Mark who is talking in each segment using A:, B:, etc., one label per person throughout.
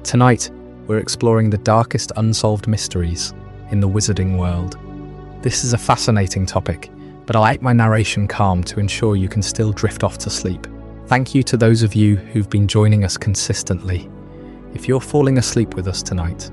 A: Tonight, we're exploring the darkest unsolved mysteries in the wizarding world. This is a fascinating topic, but I'll keep my narration calm to ensure you can still drift off to sleep. Thank you to those of you who've been joining us consistently. If you're falling asleep with us tonight,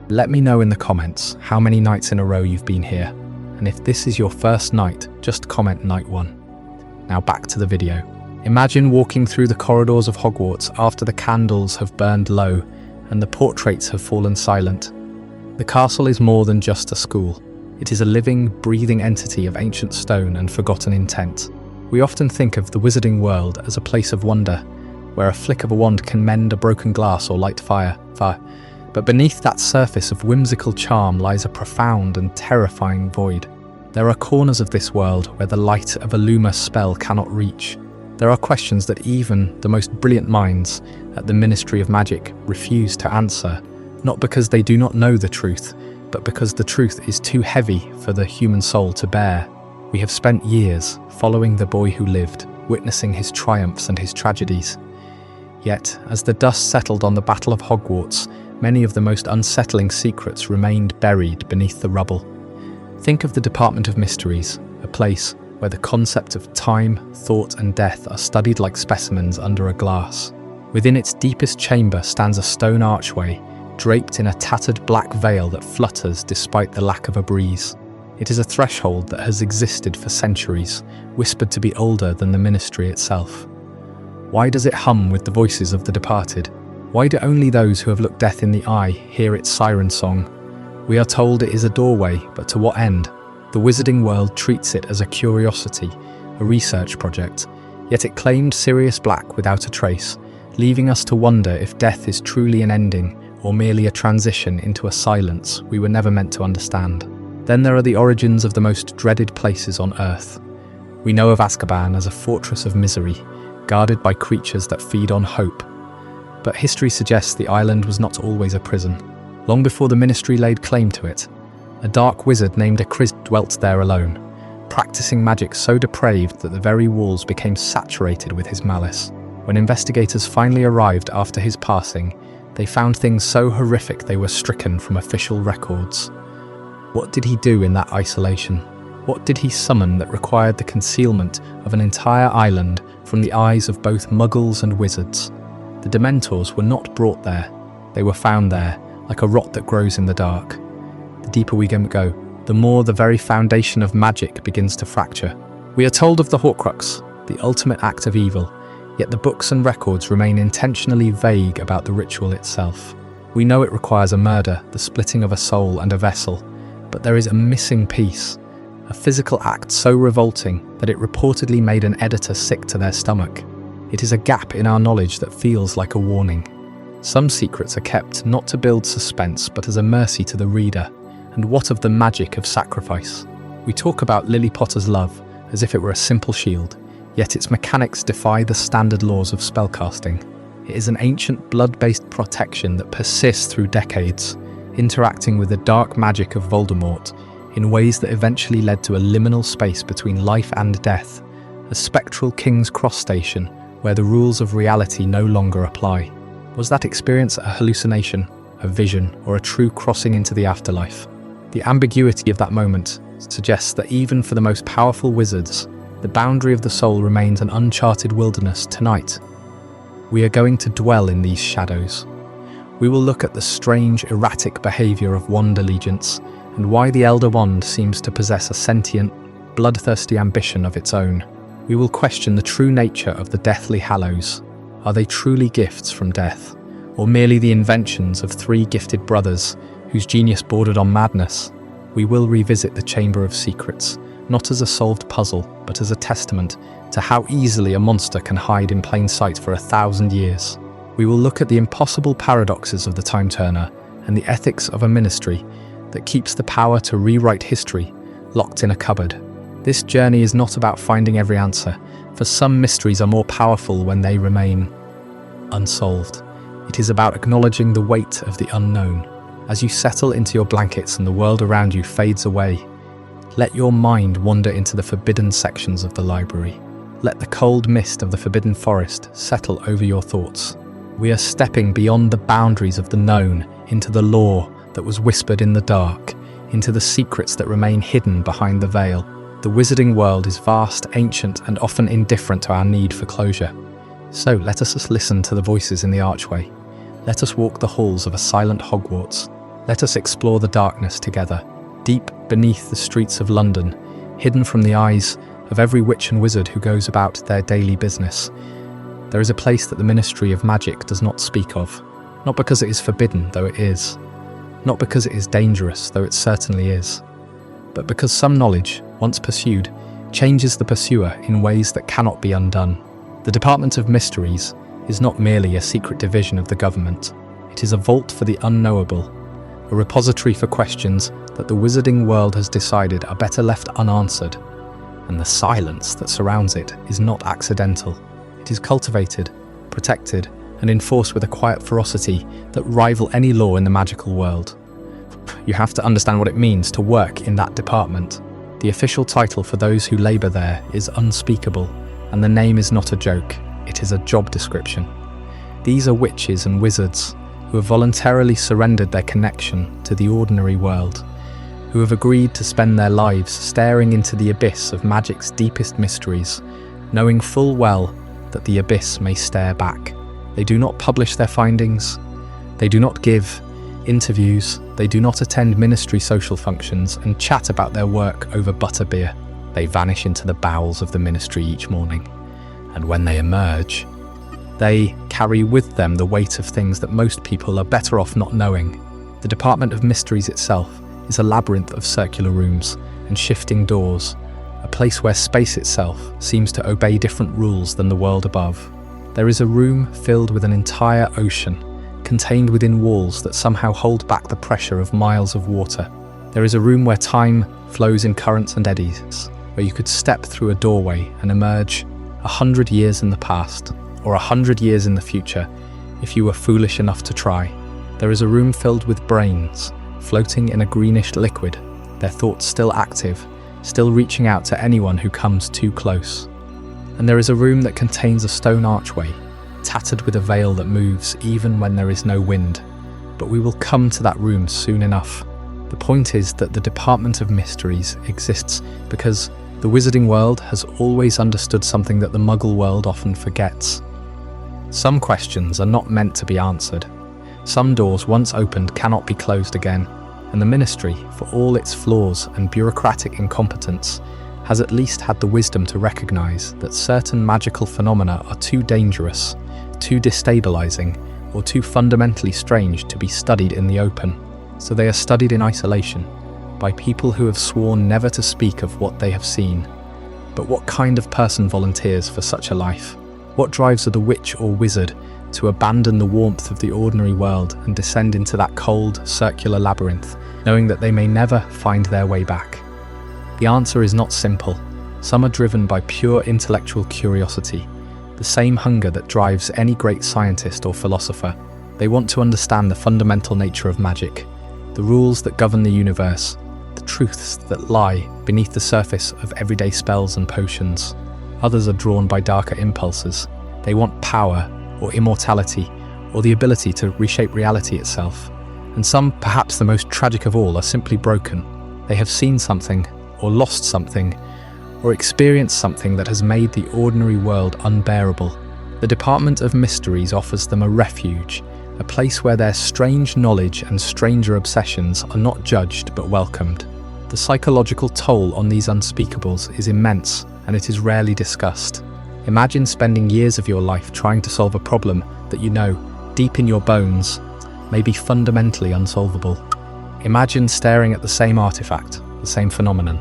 A: let me know in the comments how many nights in a row you've been here, and if this is your first night, just comment night 1. Now back to the video. Imagine walking through the corridors of Hogwarts after the candles have burned low and the portraits have fallen silent. The castle is more than just a school. It is a living, breathing entity of ancient stone and forgotten intent. We often think of the wizarding world as a place of wonder, where a flick of a wand can mend a broken glass or light fire. But beneath that surface of whimsical charm lies a profound and terrifying void. There are corners of this world where the light of a Lumos spell cannot reach. There are questions that even the most brilliant minds at the Ministry of Magic refuse to answer, not because they do not know the truth, but because the truth is too heavy for the human soul to bear. We have spent years following the boy who lived, witnessing his triumphs and his tragedies. Yet, as the dust settled on the Battle of Hogwarts, many of the most unsettling secrets remained buried beneath the rubble. Think of the Department of Mysteries, a place where the concept of time, thought and death are studied like specimens under a glass. Within its deepest chamber stands a stone archway, draped in a tattered black veil that flutters despite the lack of a breeze. It is a threshold that has existed for centuries, whispered to be older than the ministry itself. Why does it hum with the voices of the departed? Why do only those who have looked death in the eye hear its siren song? We are told it is a doorway, but to what end? The wizarding world treats it as a curiosity, a research project, yet it claimed Sirius Black without a trace, leaving us to wonder if death is truly an ending or merely a transition into a silence we were never meant to understand. Then there are the origins of the most dreaded places on Earth. We know of Azkaban as a fortress of misery, guarded by creatures that feed on hope. But history suggests the island was not always a prison. Long before the Ministry laid claim to it, a dark wizard named Ekrizdis dwelt there alone, practicing magic so depraved that the very walls became saturated with his malice. When investigators finally arrived after his passing, they found things so horrific they were stricken from official records. What did he do in that isolation? What did he summon that required the concealment of an entire island from the eyes of both muggles and wizards? The Dementors were not brought there. They were found there, like a rot that grows in the dark. The deeper we go, the more the very foundation of magic begins to fracture. We are told of the Horcrux, the ultimate act of evil, yet the books and records remain intentionally vague about the ritual itself. We know it requires a murder, the splitting of a soul and a vessel, but there is a missing piece, a physical act so revolting that it reportedly made an editor sick to their stomach. It is a gap in our knowledge that feels like a warning. Some secrets are kept not to build suspense but as a mercy to the reader. And what of the magic of sacrifice? We talk about Lily Potter's love as if it were a simple shield, yet its mechanics defy the standard laws of spellcasting. It is an ancient blood-based protection that persists through decades, interacting with the dark magic of Voldemort in ways that eventually led to a liminal space between life and death, a spectral King's Cross station where the rules of reality no longer apply. Was that experience a hallucination, a vision, or a true crossing into the afterlife? The ambiguity of that moment suggests that even for the most powerful wizards, the boundary of the soul remains an uncharted wilderness tonight. We are going to dwell in these shadows. We will look at the strange, erratic behaviour of wand allegiance and why the Elder Wand seems to possess a sentient, bloodthirsty ambition of its own. We will question the true nature of the Deathly Hallows. Are they truly gifts from death, or merely the inventions of three gifted brothers whose genius bordered on madness? We will revisit the Chamber of Secrets, not as a solved puzzle, but as a testament to how easily a monster can hide in plain sight for 1,000 years. We will look at the impossible paradoxes of the Time Turner and the ethics of a ministry that keeps the power to rewrite history locked in a cupboard. This journey is not about finding every answer, for some mysteries are more powerful when they remain unsolved. It is about acknowledging the weight of the unknown. As you settle into your blankets and the world around you fades away, let your mind wander into the forbidden sections of the library. Let the cold mist of the Forbidden Forest settle over your thoughts. We are stepping beyond the boundaries of the known into the lore that was whispered in the dark, into the secrets that remain hidden behind the veil. The wizarding world is vast, ancient, and often indifferent to our need for closure. So let us just listen to the voices in the archway. Let us walk the halls of a silent Hogwarts. Let us explore the darkness together, deep beneath the streets of London, hidden from the eyes of every witch and wizard who goes about their daily business. There is a place that the Ministry of Magic does not speak of, not because it is forbidden, though it is, not because it is dangerous, though it certainly is, but because some knowledge, once pursued, changes the pursuer in ways that cannot be undone. The Department of Mysteries is not merely a secret division of the government. It is a vault for the unknowable, a repository for questions that the wizarding world has decided are better left unanswered. And the silence that surrounds it is not accidental. It is cultivated, protected, and enforced with a quiet ferocity that rival any law in the magical world. You have to understand what it means to work in that department. The official title for those who labour there is unspeakable, and the name is not a joke, it is a job description. These are witches and wizards who have voluntarily surrendered their connection to the ordinary world, who have agreed to spend their lives staring into the abyss of magic's deepest mysteries, knowing full well that the abyss may stare back. They do not publish their findings, they do not give interviews, they do not attend ministry social functions and chat about their work over butterbeer. They vanish into the bowels of the ministry each morning, and when they emerge, they carry with them the weight of things that most people are better off not knowing. The Department of Mysteries itself is a labyrinth of circular rooms and shifting doors, a place where space itself seems to obey different rules than the world above. There is a room filled with an entire ocean, contained within walls that somehow hold back the pressure of miles of water. There is a room where time flows in currents and eddies, where you could step through a doorway and emerge 100 years in the past, or 100 years in the future, if you were foolish enough to try. There is a room filled with brains, floating in a greenish liquid, their thoughts still active, still reaching out to anyone who comes too close. And there is a room that contains a stone archway, tattered with a veil that moves even when there is no wind. But we will come to that room soon enough. The point is that the Department of Mysteries exists because the wizarding world has always understood something that the Muggle world often forgets. Some questions are not meant to be answered. Some doors once opened cannot be closed again, and the Ministry, for all its flaws and bureaucratic incompetence, has at least had the wisdom to recognise that certain magical phenomena are too dangerous, too destabilising, or too fundamentally strange to be studied in the open. So they are studied in isolation, by people who have sworn never to speak of what they have seen. But what kind of person volunteers for such a life? What drives the witch or wizard to abandon the warmth of the ordinary world and descend into that cold, circular labyrinth, knowing that they may never find their way back? The answer is not simple. Some are driven by pure intellectual curiosity, the same hunger that drives any great scientist or philosopher. They want to understand the fundamental nature of magic, the rules that govern the universe, the truths that lie beneath the surface of everyday spells and potions. Others are drawn by darker impulses. They want power, or immortality, or the ability to reshape reality itself. And some, perhaps the most tragic of all, are simply broken. They have seen something, or lost something, or experienced something that has made the ordinary world unbearable. The Department of Mysteries offers them a refuge, a place where their strange knowledge and stranger obsessions are not judged but welcomed. The psychological toll on these unspeakables is immense, and it is rarely discussed. Imagine spending years of your life trying to solve a problem that you know, deep in your bones, may be fundamentally unsolvable. Imagine staring at the same artifact, the same phenomenon,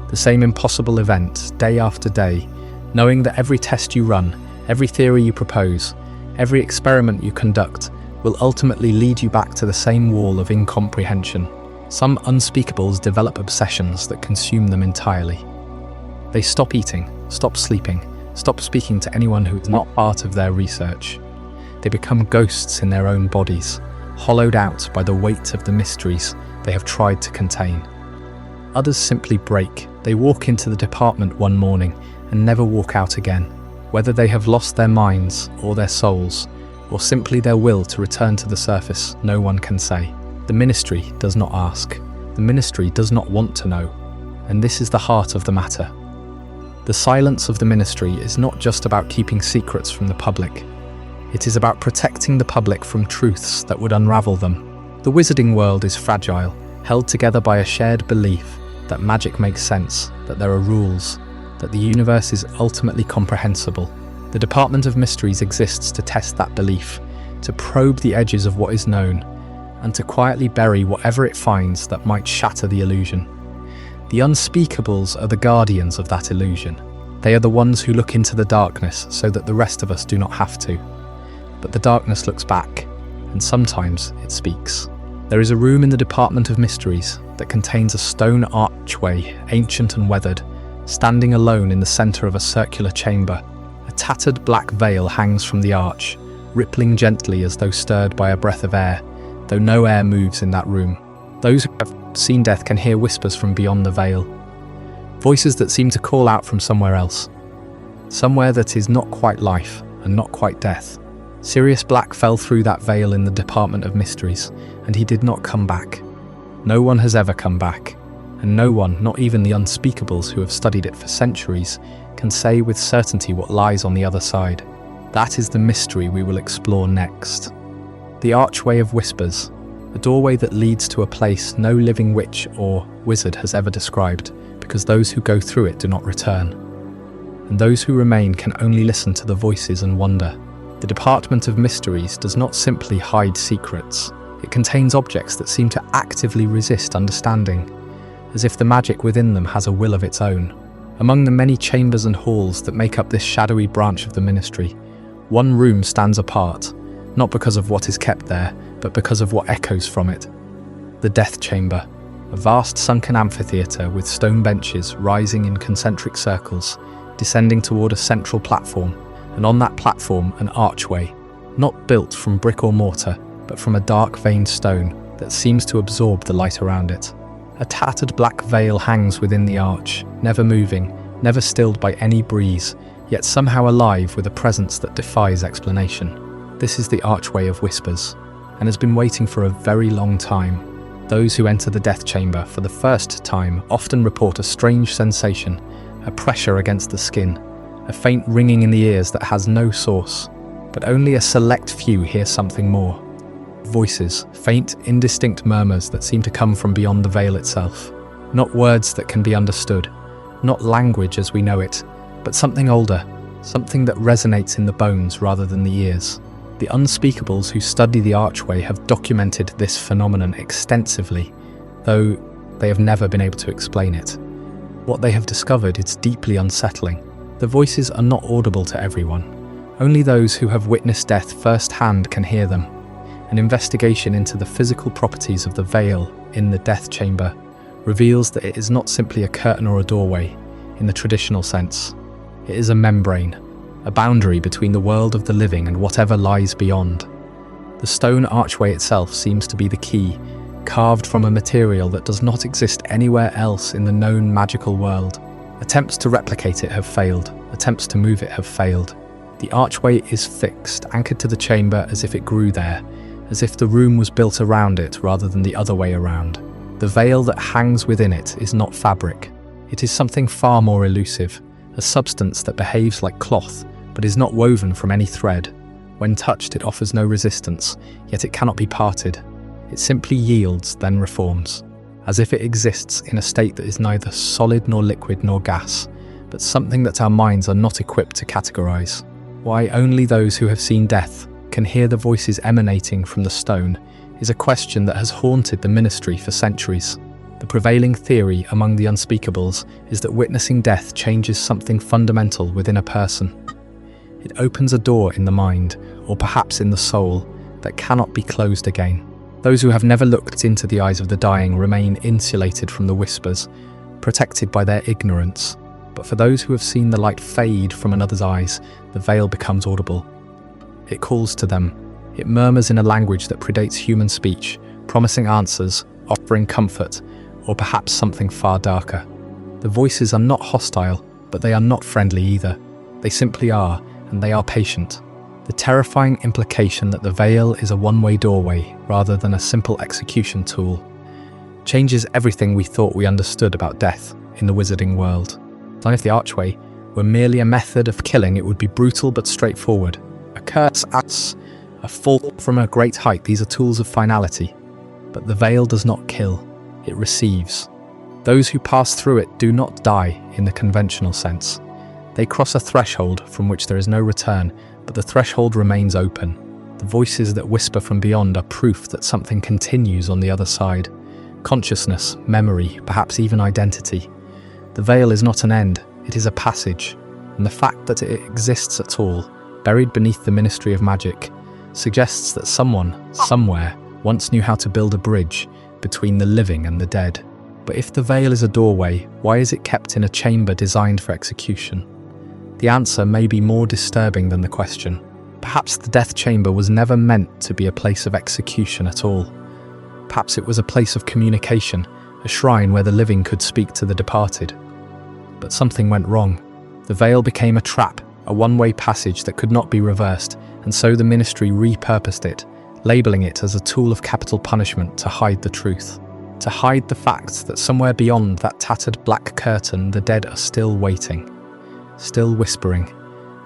A: the same impossible event day after day, knowing that every test you run, every theory you propose, every experiment you conduct will ultimately lead you back to the same wall of incomprehension. Some unspeakables develop obsessions that consume them entirely. They stop eating, stop sleeping, stop speaking to anyone who is not part of their research. They become ghosts in their own bodies, hollowed out by the weight of the mysteries they have tried to contain. Others simply break. They walk into the department one morning and never walk out again. Whether they have lost their minds or their souls, or simply their will to return to the surface, no one can say. The Ministry does not ask. The Ministry does not want to know. And this is the heart of the matter. The silence of the Ministry is not just about keeping secrets from the public. It is about protecting the public from truths that would unravel them. The wizarding world is fragile, held together by a shared belief that magic makes sense, that there are rules, that the universe is ultimately comprehensible. The Department of Mysteries exists to test that belief, to probe the edges of what is known, and to quietly bury whatever it finds that might shatter the illusion. The Unspeakables are the guardians of that illusion. They are the ones who look into the darkness so that the rest of us do not have to. But the darkness looks back, and sometimes it speaks. There is a room in the Department of Mysteries that contains a stone archway, ancient and weathered, standing alone in the centre of a circular chamber. A tattered black veil hangs from the arch, rippling gently as though stirred by a breath of air, though no air moves in that room. Those who have seen death can hear whispers from beyond the veil, voices that seem to call out from somewhere else, somewhere that is not quite life and not quite death. Sirius Black fell through that veil in the Department of Mysteries, and he did not come back. No one has ever come back, and no one, not even the Unspeakables who have studied it for centuries, can say with certainty what lies on the other side. That is the mystery we will explore next. The Archway of Whispers, a doorway that leads to a place no living witch or wizard has ever described, because those who go through it do not return. And those who remain can only listen to the voices and wonder. The Department of Mysteries does not simply hide secrets. It contains objects that seem to actively resist understanding, as if the magic within them has a will of its own. Among the many chambers and halls that make up this shadowy branch of the Ministry, one room stands apart, not because of what is kept there, but because of what echoes from it. The Death Chamber, a vast sunken amphitheatre with stone benches rising in concentric circles, descending toward a central platform, and on that platform an archway, not built from brick or mortar, but from a dark veined stone that seems to absorb the light around it. A tattered black veil hangs within the arch, never moving, never stilled by any breeze, yet somehow alive with a presence that defies explanation. This is the Archway of Whispers, and has been waiting for a very long time. Those who enter the Death Chamber for the first time often report a strange sensation, a pressure against the skin, a faint ringing in the ears that has no source, but only a select few hear something more. Voices, faint, indistinct murmurs that seem to come from beyond the veil itself. Not words that can be understood, not language as we know it, but something older, something that resonates in the bones rather than the ears. The Unspeakables who study the Archway have documented this phenomenon extensively, though they have never been able to explain it. What they have discovered is deeply unsettling. The voices are not audible to everyone. Only those who have witnessed death firsthand can hear them. An investigation into the physical properties of the veil in the Death Chamber reveals that it is not simply a curtain or a doorway, in the traditional sense. It is a membrane, a boundary between the world of the living and whatever lies beyond. The stone archway itself seems to be the key, carved from a material that does not exist anywhere else in the known magical world. Attempts to replicate it have failed, attempts to move it have failed. The archway is fixed, anchored to the chamber as if it grew there, as if the room was built around it rather than the other way around. The veil that hangs within it is not fabric. It is something far more elusive, a substance that behaves like cloth, but is not woven from any thread. When touched, it offers no resistance, yet it cannot be parted. It simply yields, then reforms, as if it exists in a state that is neither solid nor liquid nor gas, but something that our minds are not equipped to categorize. Why only those who have seen death can hear the voices emanating from the stone is a question that has haunted the Ministry for centuries. The prevailing theory among the Unspeakables is that witnessing death changes something fundamental within a person. It opens a door in the mind, or perhaps in the soul, that cannot be closed again. Those who have never looked into the eyes of the dying remain insulated from the whispers, protected by their ignorance. But for those who have seen the light fade from another's eyes, the veil becomes audible. It calls to them. It murmurs in a language that predates human speech, promising answers, offering comfort, or perhaps something far darker. The voices are not hostile, but they are not friendly either. They simply are, and they are patient. The terrifying implication that the veil is a one-way doorway rather than a simple execution tool changes everything we thought we understood about death in the wizarding world. If the Archway were merely a method of killing, it would be brutal but straightforward. A curse, a fall from a great height, these are tools of finality. But the veil does not kill, it receives. Those who pass through it do not die in the conventional sense. They cross a threshold from which there is no return, but the threshold remains open. The voices that whisper from beyond are proof that something continues on the other side. Consciousness, memory, perhaps even identity. The veil is not an end, it is a passage, and the fact that it exists at all, buried beneath the Ministry of Magic, suggests that someone, somewhere, once knew how to build a bridge between the living and the dead. But if the veil is a doorway, why is it kept in a chamber designed for execution? The answer may be more disturbing than the question. Perhaps the death chamber was never meant to be a place of execution at all. Perhaps it was a place of communication, a shrine where the living could speak to the departed. But something went wrong. The veil became a trap, a one-way passage that could not be reversed, and so the Ministry repurposed it, labeling it as a tool of capital punishment to hide the truth. To hide the fact that somewhere beyond that tattered black curtain the dead are still waiting, still whispering,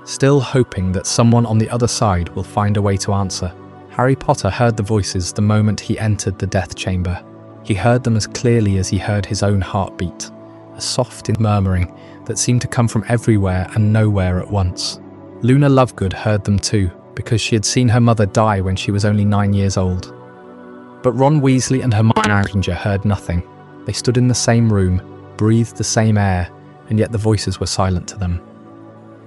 A: still hoping that someone on the other side will find a way to answer. Harry Potter heard the voices the moment he entered the death chamber. He heard them as clearly as he heard his own heartbeat, a soft murmuring that seemed to come from everywhere and nowhere at once. Luna Lovegood heard them too, because she had seen her mother die when she was only 9 years old. But Ron Weasley and Hermione Granger heard nothing. They stood in the same room, breathed the same air, and yet the voices were silent to them.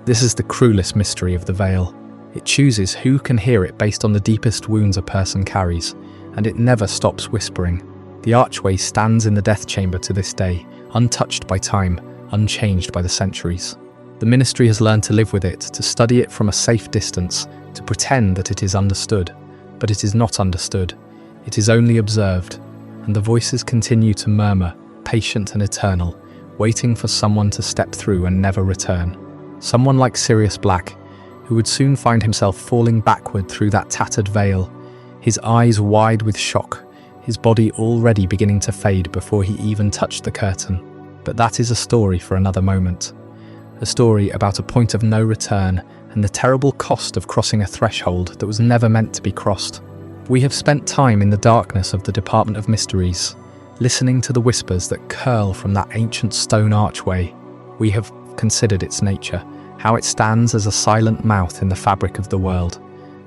A: This is the cruelest mystery of the veil. It chooses who can hear it based on the deepest wounds a person carries, and it never stops whispering. The Archway stands in the death chamber to this day, untouched by time, unchanged by the centuries. The Ministry has learned to live with it, to study it from a safe distance, to pretend that it is understood. But it is not understood. It is only observed, and the voices continue to murmur, patient and eternal, waiting for someone to step through and never return. Someone like Sirius Black, who would soon find himself falling backward through that tattered veil, his eyes wide with shock, his body already beginning to fade before he even touched the curtain. But that is a story for another moment. A story about a point of no return and the terrible cost of crossing a threshold that was never meant to be crossed. We have spent time in the darkness of the Department of Mysteries, listening to the whispers that curl from that ancient stone archway. We have considered its nature, how it stands as a silent mouth in the fabric of the world,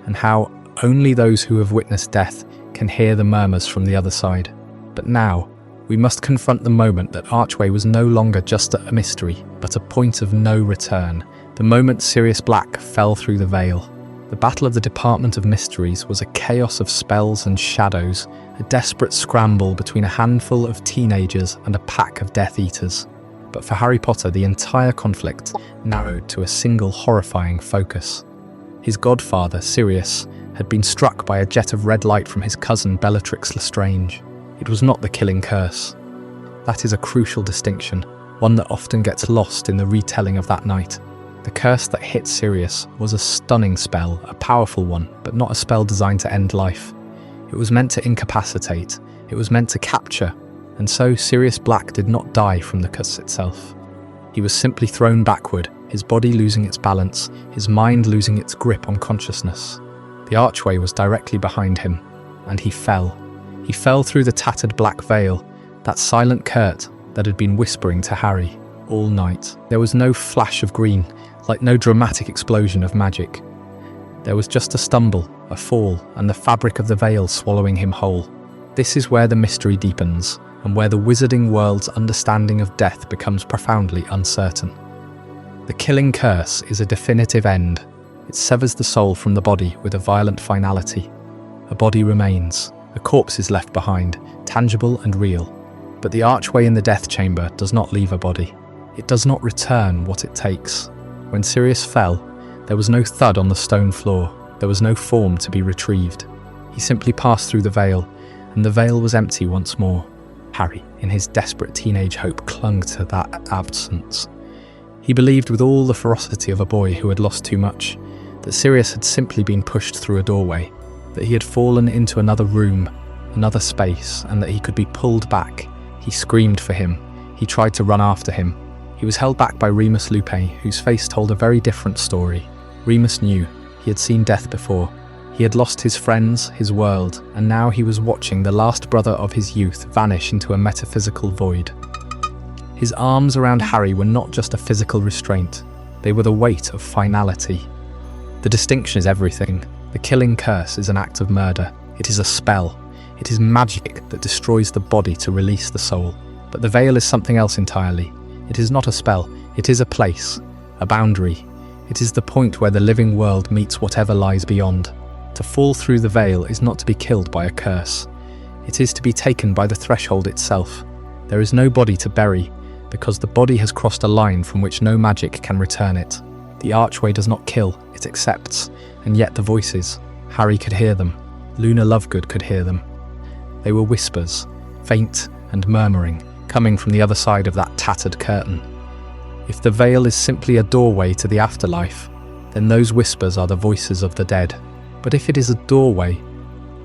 A: and how only those who have witnessed death can hear the murmurs from the other side. But now, we must confront the moment that Archway was no longer just a mystery, but a point of no return, the moment Sirius Black fell through the veil. The battle of the Department of Mysteries was a chaos of spells and shadows, a desperate scramble between a handful of teenagers and a pack of Death Eaters. But for Harry Potter, the entire conflict narrowed to a single horrifying focus. His godfather, Sirius, had been struck by a jet of red light from his cousin Bellatrix Lestrange. It was not the killing curse. That is a crucial distinction, one that often gets lost in the retelling of that night. The curse that hit Sirius was a stunning spell, a powerful one, but not a spell designed to end life. It was meant to incapacitate, it was meant to capture, and so Sirius Black did not die from the curse itself. He was simply thrown backward, his body losing its balance, his mind losing its grip on consciousness. The Archway was directly behind him, and he fell. He fell through the tattered black veil, that silent curtain that had been whispering to Harry all night. There was no flash of green, like no dramatic explosion of magic. There was just a stumble, a fall, and the fabric of the veil swallowing him whole. This is where the mystery deepens, and where the wizarding world's understanding of death becomes profoundly uncertain. The killing curse is a definitive end. It severs the soul from the body with a violent finality. A body remains, a corpse is left behind, tangible and real. But the Archway in the death chamber does not leave a body. It does not return what it takes. When Sirius fell, there was no thud on the stone floor, there was no form to be retrieved. He simply passed through the veil, and the veil was empty once more. Harry, in his desperate teenage hope, clung to that absence. He believed with all the ferocity of a boy who had lost too much that Sirius had simply been pushed through a doorway, that he had fallen into another room, another space, and that he could be pulled back. He screamed for him. He tried to run after him. He was held back by Remus Lupin, whose face told a very different story. Remus knew. He had seen death before. He had lost his friends, his world, and now he was watching the last brother of his youth vanish into a metaphysical void. His arms around Harry were not just a physical restraint. They were the weight of finality. The distinction is everything. The killing curse is an act of murder. It is a spell. It is magic that destroys the body to release the soul. But the veil is something else entirely. It is not a spell. It is a place, a boundary. It is the point where the living world meets whatever lies beyond. To fall through the veil is not to be killed by a curse. It is to be taken by the threshold itself. There is no body to bury, because the body has crossed a line from which no magic can return it. The archway does not kill, it accepts, and yet the voices, Harry could hear them. Luna Lovegood could hear them. They were whispers, faint and murmuring, coming from the other side of that tattered curtain. If the veil is simply a doorway to the afterlife, then those whispers are the voices of the dead. But if it is a doorway,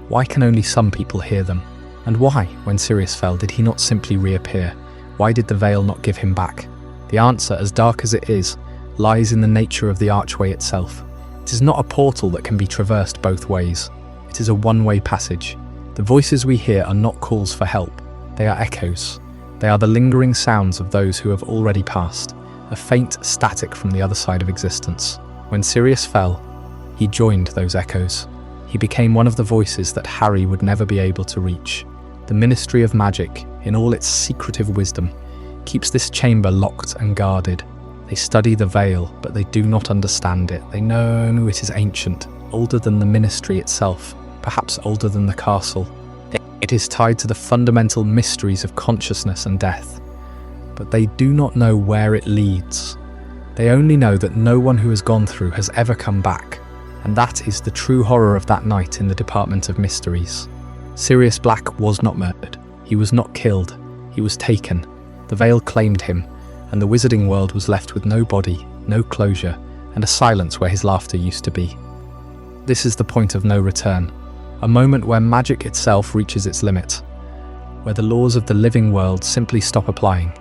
A: why can only some people hear them? And why, when Sirius fell, did he not simply reappear? Why did the veil not give him back? The answer, as dark as it is, lies in the nature of the archway itself. It is not a portal that can be traversed both ways. It is a one-way passage. The voices we hear are not calls for help. They are echoes. They are the lingering sounds of those who have already passed, a faint static from the other side of existence. When Sirius fell, he joined those echoes. He became one of the voices that Harry would never be able to reach. The Ministry of Magic, in all its secretive wisdom, keeps this chamber locked and guarded. They study the veil, but they do not understand it. They know it is ancient, older than the Ministry itself, perhaps older than the castle. It is tied to the fundamental mysteries of consciousness and death. But they do not know where it leads. They only know that no one who has gone through has ever come back. And that is the true horror of that night in the Department of Mysteries. Sirius Black was not murdered. He was not killed. He was taken. The veil claimed him, and the wizarding world was left with no body, no closure, and a silence where his laughter used to be. This is the point of no return, a moment where magic itself reaches its limit, where the laws of the living world simply stop applying,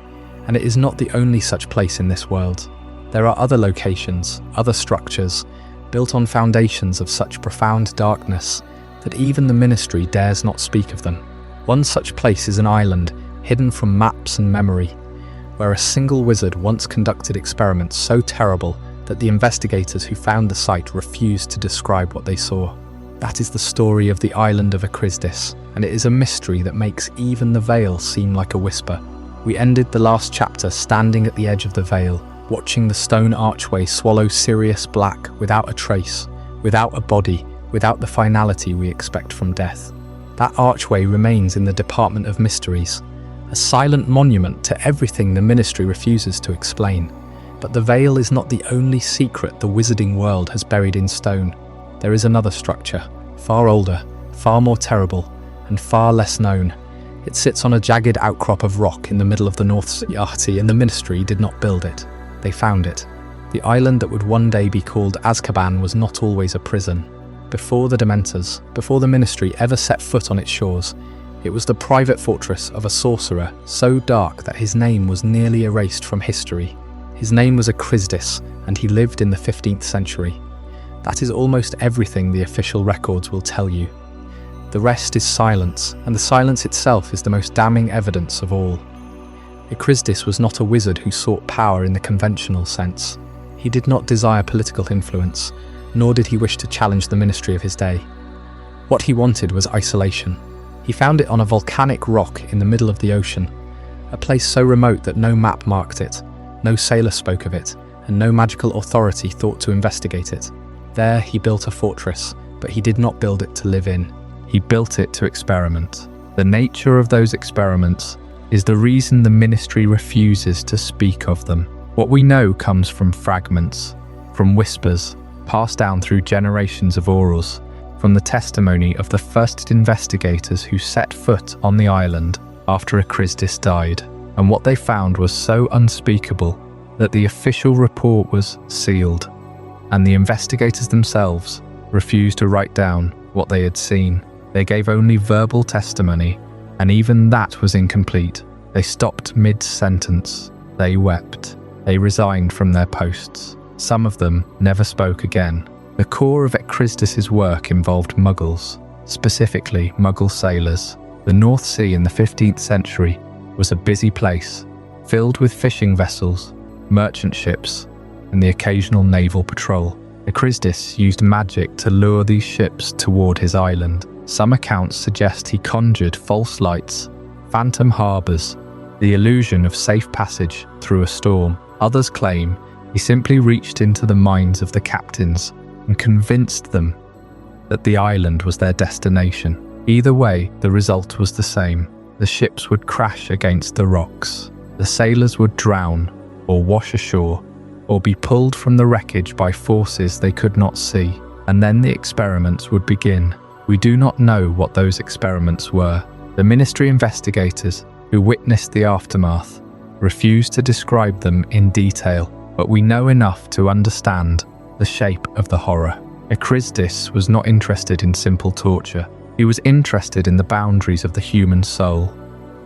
A: and it is not the only such place in this world. There are other locations, other structures, built on foundations of such profound darkness that even the Ministry dares not speak of them. One such place is an island, hidden from maps and memory, where a single wizard once conducted experiments so terrible that the investigators who found the site refused to describe what they saw. That is the story of the Island of Ekrizdis, and it is a mystery that makes even the veil seem like a whisper. We ended the last chapter standing at the edge of the veil, watching the stone archway swallow Sirius Black without a trace, without a body, without the finality we expect from death. That archway remains in the Department of Mysteries, a silent monument to everything the Ministry refuses to explain. But the veil is not the only secret the wizarding world has buried in stone. There is another structure, far older, far more terrible, and far less known. It sits on a jagged outcrop of rock in the middle of the North Sea, and the Ministry did not build it. They found it. The island that would one day be called Azkaban was not always a prison. Before the Dementors, before the Ministry ever set foot on its shores, it was the private fortress of a sorcerer so dark that his name was nearly erased from history. His name was Ekrizdis, and he lived in the 15th century. That is almost everything the official records will tell you. The rest is silence, and the silence itself is the most damning evidence of all. Ekrizdis was not a wizard who sought power in the conventional sense. He did not desire political influence, nor did he wish to challenge the ministry of his day. What he wanted was isolation. He found it on a volcanic rock in the middle of the ocean, a place so remote that no map marked it, no sailor spoke of it, and no magical authority thought to investigate it. There he built a fortress, but he did not build it to live in. He built it to experiment. The nature of those experiments is the reason the ministry refuses to speak of them. What we know comes from fragments, from whispers, passed down through generations of orals, from the testimony of the first investigators who set foot on the island after Ekrizdis died. And what they found was so unspeakable that the official report was sealed. and the investigators themselves refused to write down what they had seen. They gave only verbal testimony, and even that was incomplete. They stopped mid-sentence. They wept. They resigned from their posts. Some of them never spoke again. The core of Ekrizdis' work involved Muggles, specifically Muggle sailors. The North Sea in the 15th century was a busy place, filled with fishing vessels, merchant ships, and the occasional naval patrol. Ekrizdis used magic to lure these ships toward his island. Some accounts suggest he conjured false lights, phantom harbours, the illusion of safe passage through a storm. Others claim he simply reached into the minds of the captains and convinced them that the island was their destination. Either way, the result was the same. The ships would crash against the rocks. The sailors would drown or wash ashore or be pulled from the wreckage by forces they could not see. And then the experiments would begin. We do not know what those experiments were. The Ministry investigators who witnessed the aftermath refused to describe them in detail, but we know enough to understand the shape of the horror. Ekrizdis was not interested in simple torture. He was interested in the boundaries of the human soul,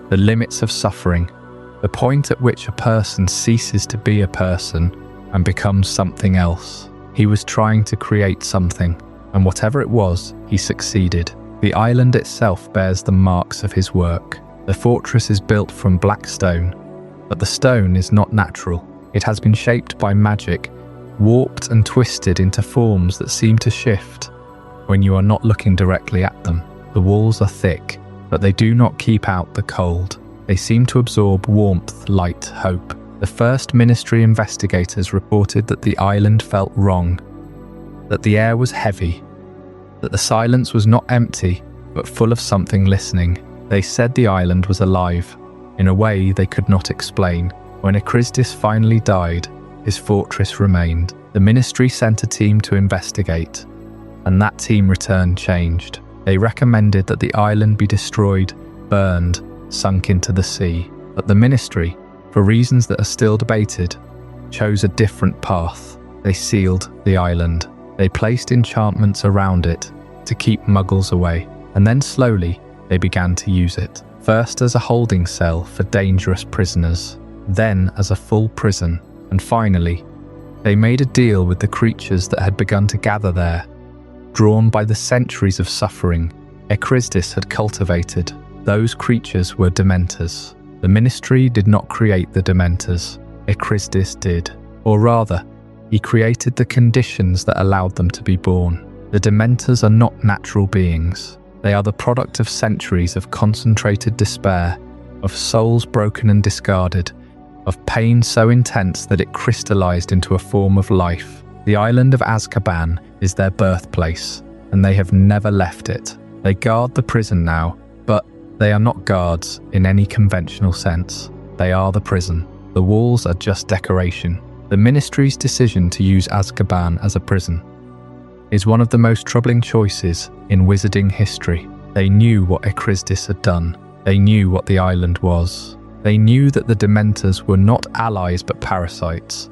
A: the limits of suffering, the point at which a person ceases to be a person and becomes something else. He was trying to create something, and whatever it was, he succeeded. The island itself bears the marks of his work. The fortress is built from black stone, but the stone is not natural. It has been shaped by magic, warped and twisted into forms that seem to shift when you are not looking directly at them. The walls are thick, but they do not keep out the cold. They seem to absorb warmth, light, hope. The first Ministry investigators reported that the island felt wrong, that the air was heavy, that the silence was not empty, but full of something listening. They said the island was alive, in a way they could not explain. When Ekrizdis finally died, his fortress remained. The Ministry sent a team to investigate, and that team returned changed. They recommended that the island be destroyed, burned, sunk into the sea. But the Ministry, for reasons that are still debated, chose a different path. They sealed the island. They placed enchantments around it to keep Muggles away, and then slowly they began to use it. First as a holding cell for dangerous prisoners, then as a full prison, and finally, they made a deal with the creatures that had begun to gather there. Drawn by the centuries of suffering Ekrizdis had cultivated, those creatures were Dementors. The Ministry did not create the Dementors, Ekrizdis did. Or rather, he created the conditions that allowed them to be born. The Dementors are not natural beings. They are the product of centuries of concentrated despair, of souls broken and discarded, of pain so intense that it crystallized into a form of life. The island of Azkaban is their birthplace, and they have never left it. They guard the prison now, but they are not guards in any conventional sense. They are the prison. The walls are just decoration. The Ministry's decision to use Azkaban as a prison is one of the most troubling choices in wizarding history. They knew what Ekrizdis had done. They knew what the island was. They knew that the Dementors were not allies but parasites,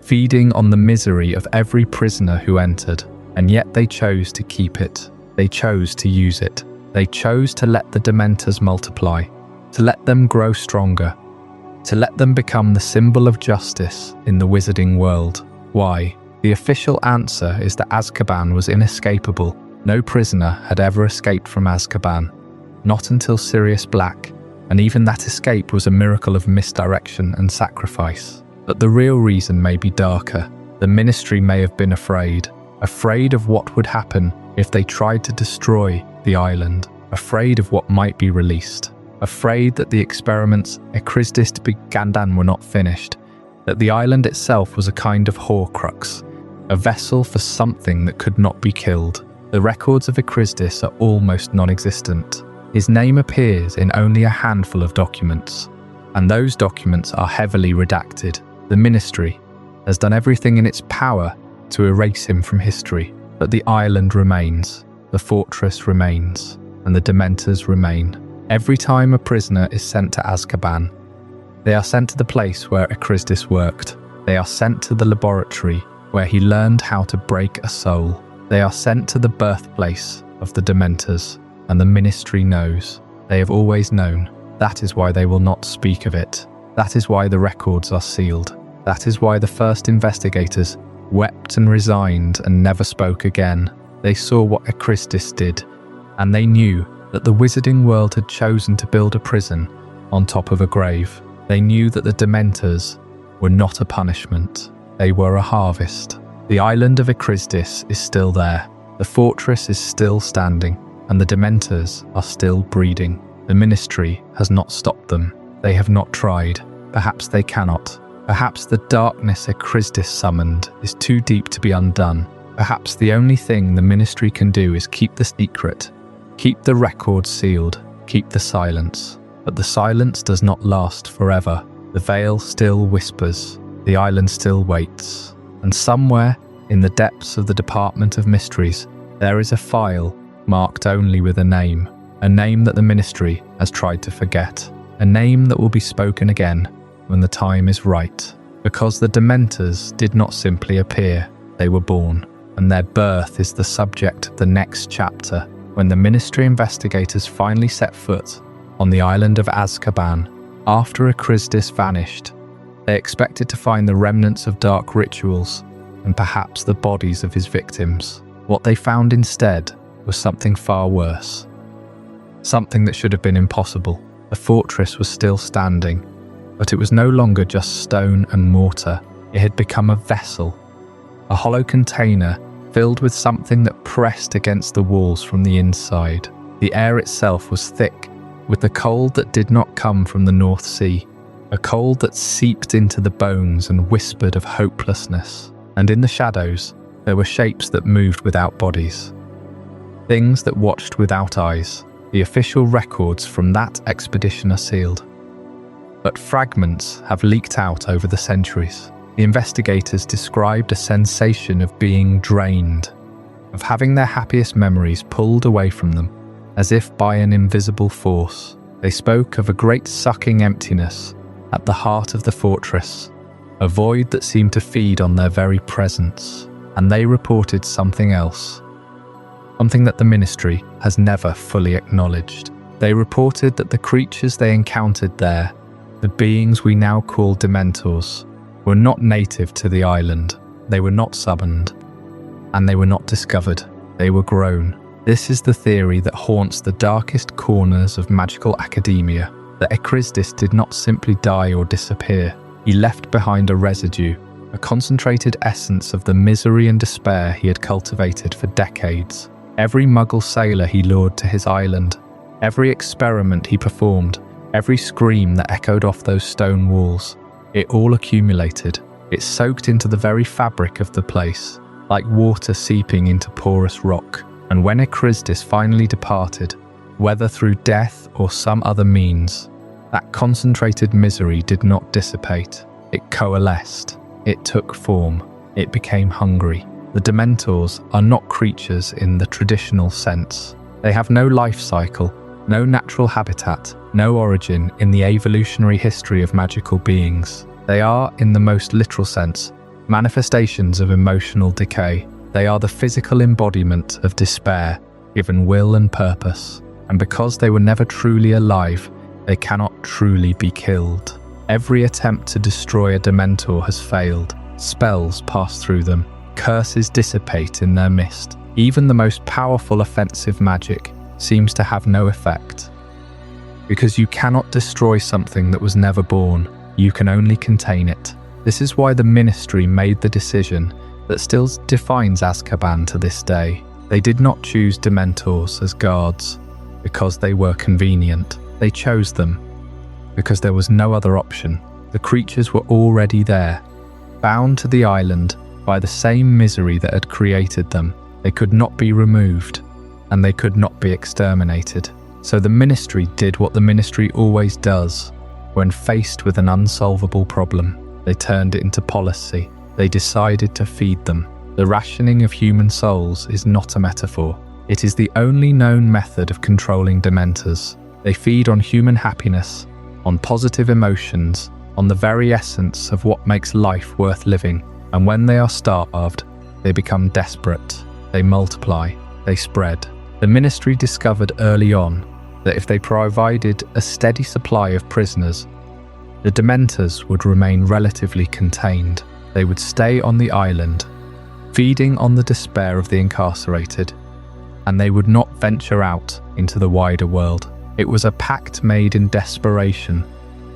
A: feeding on the misery of every prisoner who entered, and yet they chose to keep it. They chose to use it. They chose to let the Dementors multiply, to let them grow stronger, to let them become the symbol of justice in the wizarding world. Why? The official answer is that Azkaban was inescapable. No prisoner had ever escaped from Azkaban, not until Sirius Black, and even that escape was a miracle of misdirection and sacrifice. But the real reason may be darker. The Ministry may have been afraid of what would happen if they tried to destroy the island, afraid of what might be released, afraid that the experiments Ekrizdis began were not finished, that the island itself was a kind of Horcrux, a vessel for something that could not be killed. The records of Ekrizdis are almost non-existent. His name appears in only a handful of documents, and those documents are heavily redacted. The Ministry has done everything in its power to erase him from history, but the island remains, the fortress remains, and the Dementors remain. Every time a prisoner is sent to Azkaban, they are sent to the place where Ekrizdis worked. They are sent to the laboratory where he learned how to break a soul. They are sent to the birthplace of the Dementors, and the Ministry knows. They have always known. That is why they will not speak of it. That is why the records are sealed. That is why the first investigators wept and resigned and never spoke again. They saw what Ekrizdis did, and they knew that the wizarding world had chosen to build a prison on top of a grave. They knew that the Dementors were not a punishment. They were a harvest. The island of Ekrizdis is still there. The fortress is still standing, and the Dementors are still breeding. The Ministry has not stopped them. They have not tried. Perhaps they cannot. Perhaps the darkness Ekrizdis summoned is too deep to be undone. Perhaps the only thing the Ministry can do is keep the secret, keep the records sealed, keep the silence. But the silence does not last forever. The veil still whispers. The island still waits. And somewhere in the depths of the Department of Mysteries, there is a file marked only with a name that the Ministry has tried to forget, a name that will be spoken again when the time is right. Because the Dementors did not simply appear, they were born, and their birth is the subject of the next chapter. When the Ministry investigators finally set foot on the island of Azkaban, after Ekrizdis vanished, they expected to find the remnants of dark rituals and perhaps the bodies of his victims. What they found instead was something far worse. Something that should have been impossible. The fortress was still standing, but it was no longer just stone and mortar. It had become a vessel, a hollow container filled with something that pressed against the walls from the inside. The air itself was thick with the cold that did not come from the North Sea, a cold that seeped into the bones and whispered of hopelessness. And in the shadows, there were shapes that moved without bodies, things that watched without eyes. The official records from that expedition are sealed, but fragments have leaked out over the centuries. The investigators described a sensation of being drained, of having their happiest memories pulled away from them, as if by an invisible force. They spoke of a great sucking emptiness at the heart of the fortress, a void that seemed to feed on their very presence. And they reported something else, something that the Ministry has never fully acknowledged. They reported that the creatures they encountered there, the beings we now call Dementors, were not native to the island. They were not summoned, and they were not discovered. They were grown. This is the theory that haunts the darkest corners of magical academia, that Ekrizdis did not simply die or disappear. He left behind a residue, a concentrated essence of the misery and despair he had cultivated for decades. Every Muggle sailor he lured to his island, every experiment he performed, every scream that echoed off those stone walls, it all accumulated. It soaked into the very fabric of the place, like water seeping into porous rock. And when Ekrizdis finally departed, whether through death or some other means, that concentrated misery did not dissipate. It coalesced. It took form. It became hungry. The Dementors are not creatures in the traditional sense. They have no life cycle, no natural habitat, no origin in the evolutionary history of magical beings. They are, in the most literal sense, manifestations of emotional decay. They are the physical embodiment of despair, given will and purpose. And because they were never truly alive, they cannot truly be killed. Every attempt to destroy a Dementor has failed. Spells pass through them. Curses dissipate in their midst. Even the most powerful offensive magic seems to have no effect. Because you cannot destroy something that was never born, you can only contain it. This is why the Ministry made the decision that still defines Azkaban to this day. They did not choose Dementors as guards because they were convenient. They chose them because there was no other option. The creatures were already there, bound to the island by the same misery that had created them. They could not be removed, and they could not be exterminated. So the Ministry did what the Ministry always does when faced with an unsolvable problem. They turned it into policy. They decided to feed them. The rationing of human souls is not a metaphor. It is the only known method of controlling Dementors. They feed on human happiness, on positive emotions, on the very essence of what makes life worth living. And when they are starved, they become desperate. They multiply. They spread. The Ministry discovered early on that if they provided a steady supply of prisoners, the Dementors would remain relatively contained. They would stay on the island, feeding on the despair of the incarcerated, and they would not venture out into the wider world. It was a pact made in desperation,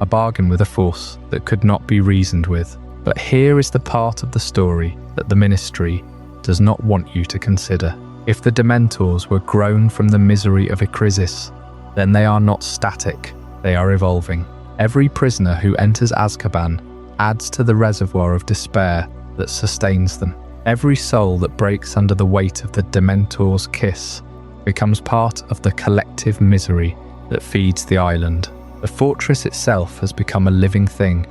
A: a bargain with a force that could not be reasoned with. But here is the part of the story that the Ministry does not want you to consider. If the Dementors were grown from the misery of Ekrizdis, then they are not static, they are evolving. Every prisoner who enters Azkaban adds to the reservoir of despair that sustains them. Every soul that breaks under the weight of the Dementor's kiss becomes part of the collective misery that feeds the island. The fortress itself has become a living thing,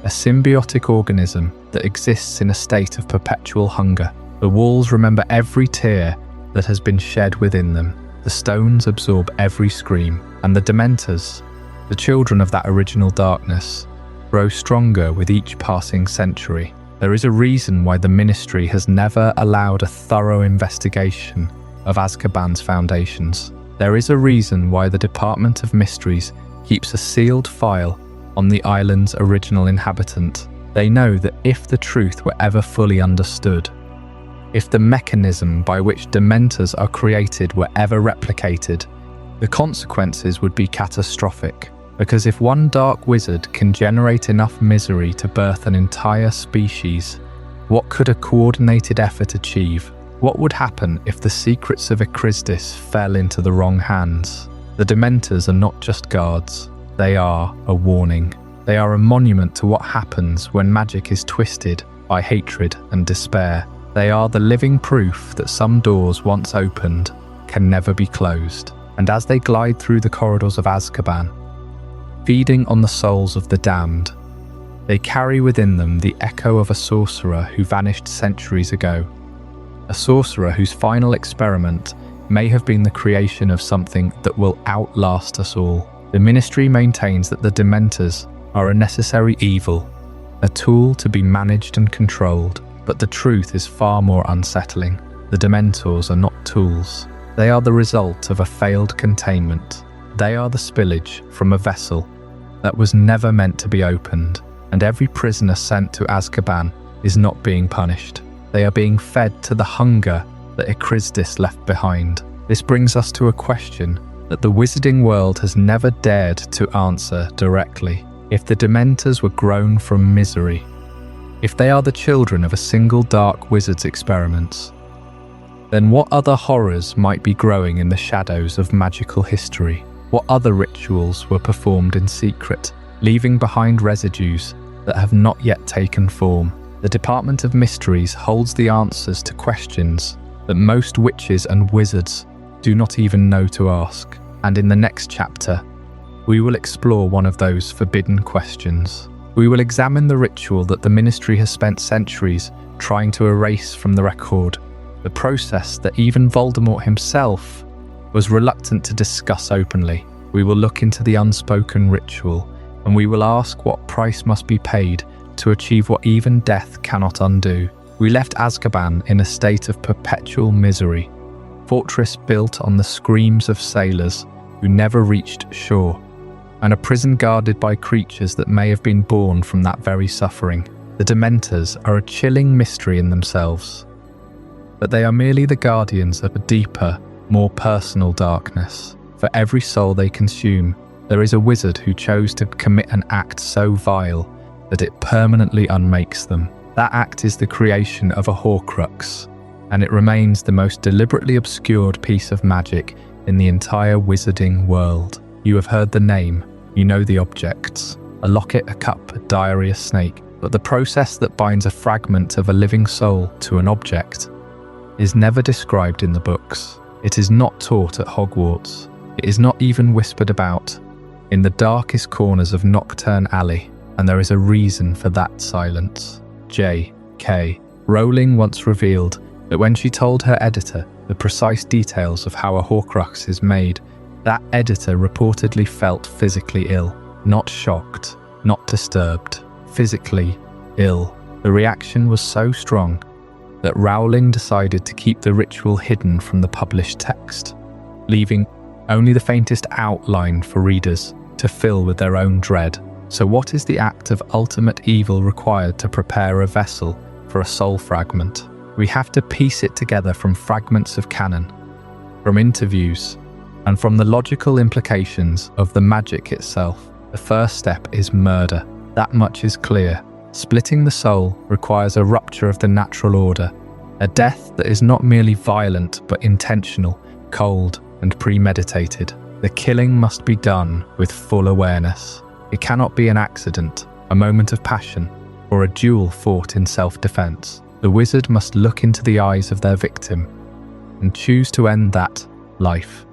A: a symbiotic organism that exists in a state of perpetual hunger. The walls remember every tear that has been shed within them. The stones absorb every scream, and the Dementors, the children of that original darkness, grow stronger with each passing century. There is a reason why the Ministry has never allowed a thorough investigation of Azkaban's foundations. There is a reason why the Department of Mysteries keeps a sealed file on the island's original inhabitant. They know that if the truth were ever fully understood, if the mechanism by which Dementors are created were ever replicated, the consequences would be catastrophic. Because if one dark wizard can generate enough misery to birth an entire species, what could a coordinated effort achieve? What would happen if the secrets of Ekrizdis fell into the wrong hands? The Dementors are not just guards, they are a warning. They are a monument to what happens when magic is twisted by hatred and despair. They are the living proof that some doors once opened can never be closed. And as they glide through the corridors of Azkaban, feeding on the souls of the damned, they carry within them the echo of a sorcerer who vanished centuries ago. A sorcerer whose final experiment may have been the creation of something that will outlast us all. The Ministry maintains that the Dementors are a necessary evil, a tool to be managed and controlled. But the truth is far more unsettling. The Dementors are not tools. They are the result of a failed containment. They are the spillage from a vessel that was never meant to be opened, and every prisoner sent to Azkaban is not being punished. They are being fed to the hunger that Ekrizdis left behind. This brings us to a question that the wizarding world has never dared to answer directly. If the Dementors were grown from misery, if they are the children of a single dark wizard's experiments, then what other horrors might be growing in the shadows of magical history? What other rituals were performed in secret, leaving behind residues that have not yet taken form? The Department of Mysteries holds the answers to questions that most witches and wizards do not even know to ask. And in the next chapter, we will explore one of those forbidden questions. We will examine the ritual that the Ministry has spent centuries trying to erase from the record, the process that even Voldemort himself was reluctant to discuss openly. We will look into the unspoken ritual, and we will ask what price must be paid to achieve what even death cannot undo. We left Azkaban in a state of perpetual misery, fortress built on the screams of sailors who never reached shore, and a prison guarded by creatures that may have been born from that very suffering. The Dementors are a chilling mystery in themselves, but they are merely the guardians of a deeper, more personal darkness. For every soul they consume, there is a wizard who chose to commit an act so vile that it permanently unmakes them. That act is the creation of a Horcrux, and it remains the most deliberately obscured piece of magic in the entire wizarding world. You have heard the name, you know the objects. A locket, a cup, a diary, a snake. But the process that binds a fragment of a living soul to an object is never described in the books. It is not taught at Hogwarts. It is not even whispered about in the darkest corners of Nocturne Alley, and there is a reason for that silence. J.K. Rowling once revealed that when she told her editor the precise details of how a Horcrux is made, that editor reportedly felt physically ill. Not shocked, not disturbed, physically ill. The reaction was so strong that Rowling decided to keep the ritual hidden from the published text, leaving only the faintest outline for readers to fill with their own dread. So what is the act of ultimate evil required to prepare a vessel for a soul fragment? We have to piece it together from fragments of canon, from interviews, and from the logical implications of the magic itself. The first step is murder. That much is clear. Splitting the soul requires a rupture of the natural order, a death that is not merely violent but intentional, cold, and premeditated. The killing must be done with full awareness. It cannot be an accident, a moment of passion, or a duel fought in self-defense. The wizard must look into the eyes of their victim and choose to end that life,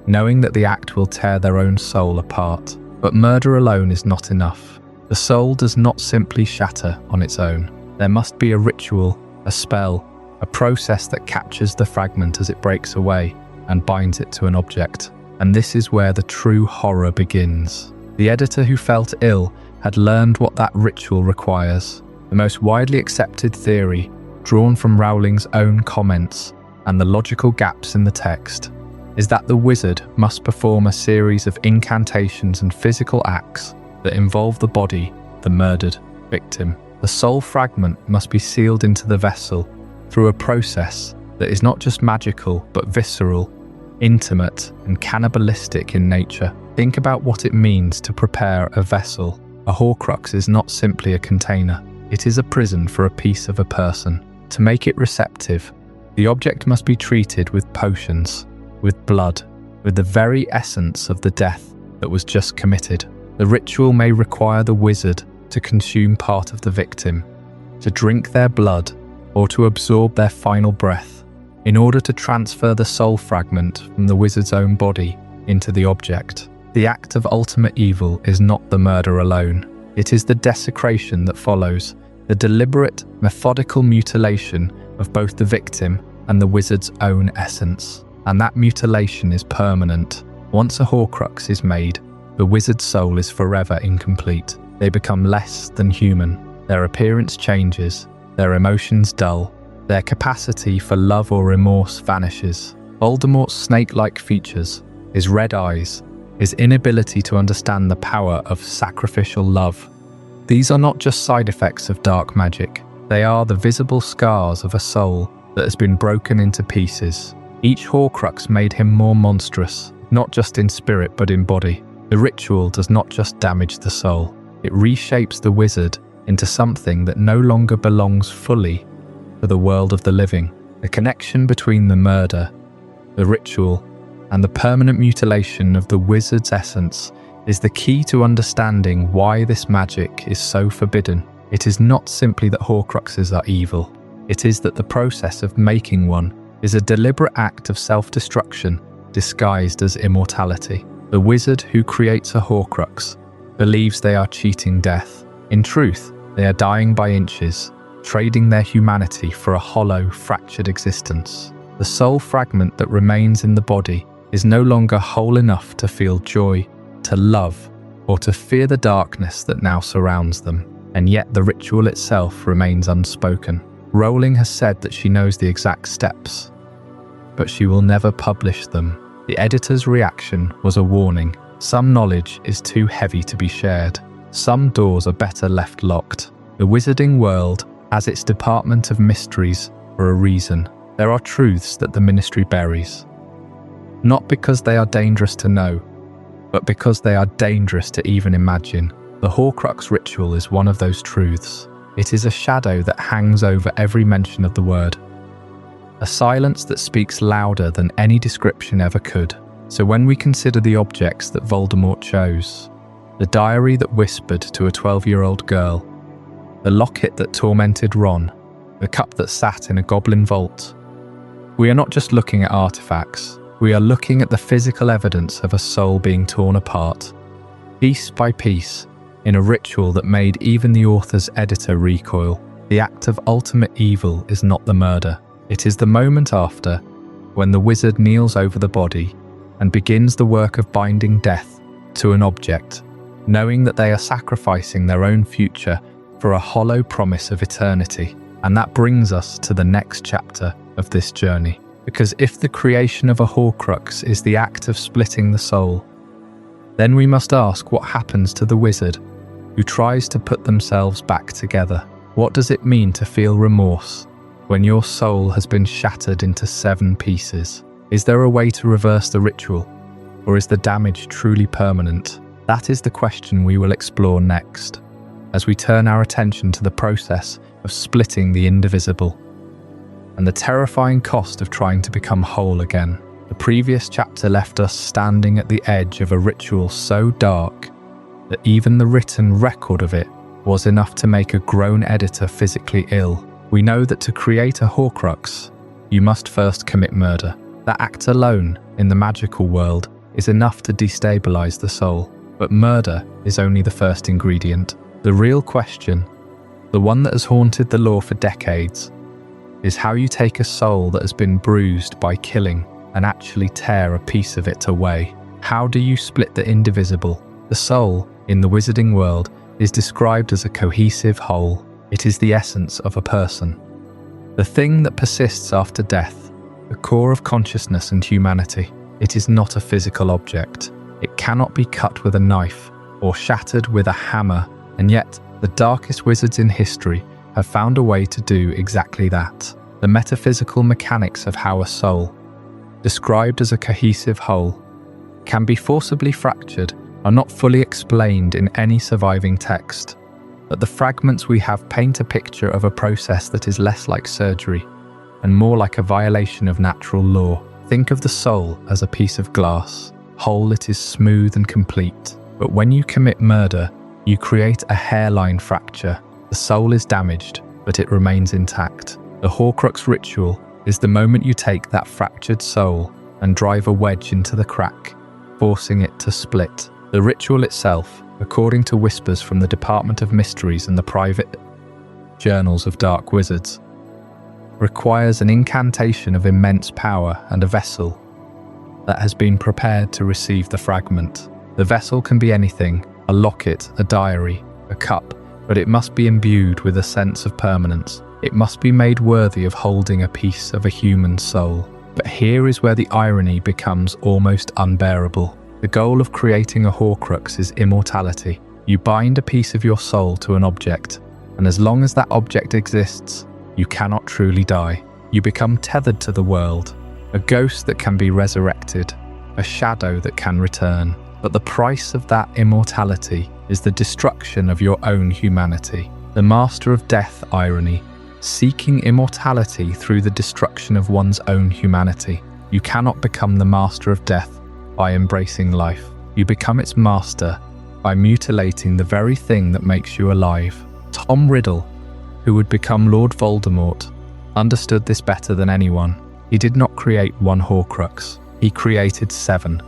A: knowing that the act will tear their own soul apart. But murder alone is not enough. The soul does not simply shatter on its own. There must be a ritual, a spell, a process that captures the fragment as it breaks away and binds it to an object. And this is where the true horror begins. The editor who felt ill had learned what that ritual requires. The most widely accepted theory, drawn from Rowling's own comments and the logical gaps in the text, is that the wizard must perform a series of incantations and physical acts that involve the body, the murdered victim. The soul fragment must be sealed into the vessel through a process that is not just magical but visceral, intimate, and cannibalistic in nature. Think about what it means to prepare a vessel. A Horcrux is not simply a container. It is a prison for a piece of a person. To make it receptive, the object must be treated with potions, with blood, with the very essence of the death that was just committed. The ritual may require the wizard to consume part of the victim, to drink their blood, or to absorb their final breath, in order to transfer the soul fragment from the wizard's own body into the object. The act of ultimate evil is not the murder alone. It is the desecration that follows, the deliberate, methodical mutilation of both the victim and the wizard's own essence. And that mutilation is permanent. Once a Horcrux is made, the wizard's soul is forever incomplete. They become less than human. Their appearance changes, their emotions dull, their capacity for love or remorse vanishes. Voldemort's snake-like features, his red eyes, his inability to understand the power of sacrificial love. These are not just side effects of dark magic. They are the visible scars of a soul that has been broken into pieces. Each Horcrux made him more monstrous, not just in spirit but in body. The ritual does not just damage the soul. It reshapes the wizard into something that no longer belongs fully to the world of the living. The connection between the murder, the ritual, and the permanent mutilation of the wizard's essence is the key to understanding why this magic is so forbidden. It is not simply that Horcruxes are evil. It is that the process of making one is a deliberate act of self-destruction disguised as immortality. The wizard who creates a Horcrux believes they are cheating death. In truth, they are dying by inches, trading their humanity for a hollow, fractured existence. The soul fragment that remains in the body is no longer whole enough to feel joy, to love, or to fear the darkness that now surrounds them. And yet the ritual itself remains unspoken. Rowling has said that she knows the exact steps, but she will never publish them. The editor's reaction was a warning. Some knowledge is too heavy to be shared. Some doors are better left locked. The wizarding world has its department of mysteries for a reason. There are truths that the ministry buries, not because they are dangerous to know, but because they are dangerous to even imagine. The Horcrux ritual is one of those truths. It is a shadow that hangs over every mention of the word, a silence that speaks louder than any description ever could. So when we consider the objects that Voldemort chose, the diary that whispered to a 12-year-old girl, the locket that tormented Ron, the cup that sat in a goblin vault, we are not just looking at artifacts, we are looking at the physical evidence of a soul being torn apart, piece by piece, in a ritual that made even the author's editor recoil. The act of ultimate evil is not the murder. It is the moment after, when the wizard kneels over the body and begins the work of binding death to an object, knowing that they are sacrificing their own future for a hollow promise of eternity. And that brings us to the next chapter of this journey. Because if the creation of a Horcrux is the act of splitting the soul, then we must ask what happens to the wizard who tries to put themselves back together. What does it mean to feel remorse when your soul has been shattered into 7 pieces? Is there a way to reverse the ritual, or is the damage truly permanent? That is the question we will explore next, as we turn our attention to the process of splitting the indivisible and the terrifying cost of trying to become whole again. The previous chapter left us standing at the edge of a ritual so dark that even the written record of it was enough to make a grown editor physically ill. We know that to create a Horcrux, you must first commit murder. That act alone, in the magical world, is enough to destabilize the soul. But murder is only the first ingredient. The real question, the one that has haunted the lore for decades, is how you take a soul that has been bruised by killing and actually tear a piece of it away. How do you split the indivisible? The soul, in the wizarding world, is described as a cohesive whole. It is the essence of a person, the thing that persists after death, the core of consciousness and humanity. It is not a physical object. It cannot be cut with a knife or shattered with a hammer, and yet the darkest wizards in history have found a way to do exactly that. The metaphysical mechanics of how a soul, described as a cohesive whole, can be forcibly fractured are not fully explained in any surviving text, but the fragments we have paint a picture of a process that is less like surgery and more like a violation of natural law. Think of the soul as a piece of glass. Whole, it is smooth and complete. But when you commit murder, you create a hairline fracture. The soul is damaged, but it remains intact. The Horcrux ritual is the moment you take that fractured soul and drive a wedge into the crack, forcing it to split. The ritual itself, according to whispers from the Department of Mysteries and the private journals of dark wizards, requires an incantation of immense power and a vessel that has been prepared to receive the fragment. The vessel can be anything, a locket, a diary, a cup, but it must be imbued with a sense of permanence. It must be made worthy of holding a piece of a human soul. But here is where the irony becomes almost unbearable. The goal of creating a Horcrux is immortality. You bind a piece of your soul to an object, and as long as that object exists, you cannot truly die. You become tethered to the world, a ghost that can be resurrected, a shadow that can return. But the price of that immortality is the destruction of your own humanity. The master of death irony, seeking immortality through the destruction of one's own humanity. You cannot become the master of death by embracing life. You become its master by mutilating the very thing that makes you alive. Tom Riddle, who would become Lord Voldemort, understood this better than anyone. He did not create one Horcrux. He created 7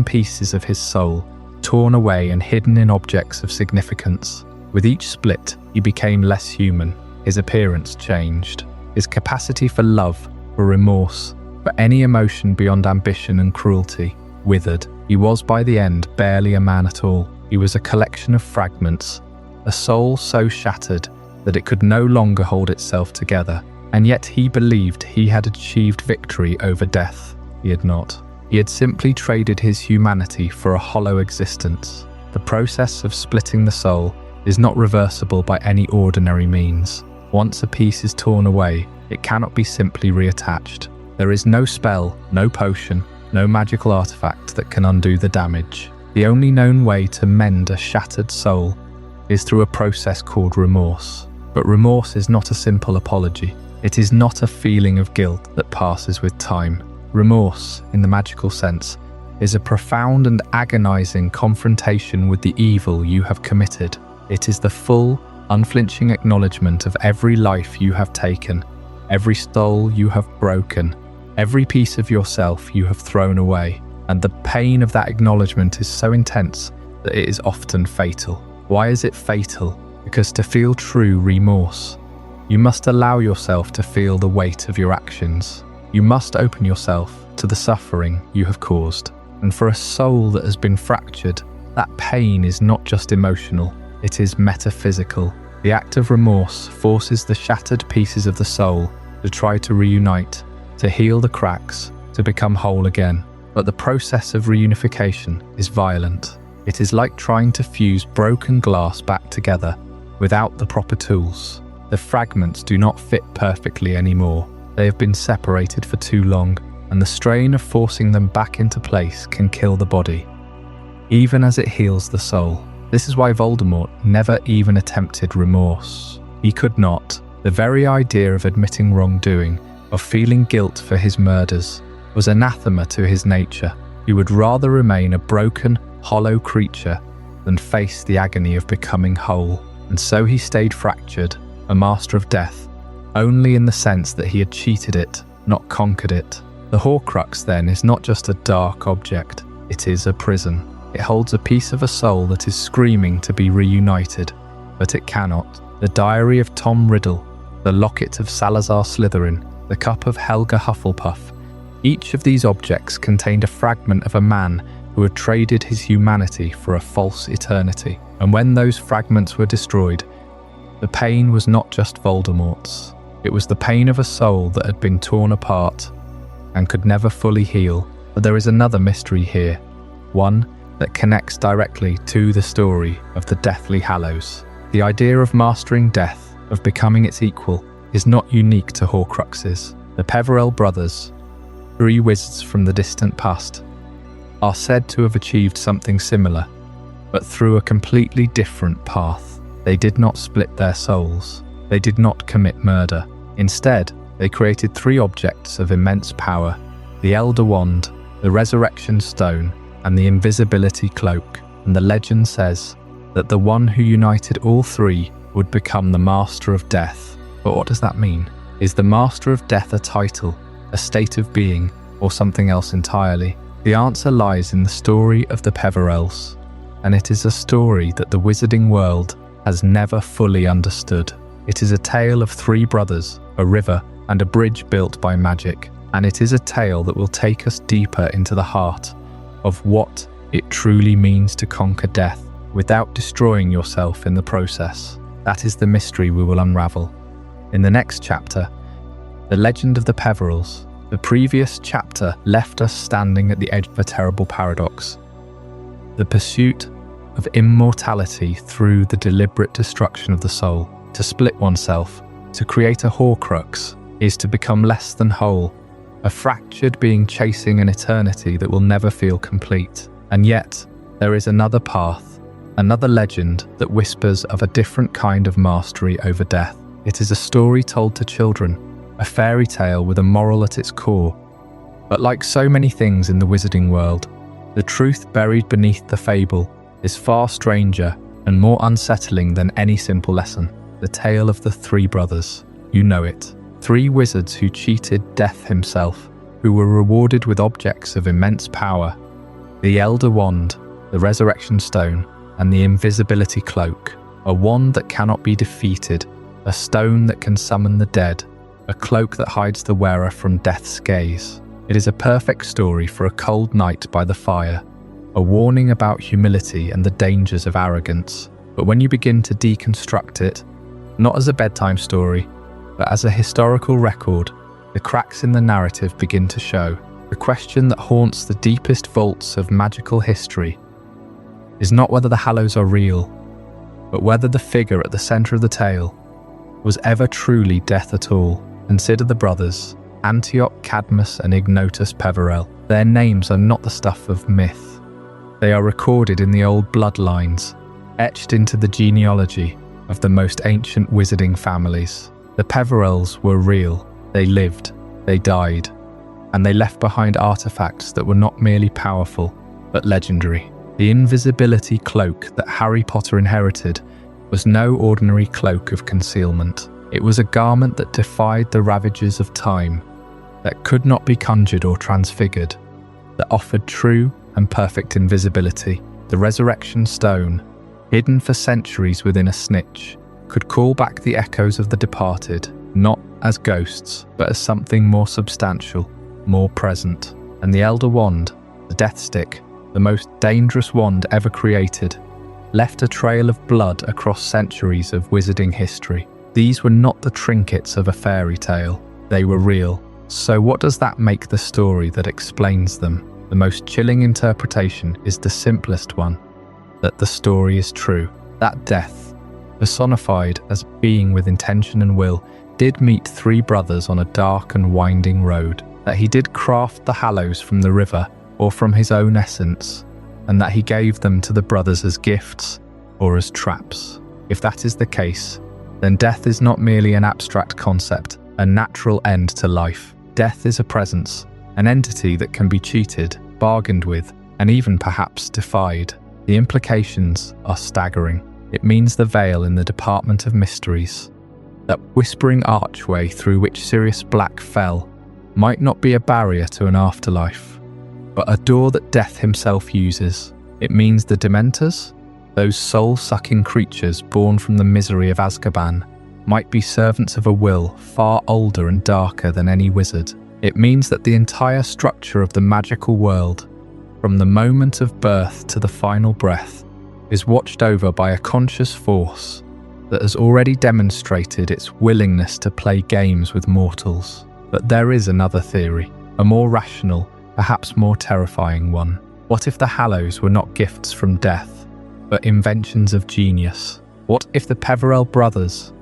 A: pieces of his soul, torn away and hidden in objects of significance. With each split, he became less human. His appearance changed. His capacity for love, for remorse, for any emotion beyond ambition and cruelty, withered. He was by the end barely a man at all. He was a collection of fragments, a soul so shattered that it could no longer hold itself together. And yet he believed he had achieved victory over death. He had not. He had simply traded his humanity for a hollow existence. The process of splitting the soul is not reversible by any ordinary means. Once a piece is torn away, it cannot be simply reattached. There is no spell, no potion, no magical artifact that can undo the damage. The only known way to mend a shattered soul is through a process called remorse. But remorse is not a simple apology. It is not a feeling of guilt that passes with time. Remorse, in the magical sense, is a profound and agonizing confrontation with the evil you have committed. It is the full, unflinching acknowledgement of every life you have taken, every soul you have broken, every piece of yourself you have thrown away. And the pain of that acknowledgement is so intense that it is often fatal. Why is it fatal? Because to feel true remorse, you must allow yourself to feel the weight of your actions. You must open yourself to the suffering you have caused. And for a soul that has been fractured, that pain is not just emotional, it is metaphysical. The act of remorse forces the shattered pieces of the soul to try to reunite, to heal the cracks, to become whole again. But the process of reunification is violent. It is like trying to fuse broken glass back together without the proper tools. The fragments do not fit perfectly anymore. They have been separated for too long, and the strain of forcing them back into place can kill the body, even as it heals the soul. This is why Voldemort never even attempted remorse. He could not. The very idea of admitting wrongdoing, of feeling guilt for his murders, was anathema to his nature. He would rather remain a broken, hollow creature than face the agony of becoming whole. And so he stayed fractured, a master of death, only in the sense that he had cheated it, not conquered it. The Horcrux, then, is not just a dark object, it is a prison. It holds a piece of a soul that is screaming to be reunited, but it cannot. The diary of Tom Riddle, the locket of Salazar Slytherin, the cup of Helga Hufflepuff, each of these objects contained a fragment of a man who had traded his humanity for a false eternity. And when those fragments were destroyed, the pain was not just Voldemort's. It was the pain of a soul that had been torn apart and could never fully heal. But there is another mystery here, one that connects directly to the story of the Deathly Hallows. The idea of mastering death, of becoming its equal, is not unique to Horcruxes. The Peverell brothers, 3 wizards from the distant past, are said to have achieved something similar, but through a completely different path. They did not split their souls. They did not commit murder. Instead, they created 3 objects of immense power: the Elder Wand, the Resurrection Stone, and the Invisibility Cloak. And the legend says that the one who united all 3 would become the Master of Death. But what does that mean? Is the Master of Death a title, a state of being, or something else entirely? The answer lies in the story of the Peverells, and it is a story that the wizarding world has never fully understood. It is a tale of 3 brothers, a river, and a bridge built by magic, and it is a tale that will take us deeper into the heart of what it truly means to conquer death without destroying yourself in the process. That is the mystery we will unravel in the next chapter, The Legend of the Peverells. The previous chapter left us standing at the edge of a terrible paradox: the pursuit of immortality through the deliberate destruction of the soul. To split oneself, to create a Horcrux, is to become less than whole, a fractured being chasing an eternity that will never feel complete. And yet, there is another path, another legend that whispers of a different kind of mastery over death. It is a story told to children, a fairy tale with a moral at its core. But like so many things in the wizarding world, the truth buried beneath the fable is far stranger and more unsettling than any simple lesson. The tale of the 3 brothers. You know it. 3 wizards who cheated Death himself, who were rewarded with objects of immense power: the Elder Wand, the Resurrection Stone, and the Invisibility Cloak. A wand that cannot be defeated, a stone that can summon the dead, a cloak that hides the wearer from death's gaze. It is a perfect story for a cold night by the fire, a warning about humility and the dangers of arrogance. But when you begin to deconstruct it, not as a bedtime story, but as a historical record, the cracks in the narrative begin to show. The question that haunts the deepest vaults of magical history is not whether the Hallows are real, but whether the figure at the centre of the tale was ever truly death at all. Consider the brothers, Antioch, Cadmus, and Ignotus Peverell. Their names are not the stuff of myth. They are recorded in the old bloodlines, etched into the genealogy of the most ancient wizarding families. The Peverells were real. They lived, they died, and they left behind artifacts that were not merely powerful, but legendary. The Invisibility Cloak that Harry Potter inherited was no ordinary cloak of concealment. It was a garment that defied the ravages of time, that could not be conjured or transfigured, that offered true and perfect invisibility. The Resurrection Stone, hidden for centuries within a snitch, could call back the echoes of the departed, not as ghosts, but as something more substantial, more present. And the Elder Wand, the Death Stick, the most dangerous wand ever created, left a trail of blood across centuries of wizarding history. These were not the trinkets of a fairy tale, they were real. So what does that make the story that explains them? The most chilling interpretation is the simplest one, that the story is true, that death, personified as being with intention and will, did meet three brothers on a dark and winding road, that he did craft the Hallows from the river or from his own essence, and that he gave them to the brothers as gifts or as traps. If that is the case, then death is not merely an abstract concept, a natural end to life. Death is a presence, an entity that can be cheated, bargained with, and even perhaps defied. The implications are staggering. It means the veil in the Department of Mysteries, that whispering archway through which Sirius Black fell, might not be a barrier to an afterlife, but a door that death himself uses. It means the Dementors, those soul-sucking creatures born from the misery of Azkaban, might be servants of a will far older and darker than any wizard. It means that the entire structure of the magical world, from the moment of birth to the final breath, is watched over by a conscious force that has already demonstrated its willingness to play games with mortals. But there is another theory, a more rational, perhaps more terrifying one. What if the Hallows were not gifts from death, but inventions of genius? What if the Peverell brothers,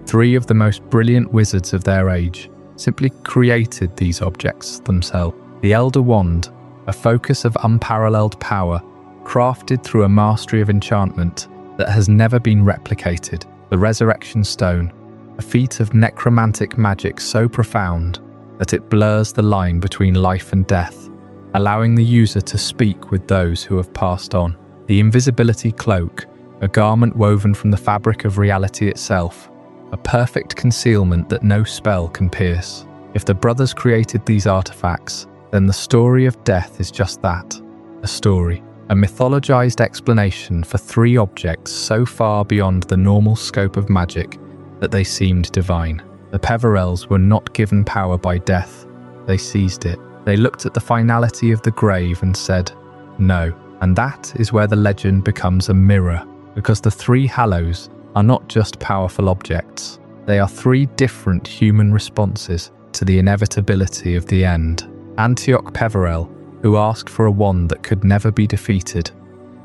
A: three of the most brilliant wizards of their age, simply created these objects themselves? The Elder Wand, a focus of unparalleled power, crafted through a mastery of enchantment that has never been replicated. The Resurrection Stone, a feat of necromantic magic so profound that it blurs the line between life and death, allowing the user to speak with those who have passed on. The Invisibility Cloak, a garment woven from the fabric of reality itself, a perfect concealment that no spell can pierce. If the brothers created these artifacts, then the story of death is just that, a story. A mythologized explanation for three objects so far beyond the normal scope of magic that they seemed divine. The Peverells were not given power by death, they seized it. They looked at the finality of the grave and said, no. And that is where the legend becomes a mirror, because the three Hallows are not just powerful objects, they are three different human responses to the inevitability of the end. Antioch Peverell, who asked for a wand that could never be defeated,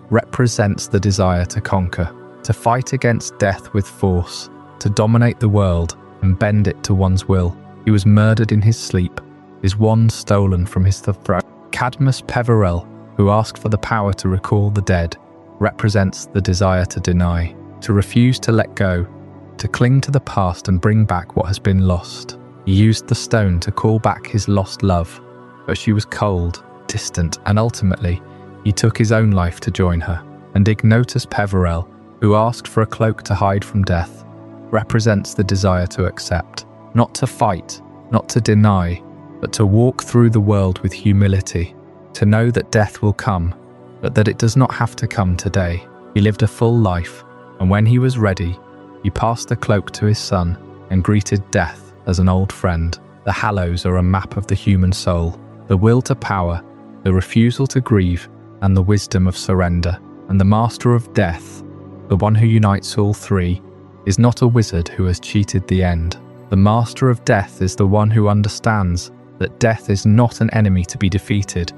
A: represents the desire to conquer, to fight against death with force, to dominate the world and bend it to one's will. He was murdered in his sleep, his wand stolen from his throat. Cadmus Peverell, who asked for the power to recall the dead, represents the desire to deny, to refuse to let go, to cling to the past and bring back what has been lost. He used the stone to call back his lost love, but she was cold, distant, and ultimately, he took his own life to join her. And Ignotus Peverell, who asked for a cloak to hide from death, represents the desire to accept, not to fight, not to deny, but to walk through the world with humility, to know that death will come, but that it does not have to come today. He lived a full life, and when he was ready, he passed the cloak to his son and greeted death as an old friend. The Hallows are a map of the human soul, the will to power, the refusal to grieve, and the wisdom of surrender. And the master of death, the one who unites all three, is not a wizard who has cheated the end. The master of death is the one who understands that death is not an enemy to be defeated,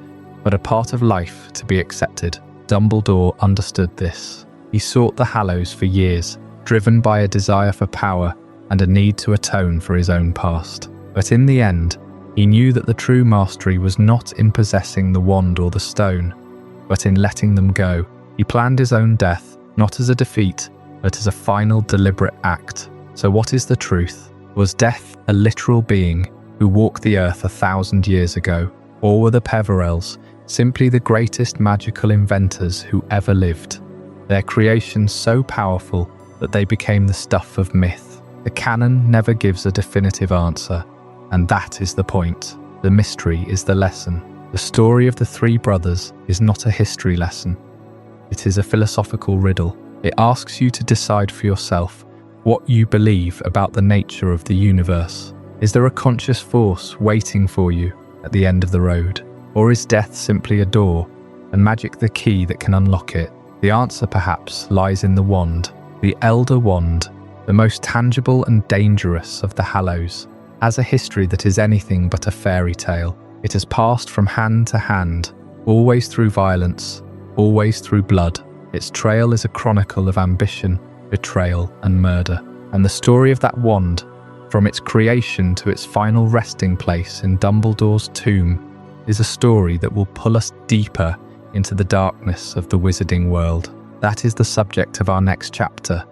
A: but a part of life to be accepted. Dumbledore understood this. He sought the Hallows for years, driven by a desire for power and a need to atone for his own past. But in the end, he knew that the true mastery was not in possessing the wand or the stone, but in letting them go. He planned his own death, not as a defeat, but as a final deliberate act. So what is the truth? Was death a literal being who walked the earth 1,000 years ago? Or were the Peverells simply the greatest magical inventors who ever lived? Their creations so powerful that they became the stuff of myth. The canon never gives a definitive answer, and that is the point. The mystery is the lesson. The story of the three brothers is not a history lesson. It is a philosophical riddle. It asks you to decide for yourself what you believe about the nature of the universe. Is there a conscious force waiting for you at the end of the road? Or is death simply a door, and magic the key that can unlock it? The answer perhaps lies in the wand, the Elder Wand, the most tangible and dangerous of the Hallows. Has a history that is anything but a fairy tale. It has passed from hand to hand, always through violence, always through blood. Its trail is a chronicle of ambition, betrayal, and murder. And the story of that wand, from its creation to its final resting place in Dumbledore's tomb, is a story that will pull us deeper into the darkness of the wizarding world. That is the subject of our next chapter,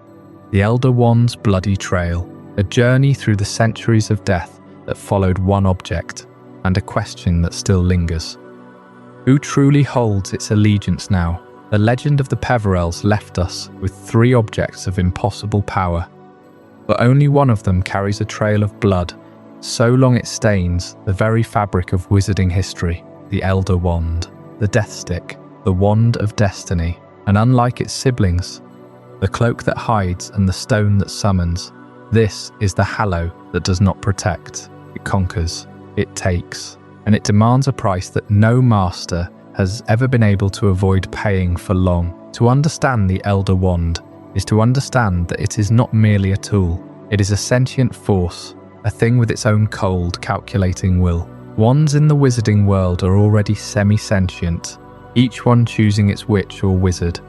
A: the Elder Wand's bloody trail, a journey through the centuries of death that followed one object, and a question that still lingers. Who truly holds its allegiance now? The legend of the Peverells left us with 3 objects of impossible power, but only one of them carries a trail of blood, so long it stains the very fabric of wizarding history, the Elder Wand, the Death Stick, the Wand of Destiny, and unlike its siblings, the Cloak that hides and the Stone that summons, this is the Hallow that does not protect, it conquers, it takes, and it demands a price that no master has ever been able to avoid paying for long. To understand the Elder Wand is to understand that it is not merely a tool, it is a sentient force, a thing with its own cold, calculating will. Wands in the wizarding world are already semi-sentient, each one choosing its witch or wizard,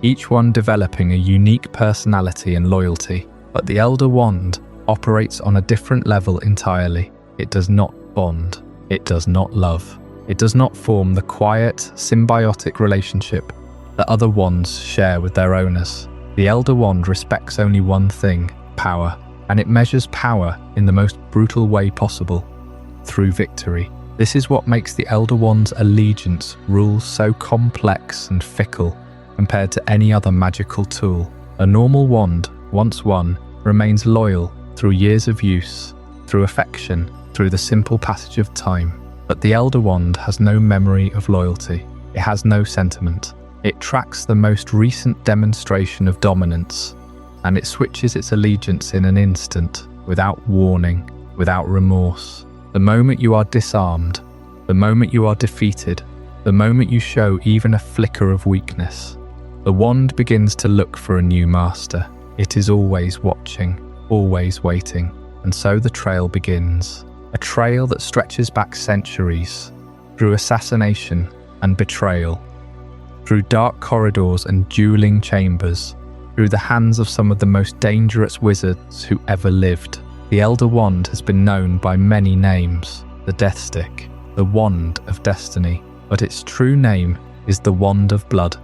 A: each one developing a unique personality and loyalty. But the Elder Wand operates on a different level entirely. It does not bond, it does not love, it does not form the quiet, symbiotic relationship that other wands share with their owners. The Elder Wand respects only one thing, power, and it measures power in the most brutal way possible, through victory. This is what makes the Elder Wand's allegiance rules so complex and fickle compared to any other magical tool. A normal wand, once won, remains loyal through years of use, through affection, through the simple passage of time. But the Elder Wand has no memory of loyalty. It has no sentiment. It tracks the most recent demonstration of dominance, and it switches its allegiance in an instant, without warning, without remorse. The moment you are disarmed, the moment you are defeated, the moment you show even a flicker of weakness, the wand begins to look for a new master. It is always watching, always waiting, and so the trail begins. A trail that stretches back centuries, through assassination and betrayal, through dark corridors and dueling chambers, through the hands of some of the most dangerous wizards who ever lived. The Elder Wand has been known by many names, the Death Stick, the Wand of Destiny, but its true name is the Wand of Blood,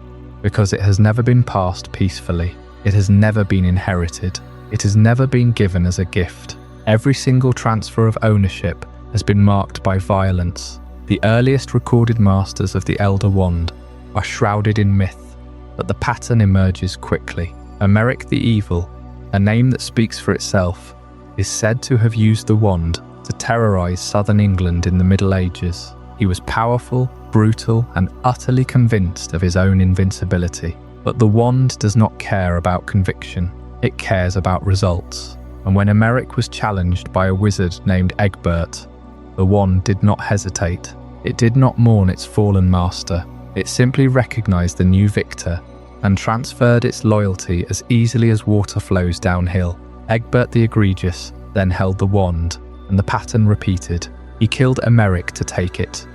A: because it has never been passed peacefully. It has never been inherited. It has never been given as a gift. Every single transfer of ownership has been marked by violence. The earliest recorded masters of the Elder Wand are shrouded in myth, but the pattern emerges quickly. Emeric the Evil, a name that speaks for itself, is said to have used the wand to terrorize southern England in the Middle Ages. He was powerful, brutal, and utterly convinced of his own invincibility. But the wand does not care about conviction, it cares about results. And when Emeric was challenged by a wizard named Egbert, the wand did not hesitate. It did not mourn its fallen master. It simply recognized the new victor and transferred its loyalty as easily as water flows downhill. Egbert the Egregious then held the wand, and the pattern repeated. He killed Emeric to take it,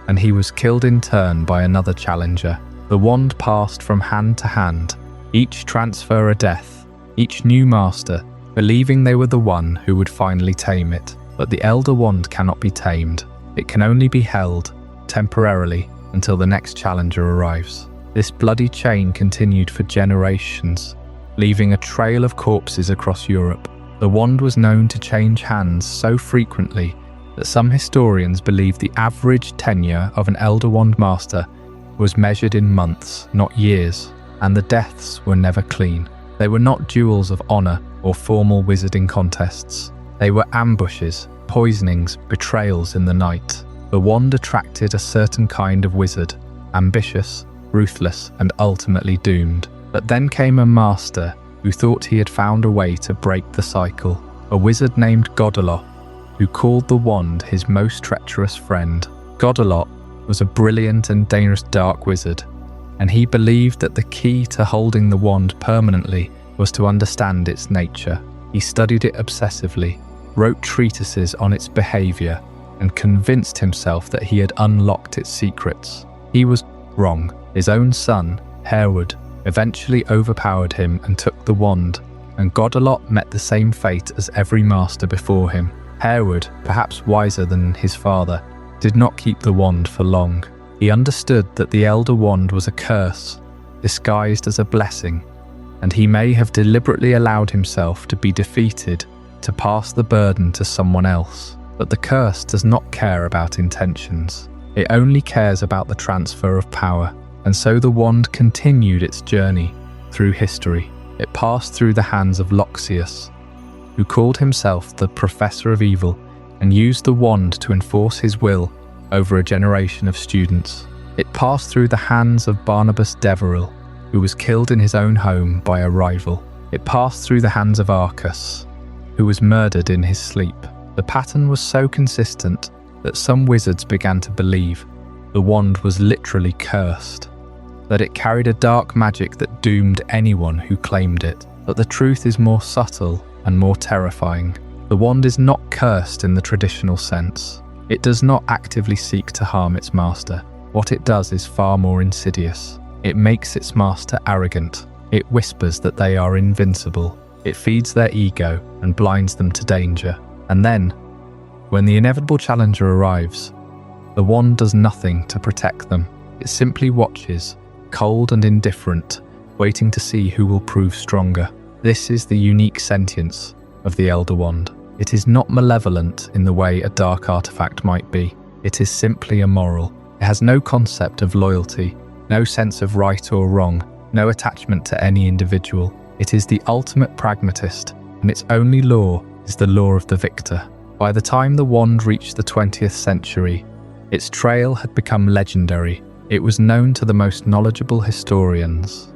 A: and he was killed in turn by another challenger. The wand passed from hand to hand, each transfer a death, each new master believing they were the one who would finally tame it. But the Elder Wand cannot be tamed. It can only be held, temporarily, until the next challenger arrives. This bloody chain continued for generations, leaving a trail of corpses across Europe. The wand was known to change hands so frequently that some historians believe the average tenure of an Elder Wand master was measured in months, not years, and the deaths were never clean. They were not duels of honor or formal wizarding contests. They were ambushes, poisonings, betrayals in the night. The wand attracted a certain kind of wizard, ambitious, ruthless, and ultimately doomed. But then came a master who thought he had found a way to break the cycle, a wizard named Godalot, who called the wand his most treacherous friend. Godalot was a brilliant and dangerous dark wizard, and he believed that the key to holding the wand permanently was to understand its nature. He studied it obsessively, wrote treatises on its behaviour, and convinced himself that he had unlocked its secrets. He was wrong. His own son, Hereward, eventually overpowered him and took the wand, and Godalot met the same fate as every master before him. Hereward, perhaps wiser than his father, did not keep the wand for long. He understood that the Elder Wand was a curse, disguised as a blessing, and he may have deliberately allowed himself to be defeated to pass the burden to someone else. But the curse does not care about intentions. It only cares about the transfer of power, and so the wand continued its journey through history. It passed through the hands of Loxias, who called himself the Professor of Evil and used the wand to enforce his will over a generation of students. It passed through the hands of Barnabas Deverell, who was killed in his own home by a rival. It passed through the hands of Arcus, who was murdered in his sleep. The pattern was so consistent that some wizards began to believe the wand was literally cursed, that it carried a dark magic that doomed anyone who claimed it. But the truth is more subtle and more terrifying. The wand is not cursed in the traditional sense. It does not actively seek to harm its master. What it does is far more insidious. It makes its master arrogant. It whispers that they are invincible. It feeds their ego and blinds them to danger. And then, when the inevitable challenger arrives, the wand does nothing to protect them. It simply watches, cold and indifferent, waiting to see who will prove stronger. This is the unique sentience of the Elder Wand. It is not malevolent in the way a dark artifact might be. It is simply immoral. It has no concept of loyalty, no sense of right or wrong, no attachment to any individual. It is the ultimate pragmatist, and its only law is the law of the victor. By the time the wand reached the 20th century, its trail had become legendary. It was known to the most knowledgeable historians,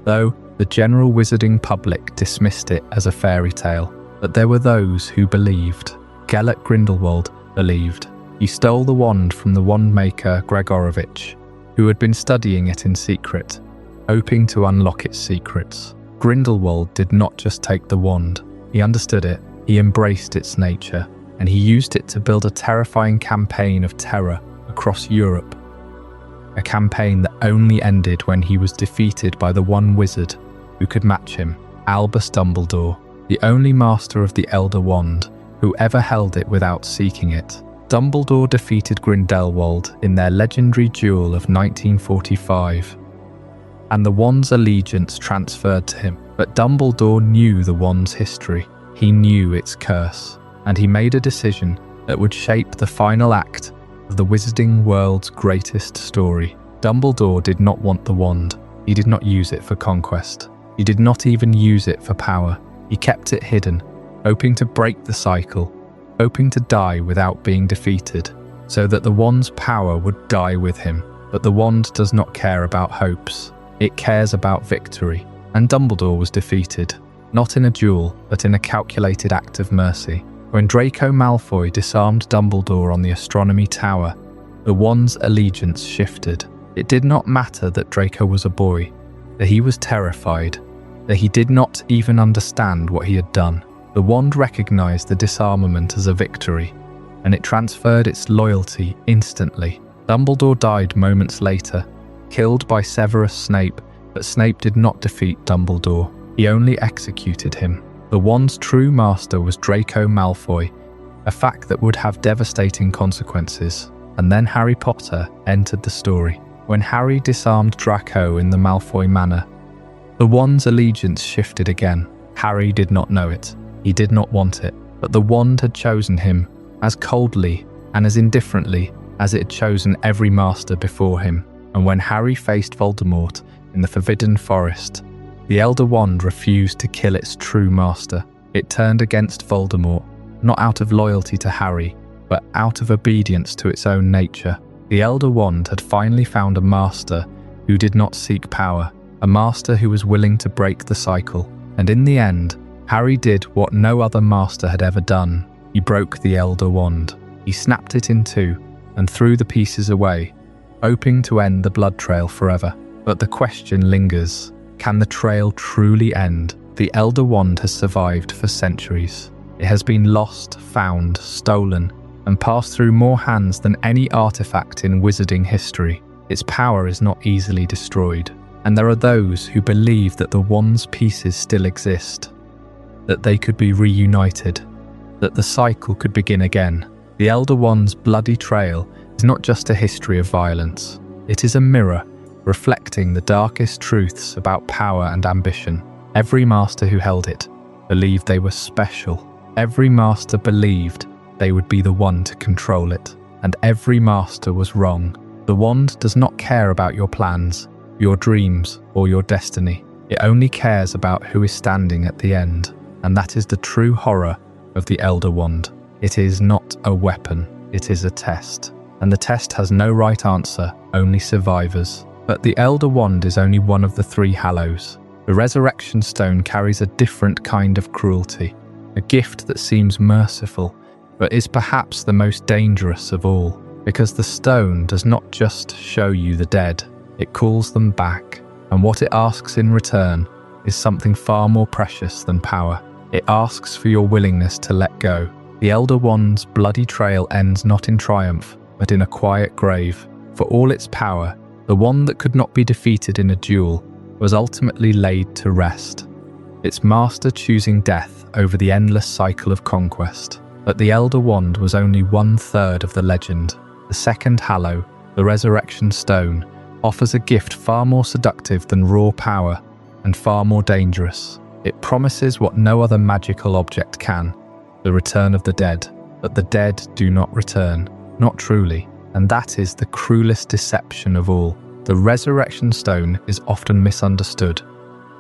A: though the general wizarding public dismissed it as a fairy tale. But there were those who believed. Gellert Grindelwald believed. He stole the wand from the wand-maker Gregorovitch, who had been studying it in secret, hoping to unlock its secrets. Grindelwald did not just take the wand. He understood it, he embraced its nature, and he used it to build a terrifying campaign of terror across Europe. A campaign that only ended when he was defeated by the one wizard who could match him, Albus Dumbledore, the only master of the Elder Wand who ever held it without seeking it. Dumbledore defeated Grindelwald in their legendary duel of 1945, and the wand's allegiance transferred to him. But Dumbledore knew the wand's history. He knew its curse, and he made a decision that would shape the final act of the wizarding world's greatest story. Dumbledore did not want the wand. He did not use it for conquest. He did not even use it for power. He kept it hidden, hoping to break the cycle, hoping to die without being defeated, so that the wand's power would die with him. But the wand does not care about hopes. It cares about victory. And Dumbledore was defeated, not in a duel, but in a calculated act of mercy. When Draco Malfoy disarmed Dumbledore on the Astronomy Tower, the wand's allegiance shifted. It did not matter that Draco was a boy, that he was terrified, that he did not even understand what he had done. The wand recognized the disarmament as a victory, and it transferred its loyalty instantly. Dumbledore died moments later, killed by Severus Snape, but Snape did not defeat Dumbledore. He only executed him. The wand's true master was Draco Malfoy, a fact that would have devastating consequences. And then Harry Potter entered the story. When Harry disarmed Draco in the Malfoy Manor, the wand's allegiance shifted again. Harry did not know it. He did not want it. But the wand had chosen him, as coldly and as indifferently as it had chosen every master before him. And when Harry faced Voldemort in the Forbidden Forest, the Elder Wand refused to kill its true master. It turned against Voldemort, not out of loyalty to Harry, but out of obedience to its own nature. The Elder Wand had finally found a master who did not seek power, a master who was willing to break the cycle. And in the end, Harry did what no other master had ever done. He broke the Elder Wand. He snapped it in two and threw the pieces away, hoping to end the blood trail forever. But the question lingers, can the trail truly end? The Elder Wand has survived for centuries. It has been lost, found, stolen, and passed through more hands than any artifact in wizarding history. Its power is not easily destroyed, and there are those who believe that the wand's pieces still exist, that they could be reunited, that the cycle could begin again. The Elder Wand's bloody trail is not just a history of violence. It is a mirror reflecting the darkest truths about power and ambition. Every master who held it believed they were special. Every master believed they would be the one to control it, and every master was wrong. The wand does not care about your plans, your dreams, or your destiny. It only cares about who is standing at the end, and that is the true horror of the Elder Wand. It is not a weapon, it is a test, and the test has no right answer, only survivors. But the Elder Wand is only one of the three hallows. The Resurrection Stone carries a different kind of cruelty, a gift that seems merciful, but is perhaps the most dangerous of all. Because the stone does not just show you the dead, it calls them back, and what it asks in return is something far more precious than power. It asks for your willingness to let go. The Elder Wand's bloody trail ends not in triumph, but in a quiet grave. For all its power, the wand that could not be defeated in a duel was ultimately laid to rest, its master choosing death over the endless cycle of conquest. But the Elder Wand was only 1/3 of the legend. The second hallow, the Resurrection Stone, offers a gift far more seductive than raw power and far more dangerous. It promises what no other magical object can, the return of the dead. But the dead do not return, not truly, and that is the cruelest deception of all. The Resurrection Stone is often misunderstood,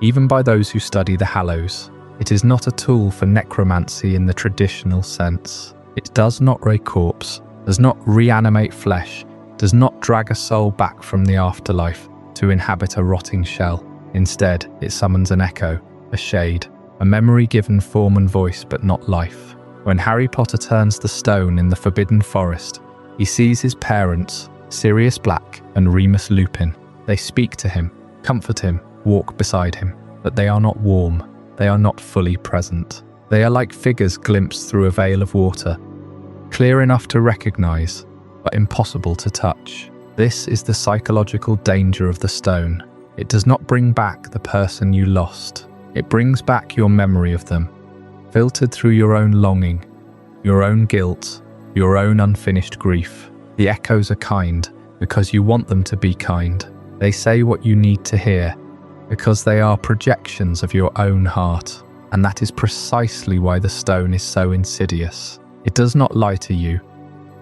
A: even by those who study the Hallows. It is not a tool for necromancy in the traditional sense. It does not raise corpse, does not reanimate flesh, does not drag a soul back from the afterlife to inhabit a rotting shell. Instead, it summons an echo, a shade, a memory given form and voice but not life. When Harry Potter turns the stone in the Forbidden Forest, he sees his parents, Sirius Black and Remus Lupin. They speak to him, comfort him, walk beside him, but they are not warm, they are not fully present. They are like figures glimpsed through a veil of water, clear enough to recognize, but impossible to touch. This is the psychological danger of the stone. It does not bring back the person you lost. It brings back your memory of them, filtered through your own longing, your own guilt, your own unfinished grief. The echoes are kind because you want them to be kind. They say what you need to hear because they are projections of your own heart. And that is precisely why the stone is so insidious. It does not lie to you,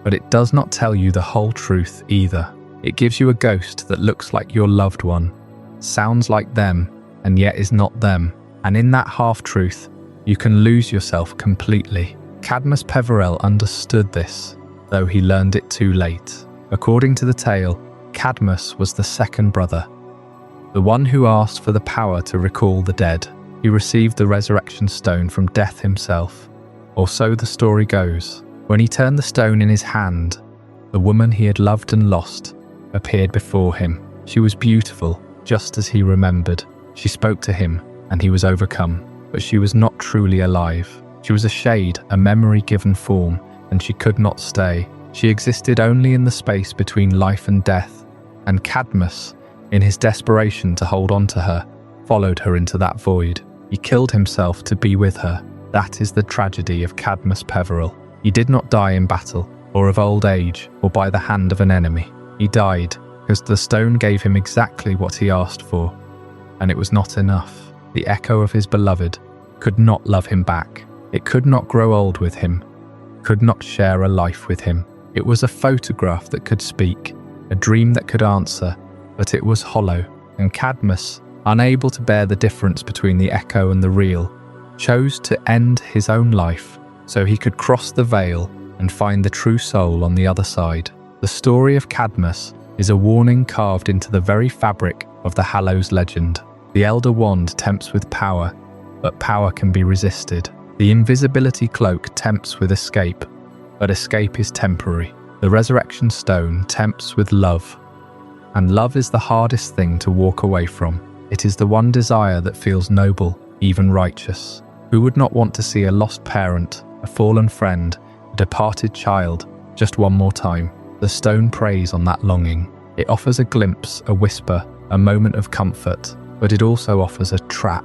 A: but it does not tell you the whole truth either. It gives you a ghost that looks like your loved one, sounds like them, and yet is not them. And in that half-truth, you can lose yourself completely. Cadmus Peverell understood this, though he learned it too late. According to the tale, Cadmus was the second brother, the one who asked for the power to recall the dead. He received the Resurrection Stone from Death himself, or so the story goes. When he turned the stone in his hand, the woman he had loved and lost appeared before him. She was beautiful, just as he remembered. She spoke to him, and he was overcome, but she was not truly alive. She was a shade, a memory given form, and she could not stay. She existed only in the space between life and death, and Cadmus, in his desperation to hold on to her, followed her into that void. He killed himself to be with her. That is the tragedy of Cadmus Peverell. He did not die in battle, or of old age, or by the hand of an enemy. He died because the stone gave him exactly what he asked for, and it was not enough. The echo of his beloved could not love him back. It could not grow old with him, could not share a life with him. It was a photograph that could speak, a dream that could answer, but it was hollow, and Cadmus, unable to bear the difference between the echo and the real, chose to end his own life so he could cross the veil and find the true soul on the other side. The story of Cadmus is a warning carved into the very fabric of the Hallows legend. The Elder Wand tempts with power, but power can be resisted. The Invisibility Cloak tempts with escape, but escape is temporary. The Resurrection Stone tempts with love, And love is the hardest thing to walk away from. It is the one desire that feels noble, even righteous. Who would not want to see a lost parent, a fallen friend, a departed child, just one more time? The stone preys on that longing. It offers a glimpse, a whisper, a moment of comfort, but it also offers a trap.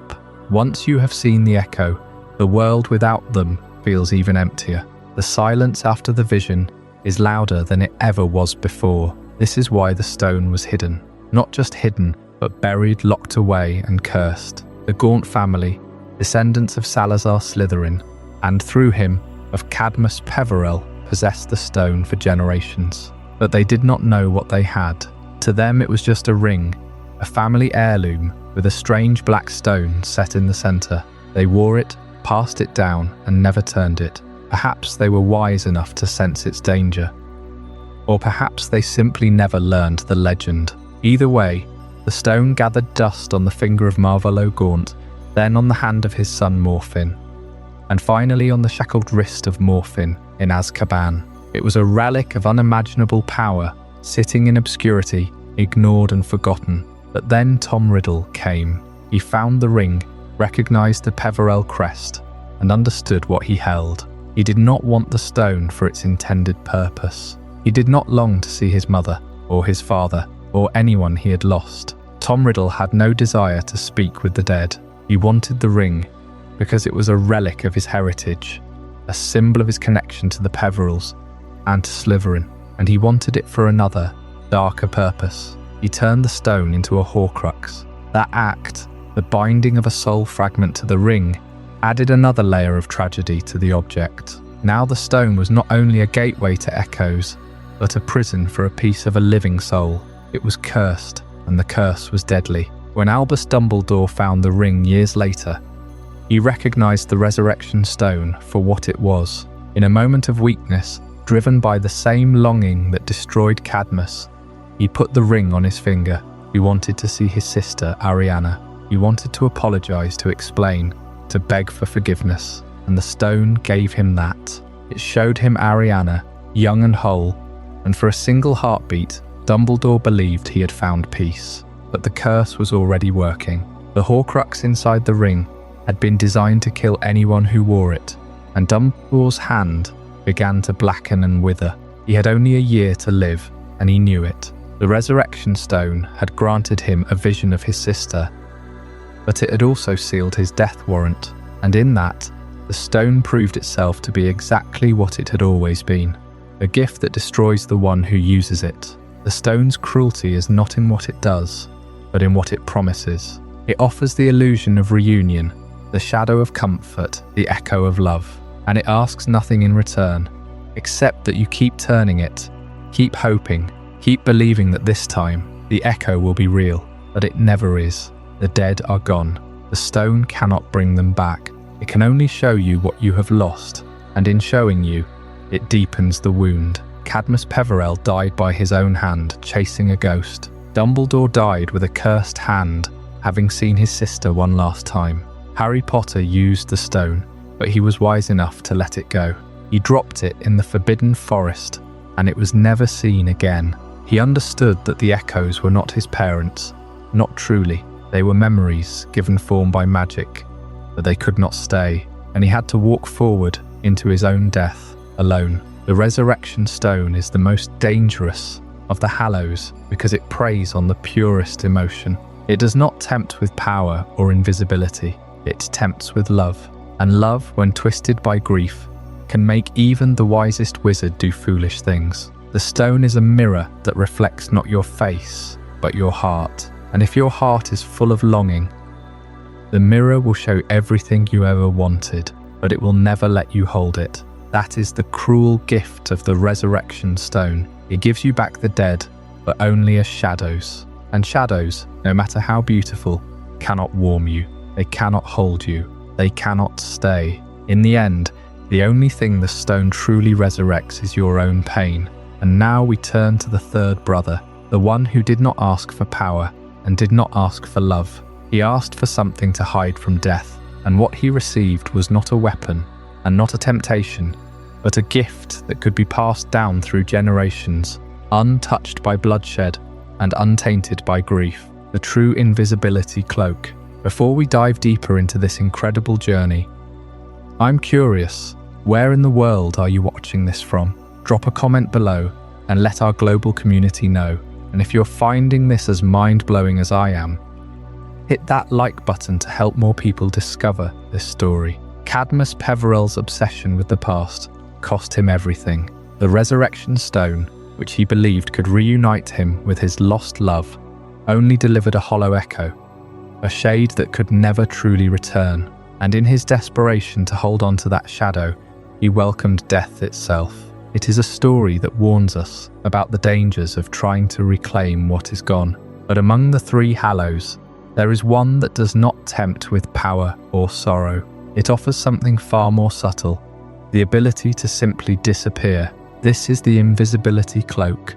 A: Once you have seen the echo, the world without them feels even emptier. The silence after the vision is louder than it ever was before. This is why the stone was hidden. Not just hidden, but buried, locked away, and cursed. The Gaunt family, descendants of Salazar Slytherin, and through him, of Cadmus Peverell, possessed the stone for generations. But they did not know what they had. To them it was just a ring, a family heirloom with a strange black stone set in the centre. They wore it, passed it down, and never turned it. Perhaps they were wise enough to sense its danger. Or perhaps they simply never learned the legend. Either way, the stone gathered dust on the finger of Marvolo Gaunt, then on the hand of his son Morfin, and finally on the shackled wrist of Morfin in Azkaban. It was a relic of unimaginable power, sitting in obscurity, ignored and forgotten. But then Tom Riddle came. He found the ring, recognised the Peverell crest, and understood what he held. He did not want the stone for its intended purpose. He did not long to see his mother, or his father, or anyone he had lost. Tom Riddle had no desire to speak with the dead. He wanted the ring because it was a relic of his heritage, a symbol of his connection to the Peverells and to Slytherin, and he wanted it for another, darker purpose. He turned the stone into a Horcrux. That act, the binding of a soul fragment to the ring, added another layer of tragedy to the object. Now the stone was not only a gateway to echoes, but a prison for a piece of a living soul. It was cursed, and the curse was deadly. When Albus Dumbledore found the ring years later, he recognised the resurrection stone for what it was. In a moment of weakness, driven by the same longing that destroyed Cadmus, he put the ring on his finger. He wanted to see his sister, Ariana. He wanted to apologise, to explain, to beg for forgiveness. And the stone gave him that. It showed him Ariana, young and whole, and for a single heartbeat, Dumbledore believed he had found peace. But the curse was already working. The Horcrux inside the ring had been designed to kill anyone who wore it, and Dumbledore's hand began to blacken and wither. He had only a year to live, and he knew it. The Resurrection Stone had granted him a vision of his sister, but it had also sealed his death warrant, and in that, the stone proved itself to be exactly what it had always been, a gift that destroys the one who uses it. The stone's cruelty is not in what it does, but in what it promises. It offers the illusion of reunion, the shadow of comfort, the echo of love, and it asks nothing in return, except that you keep turning it, keep hoping, keep believing that this time, the echo will be real, but it never is. The dead are gone. The stone cannot bring them back. It can only show you what you have lost, and in showing you, it deepens the wound. Cadmus Peverell died by his own hand, chasing a ghost. Dumbledore died with a cursed hand, having seen his sister one last time. Harry Potter used the stone, but he was wise enough to let it go. He dropped it in the Forbidden Forest, and it was never seen again. He understood that the echoes were not his parents, not truly. They were memories given form by magic, but they could not stay, and he had to walk forward into his own death, alone. The Resurrection Stone is the most dangerous of the Hallows because it preys on the purest emotion. It does not tempt with power or invisibility, it tempts with love. And love, when twisted by grief, can make even the wisest wizard do foolish things. The stone is a mirror that reflects not your face, but your heart. And if your heart is full of longing, the mirror will show everything you ever wanted, but it will never let you hold it. That is the cruel gift of the Resurrection Stone. It gives you back the dead, but only as shadows. And shadows, no matter how beautiful, cannot warm you. They cannot hold you. They cannot stay. In the end, the only thing the stone truly resurrects is your own pain. And now we turn to the third brother, the one who did not ask for power and did not ask for love. He asked for something to hide from death, and what he received was not a weapon and not a temptation, but a gift that could be passed down through generations, untouched by bloodshed, and untainted by grief, the true invisibility cloak. Before we dive deeper into this incredible journey, I'm curious, where in the world are you watching this from? Drop a comment below and let our global community know. And if you're finding this as mind-blowing as I am, hit that like button to help more people discover this story. Cadmus Peverells' obsession with the past cost him everything. The resurrection stone, which he believed could reunite him with his lost love, only delivered a hollow echo, a shade that could never truly return. And in his desperation to hold on to that shadow, he welcomed death itself. It is a story that warns us about the dangers of trying to reclaim what is gone. But among the three Hallows, there is one that does not tempt with power or sorrow. It offers something far more subtle, the ability to simply disappear. This is the Invisibility Cloak,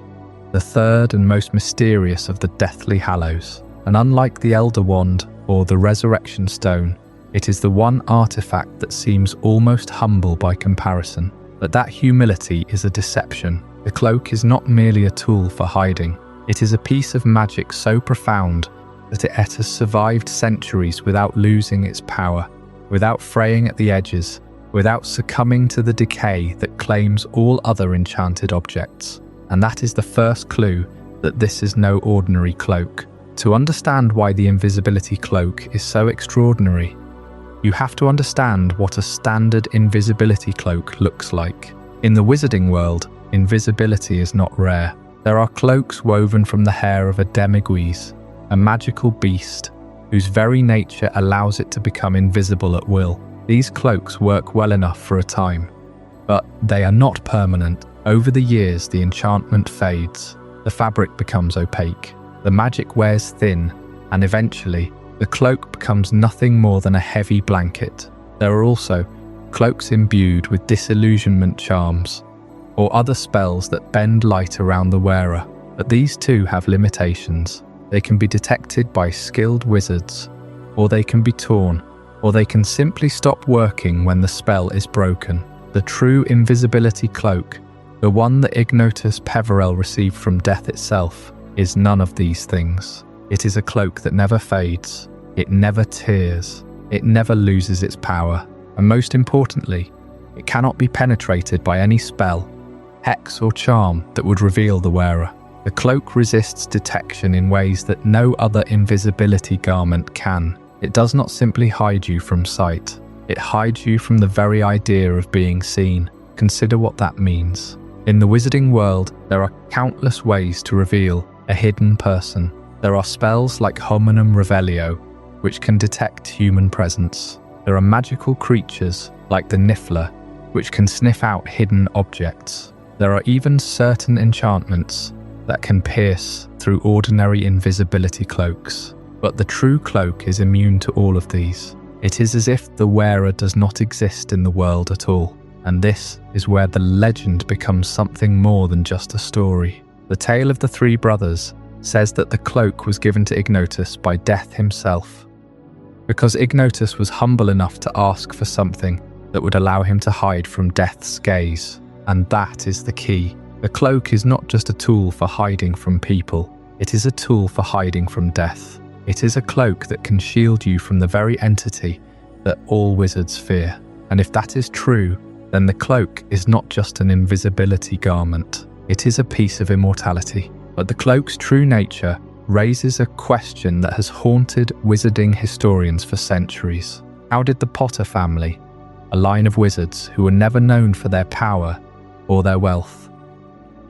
A: the third and most mysterious of the Deathly Hallows. And unlike the Elder Wand or the Resurrection Stone, it is the one artifact that seems almost humble by comparison. But that humility is a deception. The cloak is not merely a tool for hiding. It is a piece of magic so profound that it has survived centuries without losing its power, without fraying at the edges, without succumbing to the decay that claims all other enchanted objects. And that is the first clue that this is no ordinary cloak. To understand why the Invisibility Cloak is so extraordinary, you have to understand what a standard invisibility cloak looks like. In the wizarding world, invisibility is not rare. There are cloaks woven from the hair of a demiguise, a magical beast whose very nature allows it to become invisible at will. These cloaks work well enough for a time, but they are not permanent. Over the years, the enchantment fades, the fabric becomes opaque, the magic wears thin, and eventually, the cloak becomes nothing more than a heavy blanket. There are also cloaks imbued with disillusionment charms, or other spells that bend light around the wearer. But these too have limitations. They can be detected by skilled wizards, or they can be torn, or they can simply stop working when the spell is broken. The true invisibility cloak, the one that Ignotus Peverell received from death itself, is none of these things. It is a cloak that never fades, it never tears, it never loses its power, and most importantly, it cannot be penetrated by any spell, hex or charm that would reveal the wearer. The cloak resists detection in ways that no other invisibility garment can. It does not simply hide you from sight, it hides you from the very idea of being seen. Consider what that means. In the wizarding world, there are countless ways to reveal a hidden person. There are spells like Hominum Revelio, which can detect human presence. There are magical creatures like the Niffler, which can sniff out hidden objects. There are even certain enchantments that can pierce through ordinary invisibility cloaks. But the true cloak is immune to all of these. It is as if the wearer does not exist in the world at all. And this is where the legend becomes something more than just a story. The tale of the three brothers says that the cloak was given to Ignotus by Death himself, because Ignotus was humble enough to ask for something that would allow him to hide from Death's gaze. And that is the key. The cloak is not just a tool for hiding from people, it is a tool for hiding from death. It is a cloak that can shield you from the very entity that all wizards fear. And if that is true, then the cloak is not just an invisibility garment, it is a piece of immortality. But the cloak's true nature raises a question that has haunted wizarding historians for centuries. How did the Potter family, a line of wizards who were never known for their power or their wealth,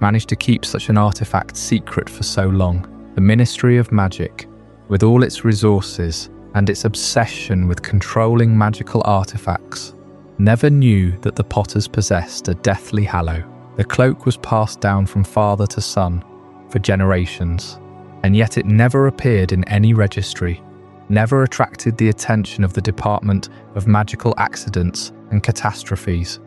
A: manage to keep such an artifact secret for so long? The Ministry of Magic, with all its resources and its obsession with controlling magical artifacts, never knew that the Potters possessed a deathly hallow. The cloak was passed down from father to son for generations, and yet it never appeared in any registry, never attracted the attention of the Department of Magical Accidents and Catastrophes,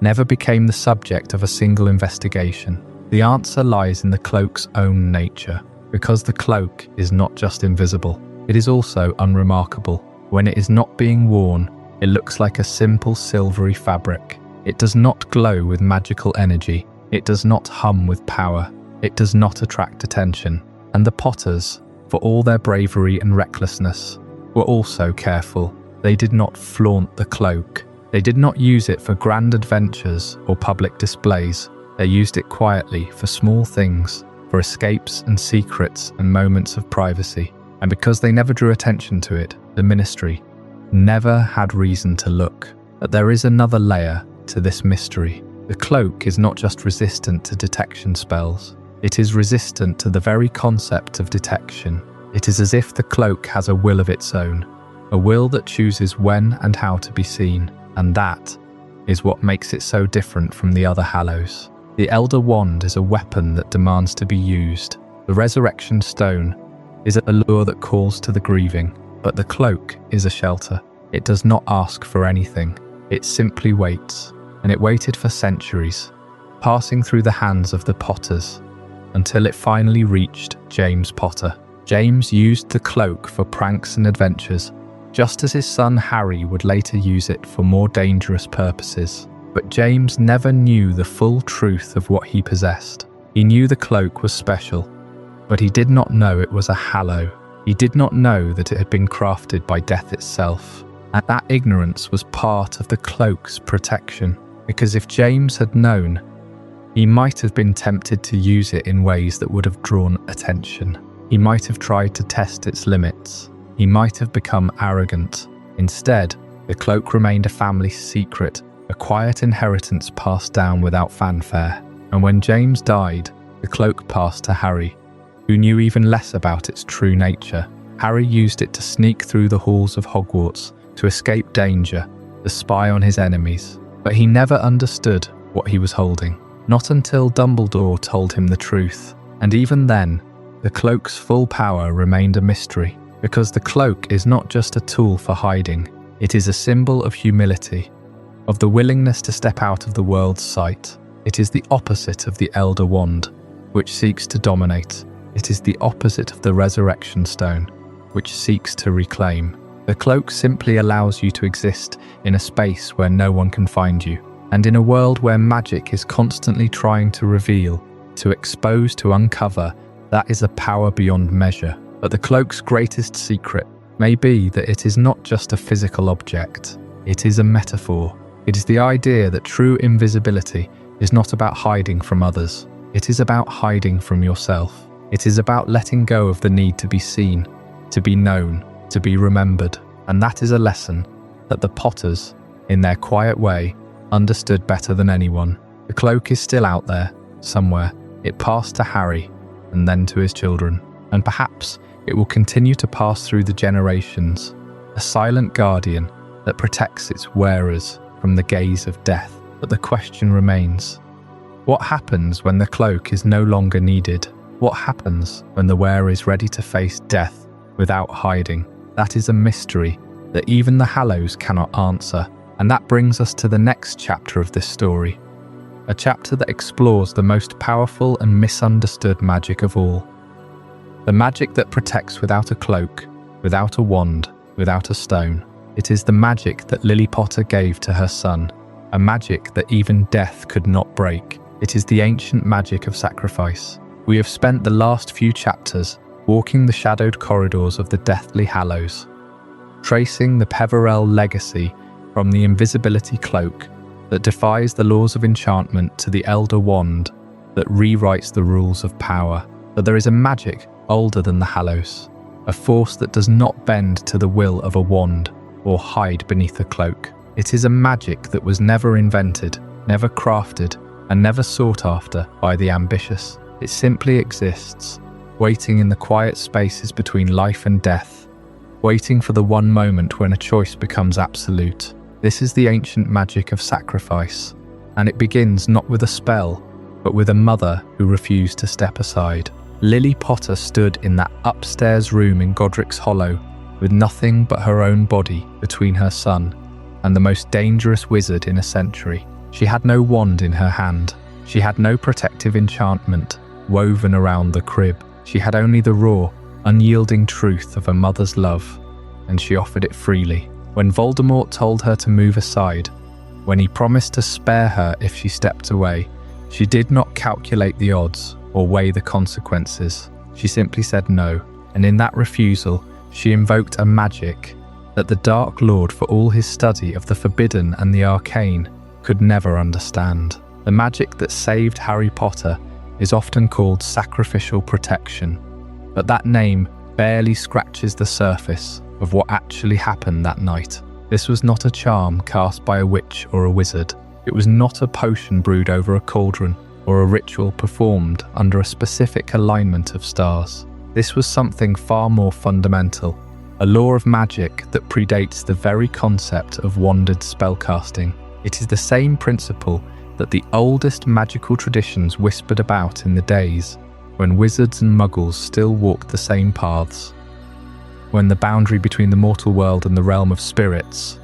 A: never became the subject of a single investigation. The answer lies in the cloak's own nature, because the cloak is not just invisible, it is also unremarkable. When it is not being worn, it looks like a simple silvery fabric. It does not glow with magical energy, it does not hum with power, it does not attract attention. And the Potters, for all their bravery and recklessness, were also careful. They did not flaunt the cloak. They did not use it for grand adventures or public displays. They used it quietly for small things, for escapes and secrets and moments of privacy. And because they never drew attention to it, the Ministry never had reason to look. But there is another layer to this mystery. The cloak is not just resistant to detection spells. It is resistant to the very concept of detection. It is as if the cloak has a will of its own, a will that chooses when and how to be seen. And that is what makes it so different from the other Hallows. The Elder Wand is a weapon that demands to be used. The Resurrection Stone is a lure that calls to the grieving. But the cloak is a shelter. It does not ask for anything. It simply waits. And it waited for centuries, passing through the hands of the Potters, until it finally reached James Potter. James used the cloak for pranks and adventures, just as his son Harry would later use it for more dangerous purposes. But James never knew the full truth of what he possessed. He knew the cloak was special, but he did not know it was a hallow. He did not know that it had been crafted by death itself. And that ignorance was part of the cloak's protection, because if James had known, he might have been tempted to use it in ways that would have drawn attention. He might have tried to test its limits. He might have become arrogant. Instead, the cloak remained a family secret, a quiet inheritance passed down without fanfare. And when James died, the cloak passed to Harry, who knew even less about its true nature. Harry used it to sneak through the halls of Hogwarts, to escape danger, to spy on his enemies. But he never understood what he was holding, not until Dumbledore told him the truth. And even then, the cloak's full power remained a mystery, because the cloak is not just a tool for hiding. It is a symbol of humility, of the willingness to step out of the world's sight. It is the opposite of the Elder Wand, which seeks to dominate. It is the opposite of the Resurrection Stone, which seeks to reclaim. The cloak simply allows you to exist in a space where no one can find you, and in a world where magic is constantly trying to reveal, to expose, to uncover. That is a power beyond measure. But the cloak's greatest secret may be that it is not just a physical object. It is a metaphor. It is the idea that true invisibility is not about hiding from others. It is about hiding from yourself. It is about letting go of the need to be seen, to be known, to be remembered. And that is a lesson that the Potters, in their quiet way, understood better than anyone. The cloak is still out there, somewhere. It passed to Harry, and then to his children. And perhaps it will continue to pass through the generations, a silent guardian that protects its wearers from the gaze of death. But the question remains, what happens when the cloak is no longer needed? What happens when the wearer is ready to face death without hiding? That is a mystery that even the Hallows cannot answer. And that brings us to the next chapter of this story, a chapter that explores the most powerful and misunderstood magic of all. The magic that protects without a cloak, without a wand, without a stone. It is the magic that Lily Potter gave to her son, a magic that even death could not break. It is the ancient magic of sacrifice. We have spent the last few chapters walking the shadowed corridors of the Deathly Hallows, tracing the Peverell legacy from the invisibility cloak that defies the laws of enchantment to the Elder Wand that rewrites the rules of power. But there is a magic older than the Hallows, a force that does not bend to the will of a wand or hide beneath a cloak. It is a magic that was never invented, never crafted, and never sought after by the ambitious. It simply exists, waiting in the quiet spaces between life and death, waiting for the one moment when a choice becomes absolute. This is the ancient magic of sacrifice, and it begins not with a spell, but with a mother who refused to step aside. Lily Potter stood in that upstairs room in Godric's Hollow with nothing but her own body between her son and the most dangerous wizard in a century. She had no wand in her hand. She had no protective enchantment woven around the crib. She had only the raw, unyielding truth of a mother's love, and she offered it freely. When Voldemort told her to move aside, when he promised to spare her if she stepped away, she did not calculate the odds or weigh the consequences. She simply said no, and in that refusal, she invoked a magic that the Dark Lord, for all his study of the forbidden and the arcane, could never understand. The magic that saved Harry Potter is often called sacrificial protection, but that name barely scratches the surface of what actually happened that night. This was not a charm cast by a witch or a wizard. It was not a potion brewed over a cauldron or a ritual performed under a specific alignment of stars. This was something far more fundamental, a law of magic that predates the very concept of wanded spellcasting. It is the same principle that the oldest magical traditions whispered about in the days when wizards and muggles still walked the same paths, when the boundary between the mortal world and the realm of spirits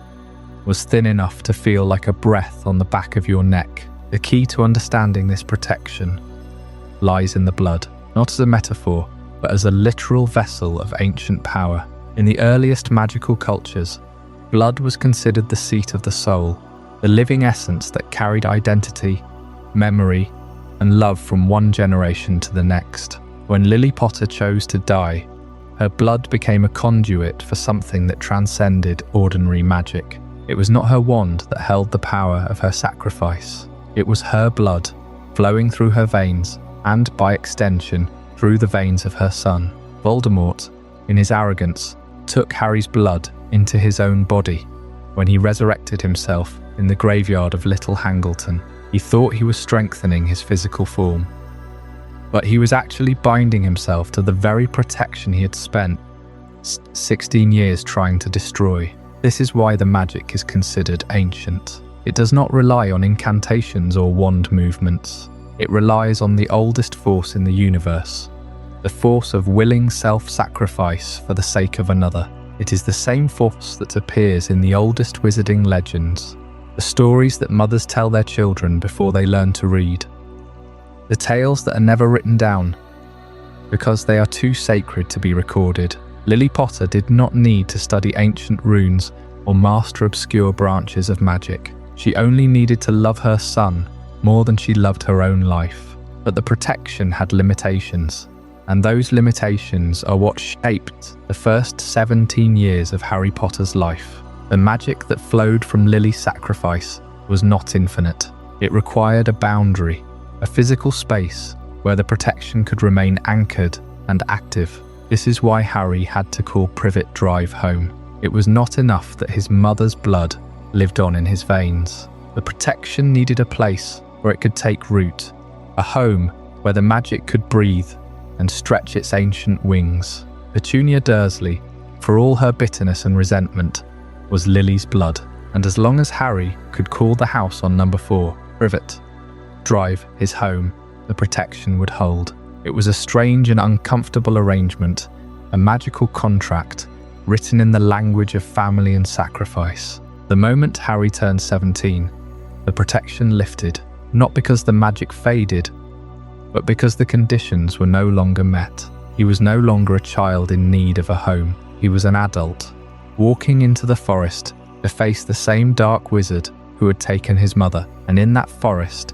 A: was thin enough to feel like a breath on the back of your neck. The key to understanding this protection lies in the blood, not as a metaphor, but as a literal vessel of ancient power. In the earliest magical cultures, blood was considered the seat of the soul, the living essence that carried identity, memory, and love from one generation to the next. When Lily Potter chose to die, her blood became a conduit for something that transcended ordinary magic. It was not her wand that held the power of her sacrifice. It was her blood, flowing through her veins, and by extension, through the veins of her son. Voldemort, in his arrogance, took Harry's blood into his own body when he resurrected himself in the graveyard of Little Hangleton. He thought he was strengthening his physical form, but he was actually binding himself to the very protection he had spent 16 years trying to destroy. This is why the magic is considered ancient. It does not rely on incantations or wand movements. It relies on the oldest force in the universe, the force of willing self-sacrifice for the sake of another. It is the same force that appears in the oldest wizarding legends, the stories that mothers tell their children before they learn to read, the tales that are never written down because they are too sacred to be recorded. Lily Potter did not need to study ancient runes or master obscure branches of magic. She only needed to love her son more than she loved her own life. But the protection had limitations, and those limitations are what shaped the first 17 years of Harry Potter's life. The magic that flowed from Lily's sacrifice was not infinite. It required a boundary, a physical space where the protection could remain anchored and active. This is why Harry had to call Privet Drive home. It was not enough that his mother's blood lived on in his veins. The protection needed a place where it could take root, a home where the magic could breathe and stretch its ancient wings. Petunia Dursley, for all her bitterness and resentment, was Lily's blood, and as long as Harry could call the house on number 4, Privet Drive, his home, the protection would hold. It was a strange and uncomfortable arrangement, a magical contract written in the language of family and sacrifice. The moment Harry turned 17, the protection lifted, not because the magic faded, but because the conditions were no longer met. He was no longer a child in need of a home. He was an adult, walking into the forest to face the same dark wizard who had taken his mother. And in that forest,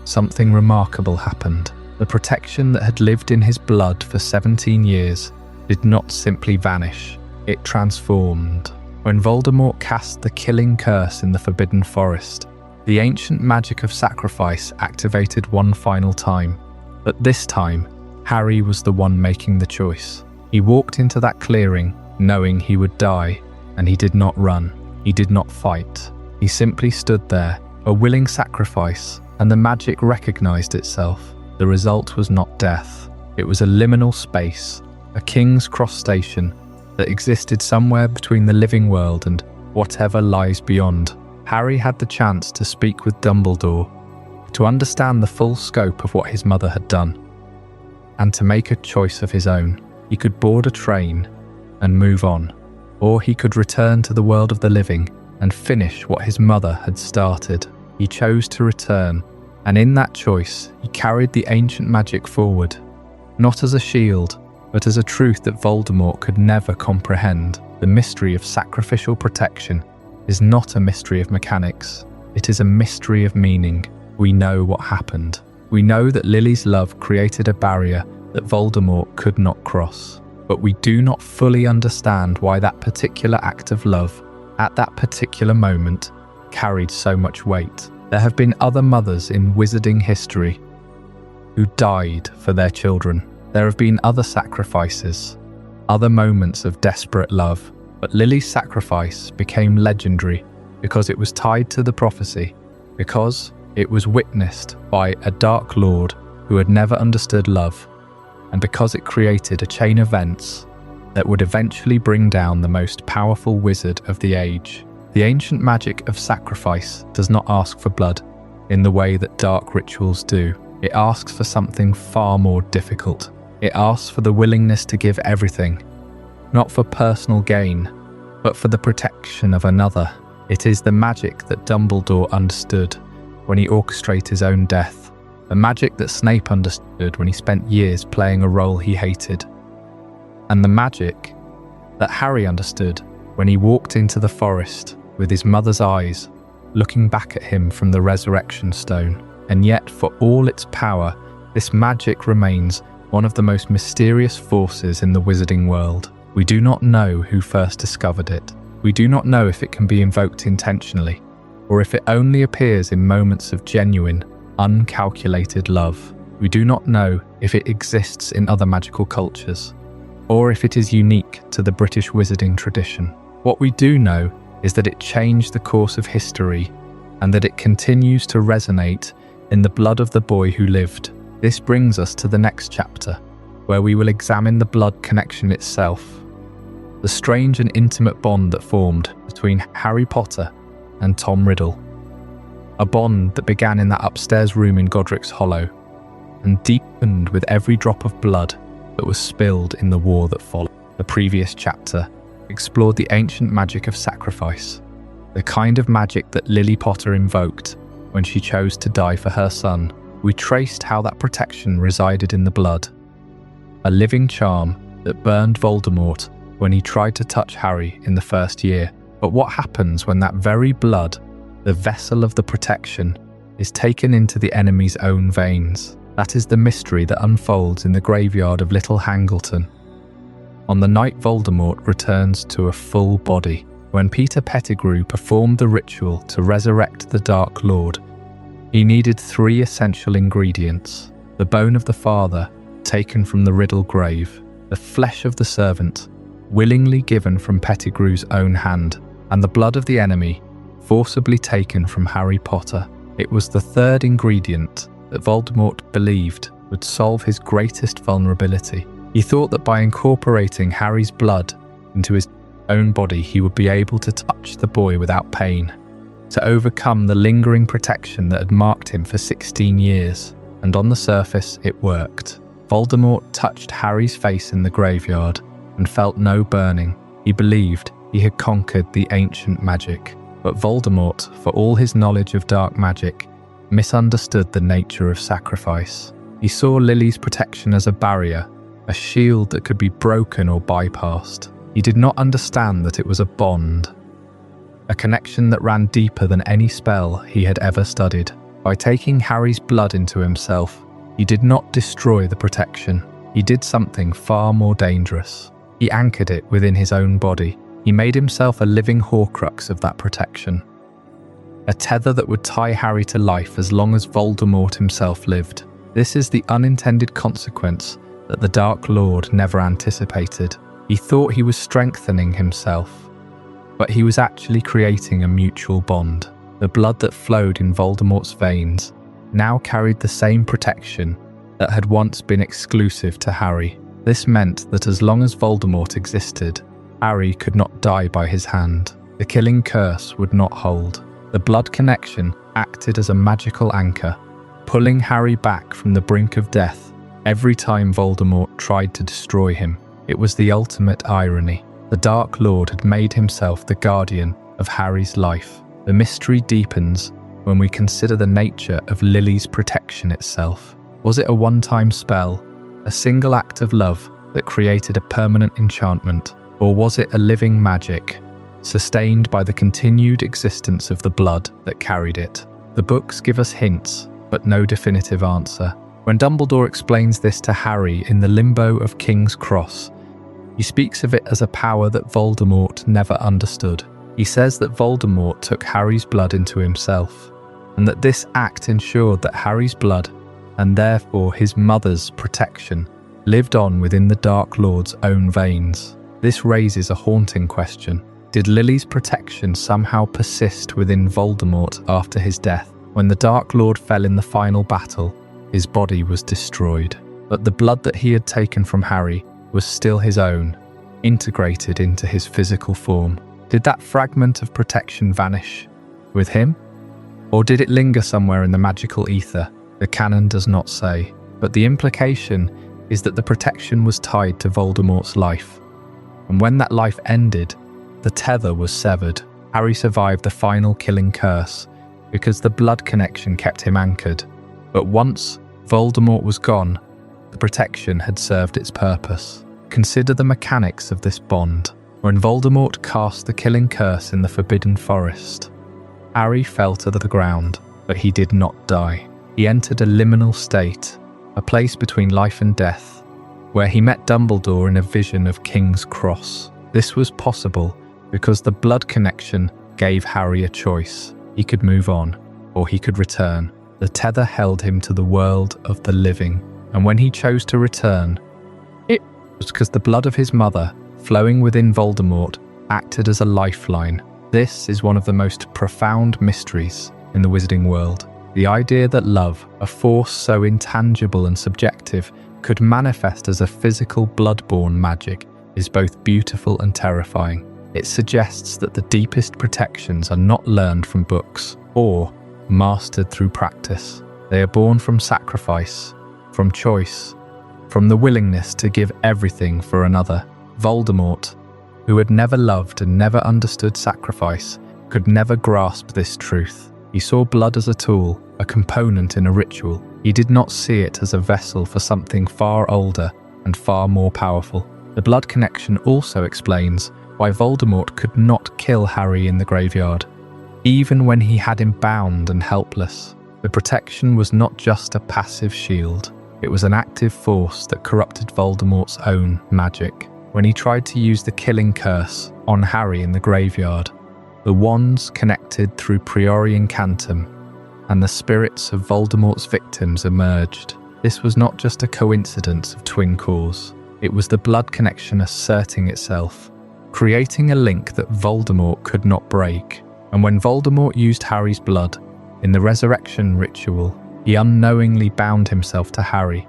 A: something remarkable happened. The protection that had lived in his blood for 17 years did not simply vanish, it transformed. When Voldemort cast the killing curse in the Forbidden Forest, the ancient magic of sacrifice activated one final time. But this time, Harry was the one making the choice. He walked into that clearing knowing he would die, and he did not run. He did not fight. He simply stood there, a willing sacrifice, and the magic recognized itself. The result was not death. It was a liminal space, a King's Cross station that existed somewhere between the living world and whatever lies beyond. Harry had the chance to speak with Dumbledore, to understand the full scope of what his mother had done, and to make a choice of his own. He could board a train and move on, or he could return to the world of the living and finish what his mother had started. He chose to return, and in that choice, he carried the ancient magic forward, not as a shield, but as a truth that Voldemort could never comprehend. The mystery of sacrificial protection is not a mystery of mechanics. It is a mystery of meaning. We know what happened. We know that Lily's love created a barrier that Voldemort could not cross. But we do not fully understand why that particular act of love, at that particular moment, carried so much weight. There have been other mothers in wizarding history who died for their children. There have been other sacrifices, other moments of desperate love, but Lily's sacrifice became legendary because it was tied to the prophecy, because it was witnessed by a Dark Lord who had never understood love, and because it created a chain of events that would eventually bring down the most powerful wizard of the age. The ancient magic of sacrifice does not ask for blood in the way that dark rituals do. It asks for something far more difficult. It asks for the willingness to give everything, not for personal gain, but for the protection of another. It is the magic that Dumbledore understood when he orchestrated his own death, the magic that Snape understood when he spent years playing a role he hated, and the magic that Harry understood when he walked into the forest with his mother's eyes looking back at him from the resurrection stone. And yet, for all its power, this magic remains one of the most mysterious forces in the wizarding world. We do not know who first discovered it. We do not know if it can be invoked intentionally, or if it only appears in moments of genuine, uncalculated love. We do not know if it exists in other magical cultures, or if it is unique to the British wizarding tradition. What we do know is that it changed the course of history, and that it continues to resonate in the blood of the boy who lived. This brings us to the next chapter, where we will examine the blood connection itself, the strange and intimate bond that formed between Harry Potter and Tom Riddle, a bond that began in that upstairs room in Godric's Hollow, and deepened with every drop of blood that was spilled in the war that followed. The previous chapter explored the ancient magic of sacrifice, the kind of magic that Lily Potter invoked when she chose to die for her son. We traced how that protection resided in the blood, a living charm that burned Voldemort when he tried to touch Harry in the first year. But what happens when that very blood, the vessel of the protection, is taken into the enemy's own veins? That is the mystery that unfolds in the graveyard of Little Hangleton on the night Voldemort returns to a full body. When Peter Pettigrew performed the ritual to resurrect the Dark Lord, he needed 3 essential ingredients: the bone of the father, taken from the Riddle grave, the flesh of the servant, willingly given from Pettigrew's own hand, and the blood of the enemy, forcibly taken from Harry Potter. It was the 3rd ingredient that Voldemort believed would solve his greatest vulnerability. He thought that by incorporating Harry's blood into his own body, he would be able to touch the boy without pain, to overcome the lingering protection that had marked him for 16 years. And on the surface, it worked. Voldemort touched Harry's face in the graveyard and felt no burning. He believed he had conquered the ancient magic. But Voldemort, for all his knowledge of dark magic, misunderstood the nature of sacrifice. He saw Lily's protection as a barrier, a shield that could be broken or bypassed. He did not understand that it was a bond, a connection that ran deeper than any spell he had ever studied. By taking Harry's blood into himself, he did not destroy the protection. He did something far more dangerous. He anchored it within his own body. He made himself a living Horcrux of that protection, a tether that would tie Harry to life as long as Voldemort himself lived. This is the unintended consequence that the Dark Lord never anticipated. He thought he was strengthening himself, but he was actually creating a mutual bond. The blood that flowed in Voldemort's veins now carried the same protection that had once been exclusive to Harry. This meant that as long as Voldemort existed, Harry could not die by his hand. The killing curse would not hold. The blood connection acted as a magical anchor, pulling Harry back from the brink of death every time Voldemort tried to destroy him. It was the ultimate irony. The Dark Lord had made himself the guardian of Harry's life. The mystery deepens when we consider the nature of Lily's protection itself. Was it a one-time spell, a single act of love that created a permanent enchantment, or was it a living magic, sustained by the continued existence of the blood that carried it? The books give us hints, but no definitive answer. When Dumbledore explains this to Harry in the limbo of King's Cross, he speaks of it as a power that Voldemort never understood. He says that Voldemort took Harry's blood into himself, and that this act ensured that Harry's blood, and therefore his mother's protection, lived on within the Dark Lord's own veins. This raises a haunting question. Did Lily's protection somehow persist within Voldemort after his death? When the Dark Lord fell in the final battle, his body was destroyed, but the blood that he had taken from Harry was still his own, integrated into his physical form. Did that fragment of protection vanish with him? Or did it linger somewhere in the magical ether? The canon does not say, but the implication is that the protection was tied to Voldemort's life. And when that life ended, the tether was severed. Harry survived the final killing curse because the blood connection kept him anchored. But once Voldemort was gone, the protection had served its purpose. Consider the mechanics of this bond. When Voldemort cast the killing curse in the Forbidden Forest, Harry fell to the ground, but he did not die. He entered a liminal state, a place between life and death, where he met Dumbledore in a vision of King's Cross. This was possible because the blood connection gave Harry a choice. He could move on, or he could return. The tether held him to the world of the living, and when he chose to return, it was because the blood of his mother, flowing within Voldemort, acted as a lifeline. This is one of the most profound mysteries in the wizarding world. The idea that love, a force so intangible and subjective, could manifest as a physical blood-borne magic is both beautiful and terrifying. It suggests that the deepest protections are not learned from books or mastered through practice. They are born from sacrifice, from choice, from the willingness to give everything for another. Voldemort, who had never loved and never understood sacrifice, could never grasp this truth. He saw blood as a tool, a component in a ritual. He did not see it as a vessel for something far older and far more powerful. The blood connection also explains why Voldemort could not kill Harry in the graveyard, even when he had him bound and helpless. The protection was not just a passive shield, it was an active force that corrupted Voldemort's own magic. When he tried to use the killing curse on Harry in the graveyard, the wands connected through Priori Incantum, and the spirits of Voldemort's victims emerged. This was not just a coincidence of twin cores, it was the blood connection asserting itself, creating a link that Voldemort could not break. And when Voldemort used Harry's blood in the resurrection ritual, he unknowingly bound himself to Harry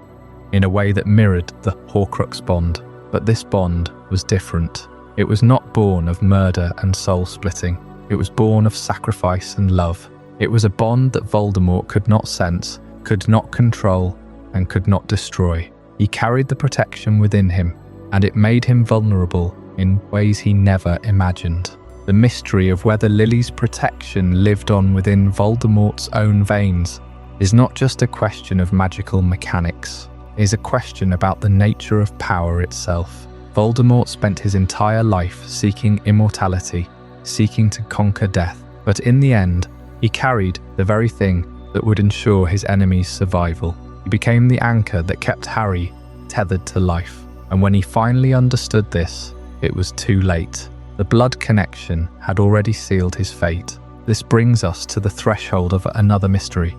A: in a way that mirrored the Horcrux bond. But this bond was different. It was not born of murder and soul-splitting. It was born of sacrifice and love. It was a bond that Voldemort could not sense, could not control, and could not destroy. He carried the protection within him, and it made him vulnerable in ways he never imagined. The mystery of whether Lily's protection lived on within Voldemort's own veins is not just a question of magical mechanics. It is a question about the nature of power itself. Voldemort spent his entire life seeking immortality, seeking to conquer death, but in the end, he carried the very thing that would ensure his enemy's survival. He became the anchor that kept Harry tethered to life. And when he finally understood this, it was too late. The blood connection had already sealed his fate. This brings us to the threshold of another mystery,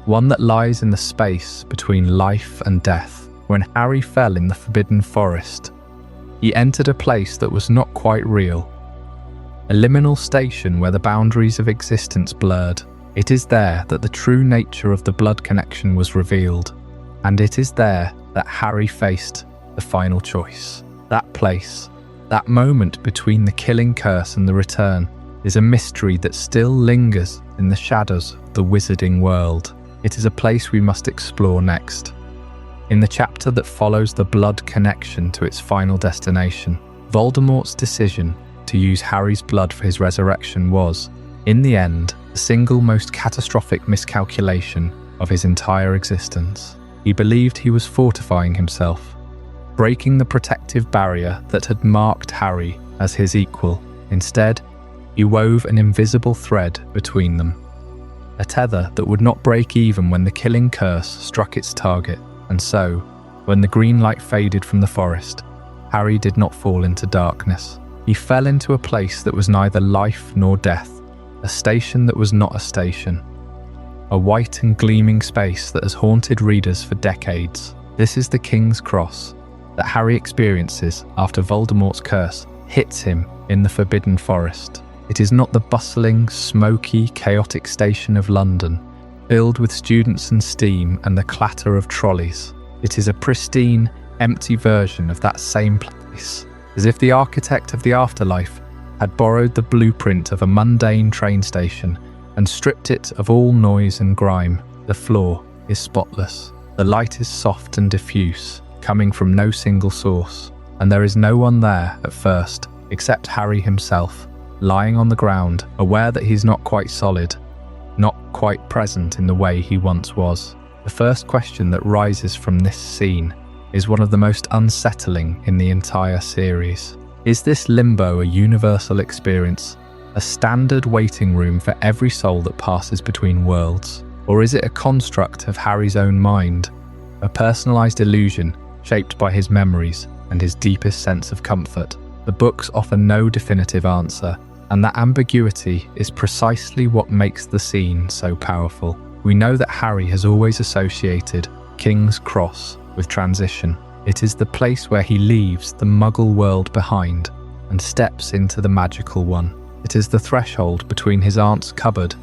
A: one that lies in the space between life and death. When Harry fell in the Forbidden Forest, he entered a place that was not quite real, a liminal station where the boundaries of existence blurred. It is there that the true nature of the blood connection was revealed, and it is there that Harry faced the final choice. That place, that moment between the killing curse and the return, is a mystery that still lingers in the shadows of the wizarding world. It is a place we must explore next. In the chapter that follows the blood connection to its final destination, Voldemort's decision to use Harry's blood for his resurrection was, in the end, the single most catastrophic miscalculation of his entire existence. He believed he was fortifying himself, breaking the protective barrier that had marked Harry as his equal. Instead, he wove an invisible thread between them. a tether that would not break even when the killing curse struck its target. And so, when the green light faded from the forest, Harry did not fall into darkness. He fell into a place that was neither life nor death, a station that was not a station, a white and gleaming space that has haunted readers for decades. This is the King's Cross that Harry experiences after Voldemort's curse hits him in the Forbidden Forest. It is not the bustling, smoky, chaotic station of London, filled with students and steam and the clatter of trolleys. It is a pristine, empty version of that same place, as if the architect of the afterlife had borrowed the blueprint of a mundane train station and stripped it of all noise and grime. The floor is spotless. The light is soft and diffuse, coming from no single source, and there is no one there at first except Harry himself, lying on the ground, aware that he's not quite solid, not quite present in the way he once was. The first question that rises from this scene is one of the most unsettling in the entire series. Is this limbo a universal experience, a standard waiting room for every soul that passes between worlds? Or is it a construct of Harry's own mind, a personalised illusion shaped by his memories and his deepest sense of comfort? The books offer no definitive answer, and that ambiguity is precisely what makes the scene so powerful. We know that Harry has always associated King's Cross with transition. It is the place where he leaves the Muggle world behind and steps into the magical one. It is the threshold between his aunt's cupboard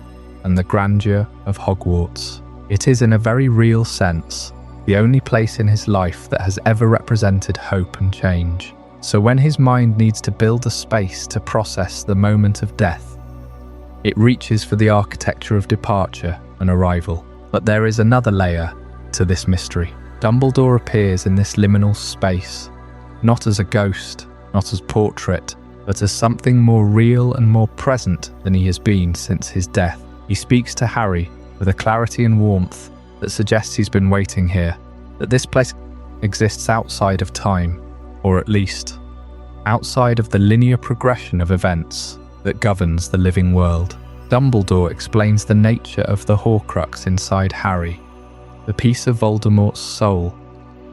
A: and the grandeur of Hogwarts. It is, in a very real sense, the only place in his life that has ever represented hope and change. So when his mind needs to build a space to process the moment of death, it reaches for the architecture of departure and arrival. But there is another layer to this mystery. Dumbledore appears in this liminal space, not as a ghost, not as portrait, but as something more real and more present than he has been since his death. He speaks to Harry with a clarity and warmth that suggests he's been waiting here, that this place exists outside of time, or at least outside of the linear progression of events that governs the living world. Dumbledore explains the nature of the Horcrux inside Harry, the piece of Voldemort's soul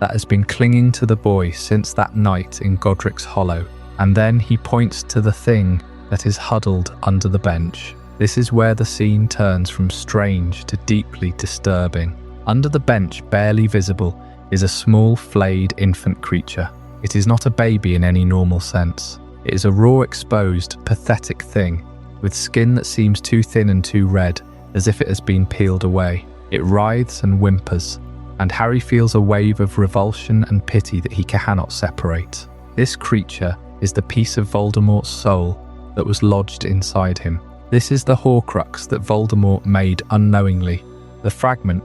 A: that has been clinging to the boy since that night in Godric's Hollow, and then he points to the thing that is huddled under the bench. This is where the scene turns from strange to deeply disturbing. Under the bench, barely visible, is a small, flayed infant creature. It is not a baby in any normal sense. It is a raw, exposed, pathetic thing, with skin that seems too thin and too red, as if it has been peeled away. It writhes and whimpers, and Harry feels a wave of revulsion and pity that he cannot separate. This creature is the piece of Voldemort's soul that was lodged inside him. This is the Horcrux that Voldemort made unknowingly, the fragment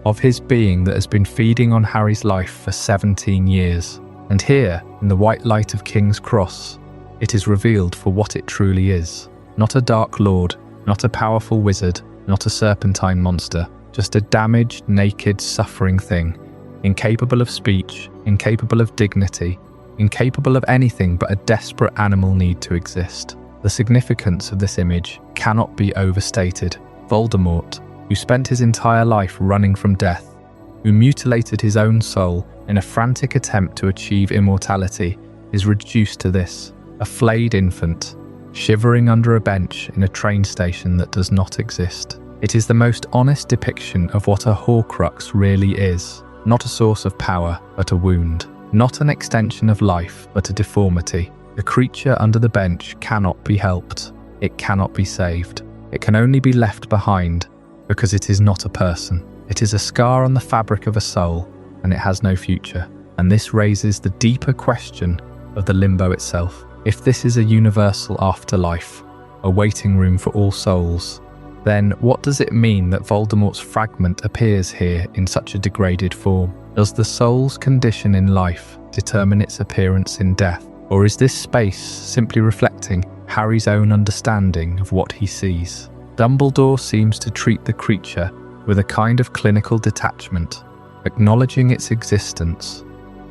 A: of his being that has been feeding on Harry's life for 17 years. And here, in the white light of King's Cross, it is revealed for what it truly is. Not a Dark Lord, not a powerful wizard, not a serpentine monster, just a damaged, naked, suffering thing, incapable of speech, incapable of dignity, incapable of anything but a desperate animal need to exist. The significance of this image cannot be overstated. Voldemort, who spent his entire life running from death, who mutilated his own soul in a frantic attempt to achieve immortality, is reduced to this, a flayed infant, shivering under a bench in a train station that does not exist. It is the most honest depiction of what a Horcrux really is. Not a source of power, but a wound. Not an extension of life, but a deformity. The creature under the bench cannot be helped. It cannot be saved. It can only be left behind because it is not a person. It is a scar on the fabric of a soul, and it has no future. And this raises the deeper question of the limbo itself. If this is a universal afterlife, a waiting room for all souls, then what does it mean that Voldemort's fragment appears here in such a degraded form? Does the soul's condition in life determine its appearance in death? Or is this space simply reflecting Harry's own understanding of what he sees? Dumbledore seems to treat the creature with a kind of clinical detachment, acknowledging its existence,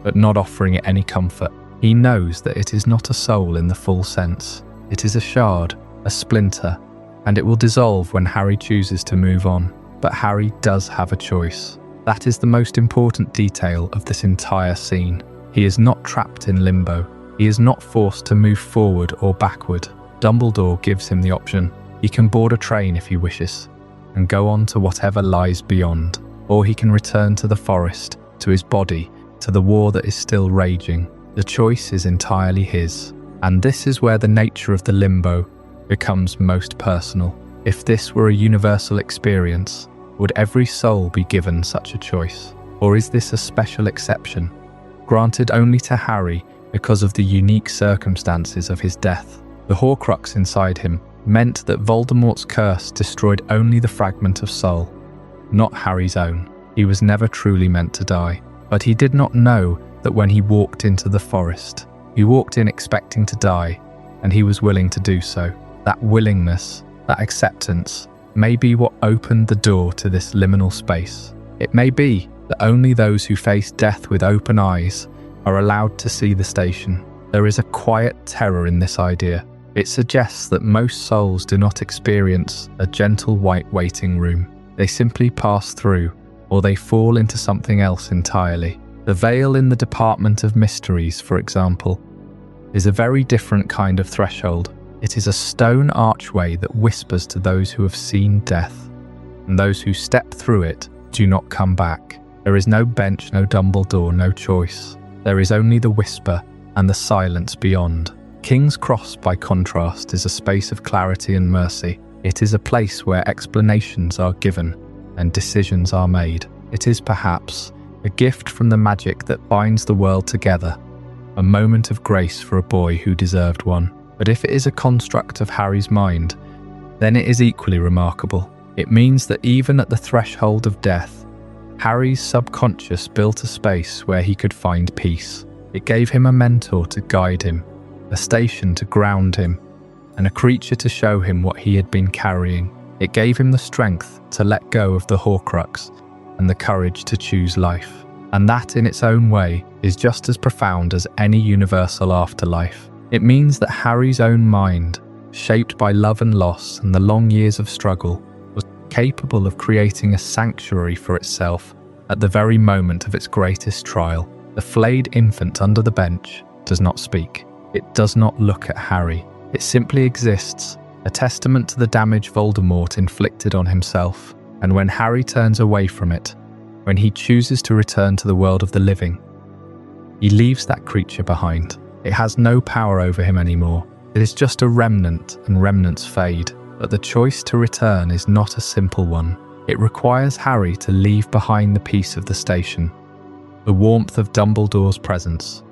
A: but not offering it any comfort. He knows that it is not a soul in the full sense. It is a shard, a splinter, and it will dissolve when Harry chooses to move on. But Harry does have a choice. That is the most important detail of this entire scene. He is not trapped in limbo. He is not forced to move forward or backward. Dumbledore gives him the option. He can board a train if he wishes, and go on to whatever lies beyond. Or he can return to the forest, to his body, to the war that is still raging. The choice is entirely his. And this is where the nature of the limbo becomes most personal. If this were a universal experience, would every soul be given such a choice? Or is this a special exception, granted only to Harry because of the unique circumstances of his death? The Horcrux inside him meant that Voldemort's curse destroyed only the fragment of soul, not Harry's own. He was never truly meant to die, but he did not know that when he walked into the forest. He walked in expecting to die, and he was willing to do so. That willingness, that acceptance, may be what opened the door to this liminal space. It may be that only those who face death with open eyes are allowed to see the station. There is a quiet terror in this idea. It suggests that most souls do not experience a gentle white waiting room. They simply pass through, or they fall into something else entirely. The veil in the Department of Mysteries, for example, is a very different kind of threshold. It is a stone archway that whispers to those who have seen death, and those who step through it do not come back. There is no bench, no Dumbledore, no choice. There is only the whisper and the silence beyond. King's Cross, by contrast, is a space of clarity and mercy. It is a place where explanations are given and decisions are made. It is perhaps a gift from the magic that binds the world together, a moment of grace for a boy who deserved one. But if it is a construct of Harry's mind, then it is equally remarkable. It means that even at the threshold of death, Harry's subconscious built a space where he could find peace. It gave him a mentor to guide him, a station to ground him, and a creature to show him what he had been carrying. It gave him the strength to let go of the Horcrux and the courage to choose life. And that in its own way is just as profound as any universal afterlife. It means that Harry's own mind, shaped by love and loss and the long years of struggle, was capable of creating a sanctuary for itself at the very moment of its greatest trial. The flayed infant under the bench does not speak. It does not look at Harry. It simply exists, a testament to the damage Voldemort inflicted on himself. And when Harry turns away from it, when he chooses to return to the world of the living, he leaves that creature behind. It has no power over him anymore. It is just a remnant, and remnants fade. But the choice to return is not a simple one. It requires Harry to leave behind the peace of the station, the warmth of Dumbledore's presence,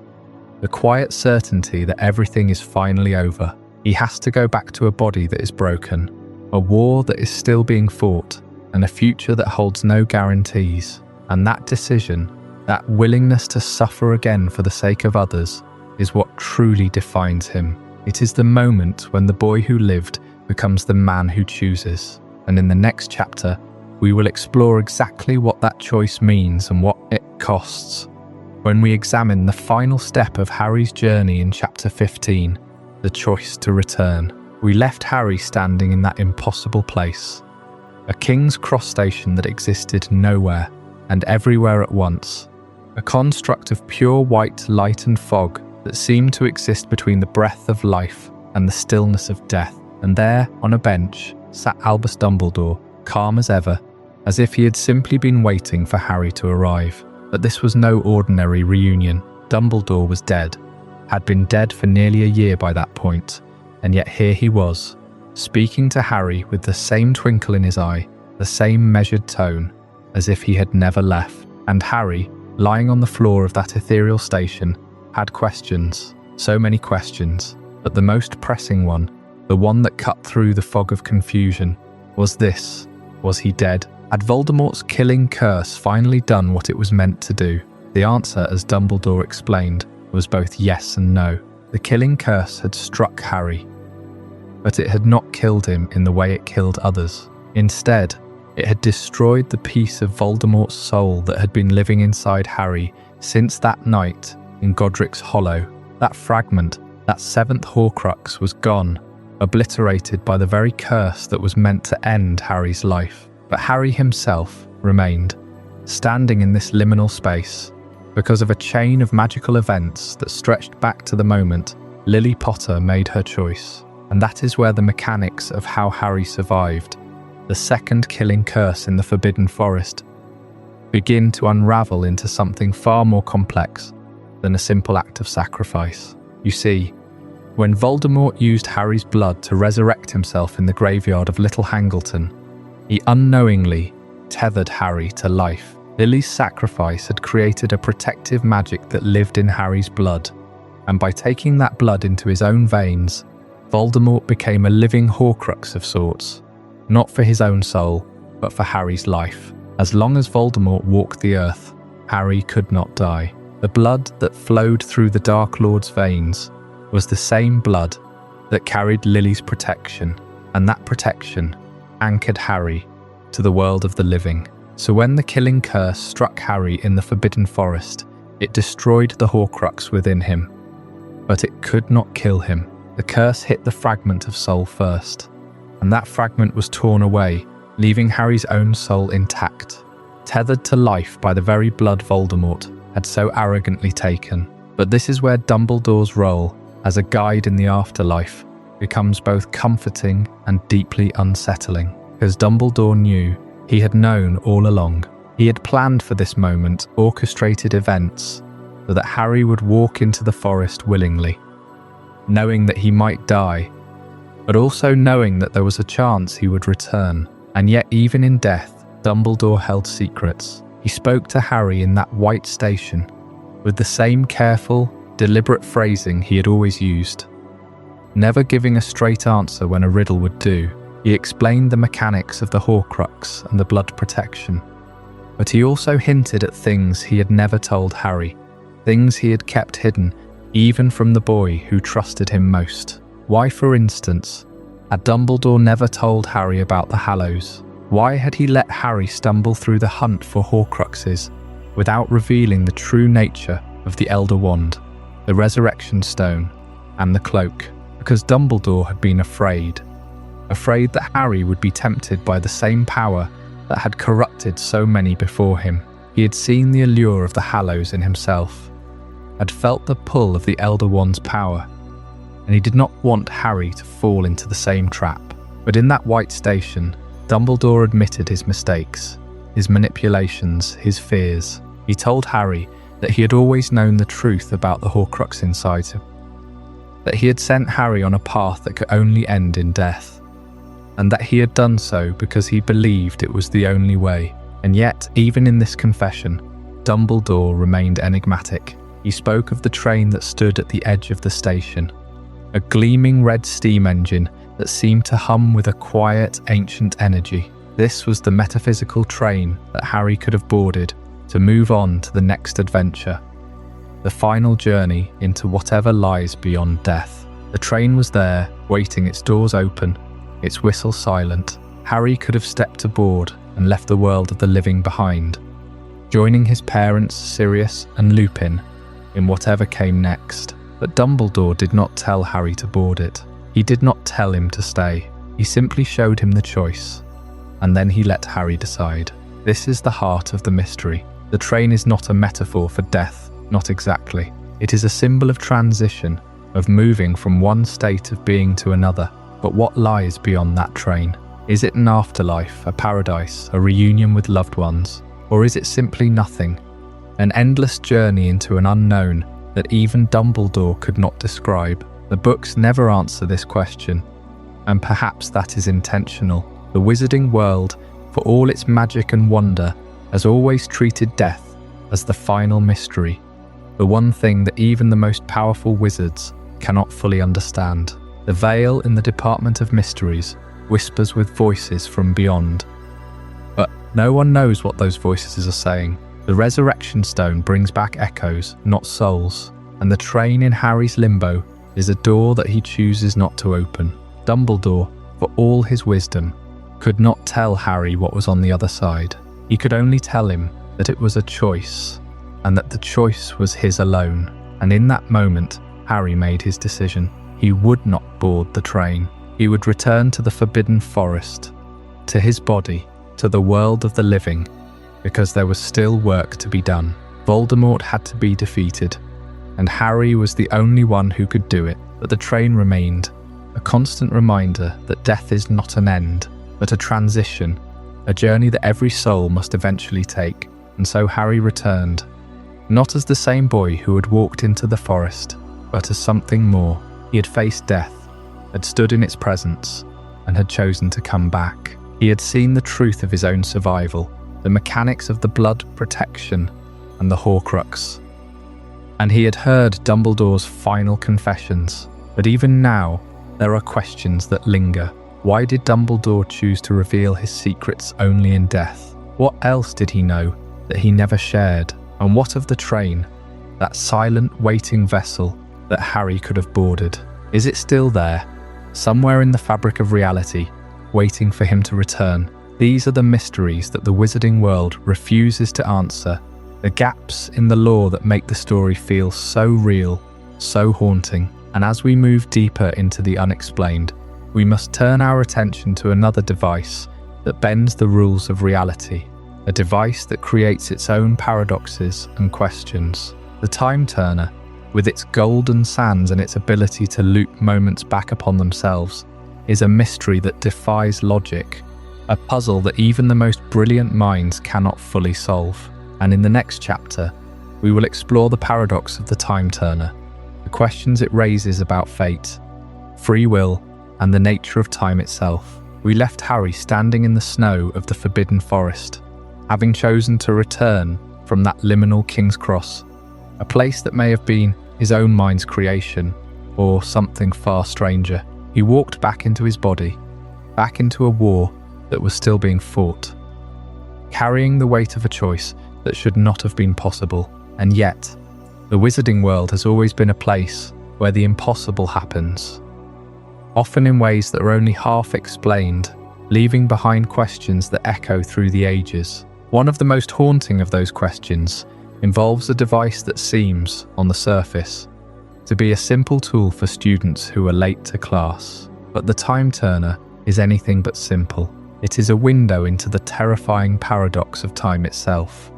A: the quiet certainty that everything is finally over. He has to go back to a body that is broken, a war that is still being fought, and a future that holds no guarantees. And that decision, that willingness to suffer again for the sake of others, is what truly defines him. It is the moment when the boy who lived becomes the man who chooses. And in the next chapter, we will explore exactly what that choice means and what it costs. When we examine the final step of Harry's journey in chapter 15, the choice to return. We left Harry standing in that impossible place, a King's Cross station that existed nowhere and everywhere at once, a construct of pure white light and fog that seemed to exist between the breath of life and the stillness of death. And there, on a bench, sat Albus Dumbledore, calm as ever, as if he had simply been waiting for Harry to arrive. But this was no ordinary reunion. Dumbledore was dead, had been dead for nearly a year by that point, and yet here he was, speaking to Harry with the same twinkle in his eye, the same measured tone, as if he had never left. And Harry, lying on the floor of that ethereal station, had questions, so many questions, but the most pressing one, the one that cut through the fog of confusion, was this: was he dead? Had Voldemort's killing curse finally done what it was meant to do? The answer, as Dumbledore explained, was both yes and no. The killing curse had struck Harry, but it had not killed him in the way it killed others. Instead, it had destroyed the piece of Voldemort's soul that had been living inside Harry since that night in Godric's Hollow. That fragment, that seventh Horcrux, was gone, obliterated by the very curse that was meant to end Harry's life. But Harry himself remained, standing in this liminal space, because of a chain of magical events that stretched back to the moment Lily Potter made her choice. And that is where the mechanics of how Harry survived the second killing curse in the Forbidden Forest begin to unravel into something far more complex than a simple act of sacrifice. You see, when Voldemort used Harry's blood to resurrect himself in the graveyard of Little Hangleton, he unknowingly tethered Harry to life. Lily's sacrifice had created a protective magic that lived in Harry's blood, and by taking that blood into his own veins, Voldemort became a living Horcrux of sorts, not for his own soul, but for Harry's life. As long as Voldemort walked the earth, Harry could not die. The blood that flowed through the Dark Lord's veins was the same blood that carried Lily's protection, and that protection anchored Harry to the world of the living. So when the killing curse struck Harry in the Forbidden Forest, it destroyed the Horcrux within him. But it could not kill him. The curse hit the fragment of soul first, and that fragment was torn away, leaving Harry's own soul intact, tethered to life by the very blood Voldemort had so arrogantly taken. But this is where Dumbledore's role as a guide in the afterlife becomes both comforting and deeply unsettling, because Dumbledore knew, he had known all along. He had planned for this moment, orchestrated events, so that Harry would walk into the forest willingly, knowing that he might die, but also knowing that there was a chance he would return. And yet even in death, Dumbledore held secrets. He spoke to Harry in that white station, with the same careful, deliberate phrasing he had always used. Never giving a straight answer when a riddle would do, he explained the mechanics of the Horcrux and the blood protection. But he also hinted at things he had never told Harry, things he had kept hidden even from the boy who trusted him most. Why, for instance, had Dumbledore never told Harry about the Hallows? Why had he let Harry stumble through the hunt for Horcruxes without revealing the true nature of the Elder Wand, the Resurrection Stone, and the Cloak? Because Dumbledore had been afraid that Harry would be tempted by the same power that had corrupted so many before him. He had seen the allure of the Hallows in himself, had felt the pull of the Elder Wand's power, and he did not want Harry to fall into the same trap. But in that white station, Dumbledore admitted his mistakes, his manipulations, his fears. He told Harry that he had always known the truth about the Horcrux inside him, that he had sent Harry on a path that could only end in death, and that he had done so because he believed it was the only way. And yet, even in this confession, Dumbledore remained enigmatic. He spoke of the train that stood at the edge of the station, a gleaming red steam engine that seemed to hum with a quiet, ancient energy. This was the metaphysical train that Harry could have boarded to move on to the next adventure, the final journey into whatever lies beyond death. The train was there, waiting, its doors open, its whistle silent. Harry could have stepped aboard and left the world of the living behind, joining his parents, Sirius and Lupin, in whatever came next. But Dumbledore did not tell Harry to board it. He did not tell him to stay. He simply showed him the choice, and then he let Harry decide. This is the heart of the mystery. The train is not a metaphor for death, not exactly. It is a symbol of transition, of moving from one state of being to another. But what lies beyond that train? Is it an afterlife, a paradise, a reunion with loved ones? Or is it simply nothing? An endless journey into an unknown that even Dumbledore could not describe? The books never answer this question, and perhaps that is intentional. The wizarding world, for all its magic and wonder, has always treated death as the final mystery, the one thing that even the most powerful wizards cannot fully understand. The veil in the Department of Mysteries whispers with voices from beyond, but no one knows what those voices are saying. The Resurrection Stone brings back echoes, not souls, and the train in Harry's limbo is a door that he chooses not to open. Dumbledore, for all his wisdom, could not tell Harry what was on the other side. He could only tell him that it was a choice, and that the choice was his alone. And in that moment, Harry made his decision. He would not board the train. He would return to the Forbidden Forest, to his body, to the world of the living, because there was still work to be done. Voldemort had to be defeated, and Harry was the only one who could do it. But the train remained, a constant reminder that death is not an end, but a transition, a journey that every soul must eventually take. And so Harry returned, not as the same boy who had walked into the forest, but as something more. He had faced death, had stood in its presence, and had chosen to come back. He had seen the truth of his own survival, the mechanics of the blood protection and the Horcrux. And he had heard Dumbledore's final confessions. But even now, there are questions that linger. Why did Dumbledore choose to reveal his secrets only in death? What else did he know that he never shared? And what of the train, that silent waiting vessel that Harry could have boarded? Is it still there, somewhere in the fabric of reality, waiting for him to return? These are the mysteries that the wizarding world refuses to answer, the gaps in the lore that make the story feel so real, so haunting. And as we move deeper into the unexplained, we must turn our attention to another device that bends the rules of reality, a device that creates its own paradoxes and questions. The Time Turner, with its golden sands and its ability to loop moments back upon themselves, is a mystery that defies logic, a puzzle that even the most brilliant minds cannot fully solve. And in the next chapter, we will explore the paradox of the Time Turner, the questions it raises about fate, free will, and the nature of time itself. We left Harry standing in the snow of the Forbidden Forest, having chosen to return from that liminal King's Cross, a place that may have been his own mind's creation, or something far stranger. He walked back into his body, back into a war that was still being fought, carrying the weight of a choice that should not have been possible. And yet, the wizarding world has always been a place where the impossible happens, often in ways that are only half explained, leaving behind questions that echo through the ages. One of the most haunting of those questions involves a device that seems, on the surface, to be a simple tool for students who are late to class. But the Time Turner is anything but simple. It is a window into the terrifying paradox of time itself,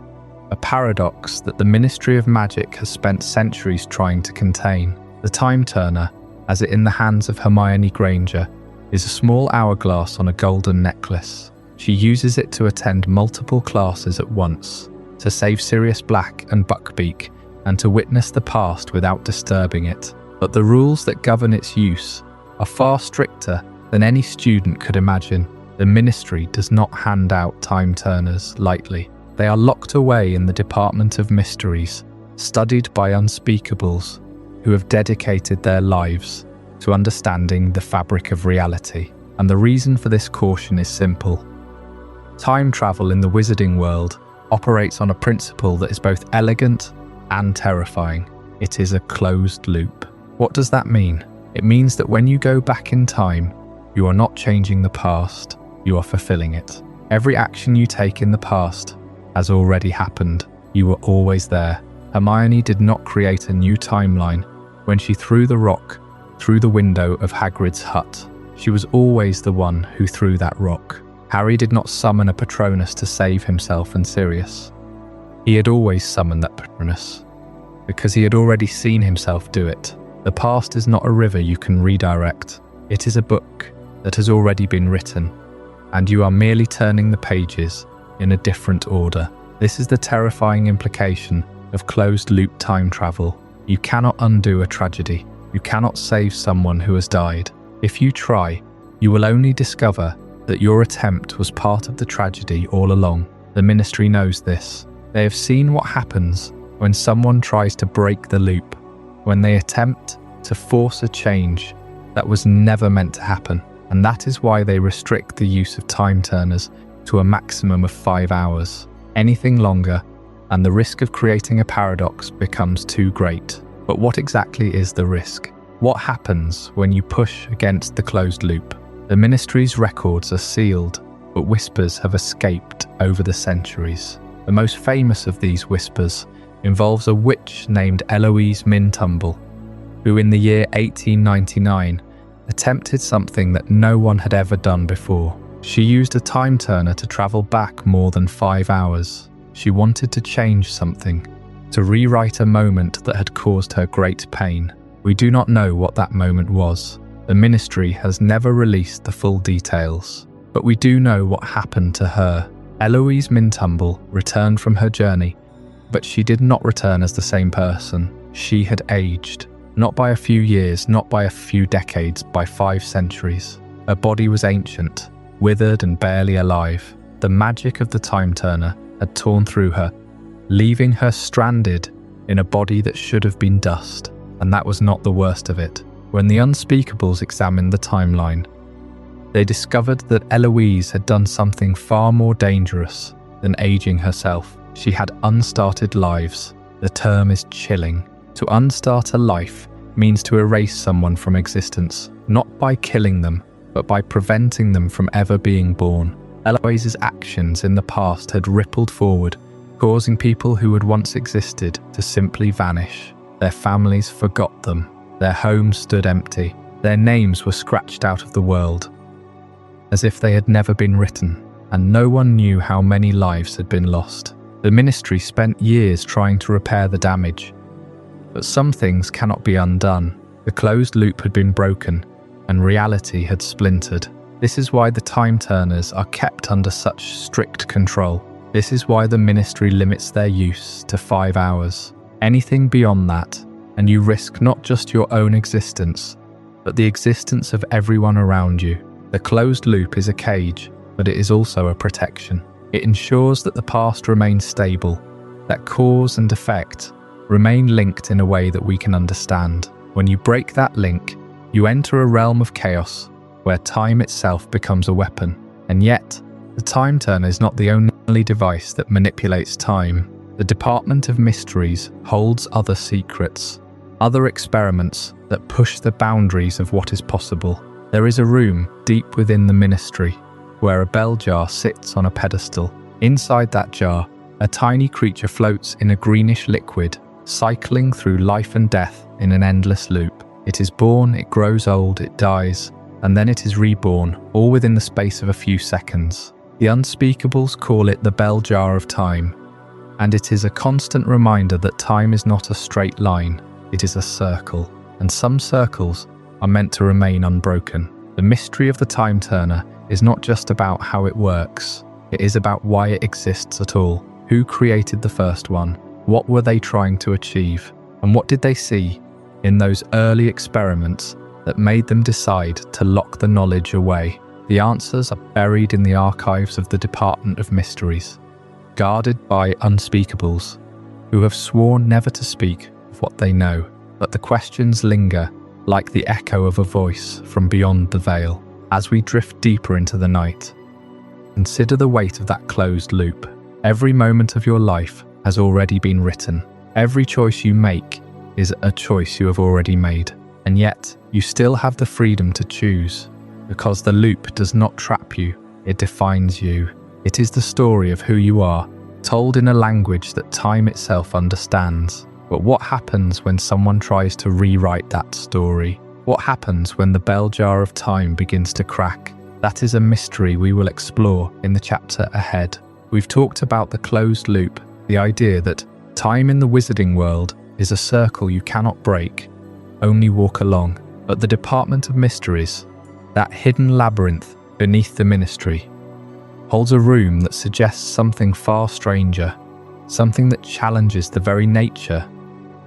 A: a paradox that the Ministry of Magic has spent centuries trying to contain. The Time Turner, as it in the hands of Hermione Granger, is a small hourglass on a golden necklace. She uses it to attend multiple classes at once, to save Sirius Black and Buckbeak, and to witness the past without disturbing it. But the rules that govern its use are far stricter than any student could imagine. The Ministry does not hand out Time Turners lightly. They are locked away in the Department of Mysteries, studied by unspeakables who have dedicated their lives to understanding the fabric of reality. And the reason for this caution is simple. Time travel in the wizarding world operates on a principle that is both elegant and terrifying. It is a closed loop. What does that mean? It means that when you go back in time, you are not changing the past, you are fulfilling it. Every action you take in the past has already happened. You were always there. Hermione did not create a new timeline when she threw the rock through the window of Hagrid's hut. She was always the one who threw that rock. Harry did not summon a Patronus to save himself and Sirius. He had always summoned that Patronus, because he had already seen himself do it. The past is not a river you can redirect. It is a book that has already been written, and you are merely turning the pages in a different order. This is the terrifying implication of closed-loop time travel. You cannot undo a tragedy. You cannot save someone who has died. If you try, you will only discover that your attempt was part of the tragedy all along. The Ministry knows this. They have seen what happens when someone tries to break the loop, when they attempt to force a change that was never meant to happen. And that is why they restrict the use of time turners to a maximum of 5 hours. Anything longer, and the risk of creating a paradox becomes too great. But what exactly is the risk? What happens when you push against the closed loop? The Ministry's records are sealed, but whispers have escaped over the centuries. The most famous of these whispers involves a witch named Eloise Mintumble, who in the year 1899 attempted something that no one had ever done before. She used a time turner to travel back more than 5 hours. She wanted to change something, to rewrite a moment that had caused her great pain. We do not know what that moment was. The Ministry has never released the full details, but we do know what happened to her. Eloise Mintumble returned from her journey, but she did not return as the same person. She had aged, not by a few years, not by a few decades, by 5 centuries. Her body was ancient, withered and barely alive. The magic of the time turner had torn through her, leaving her stranded in a body that should have been dust. And that was not the worst of it. When the Unspeakables examined the timeline, they discovered that Eloise had done something far more dangerous than aging herself. She had unstarted lives. The term is chilling. To unstart a life means to erase someone from existence, not by killing them, but by preventing them from ever being born. Eloise's actions in the past had rippled forward, causing people who had once existed to simply vanish. Their families forgot them. Their homes stood empty. Their names were scratched out of the world, as if they had never been written, and no one knew how many lives had been lost. The Ministry spent years trying to repair the damage, but some things cannot be undone. The closed loop had been broken, and reality had splintered. This is why the time turners are kept under such strict control. This is why the Ministry limits their use to 5 hours. Anything beyond that, and you risk not just your own existence, but the existence of everyone around you. The closed loop is a cage, but it is also a protection. It ensures that the past remains stable, that cause and effect remain linked in a way that we can understand. When you break that link, you enter a realm of chaos, where time itself becomes a weapon. And yet, the time turner is not the only device that manipulates time. The Department of Mysteries holds other secrets, other experiments that push the boundaries of what is possible. There is a room deep within the Ministry where a bell jar sits on a pedestal. Inside that jar, a tiny creature floats in a greenish liquid, cycling through life and death in an endless loop. It is born, it grows old, it dies, and then it is reborn, all within the space of a few seconds. The Unspeakables call it the bell jar of time, and it is a constant reminder that time is not a straight line, it is a circle, and some circles are meant to remain unbroken. The mystery of the time turner is not just about how it works, it is about why it exists at all. Who created the first one? What were they trying to achieve? And what did they see in those early experiments that made them decide to lock the knowledge away? The answers are buried in the archives of the Department of Mysteries, guarded by Unspeakables, who have sworn never to speak of what they know. But the questions linger like the echo of a voice from beyond the veil. As we drift deeper into the night, consider the weight of that closed loop. Every moment of your life has already been written. Every choice you make is a choice you have already made. And yet, you still have the freedom to choose, because the loop does not trap you, it defines you. It is the story of who you are, told in a language that time itself understands. But what happens when someone tries to rewrite that story? What happens when the bell jar of time begins to crack? That is a mystery we will explore in the chapter ahead. We've talked about the closed loop, the idea that time in the wizarding world is a circle you cannot break, only walk along. But the Department of Mysteries, that hidden labyrinth beneath the Ministry, holds a room that suggests something far stranger, something that challenges the very nature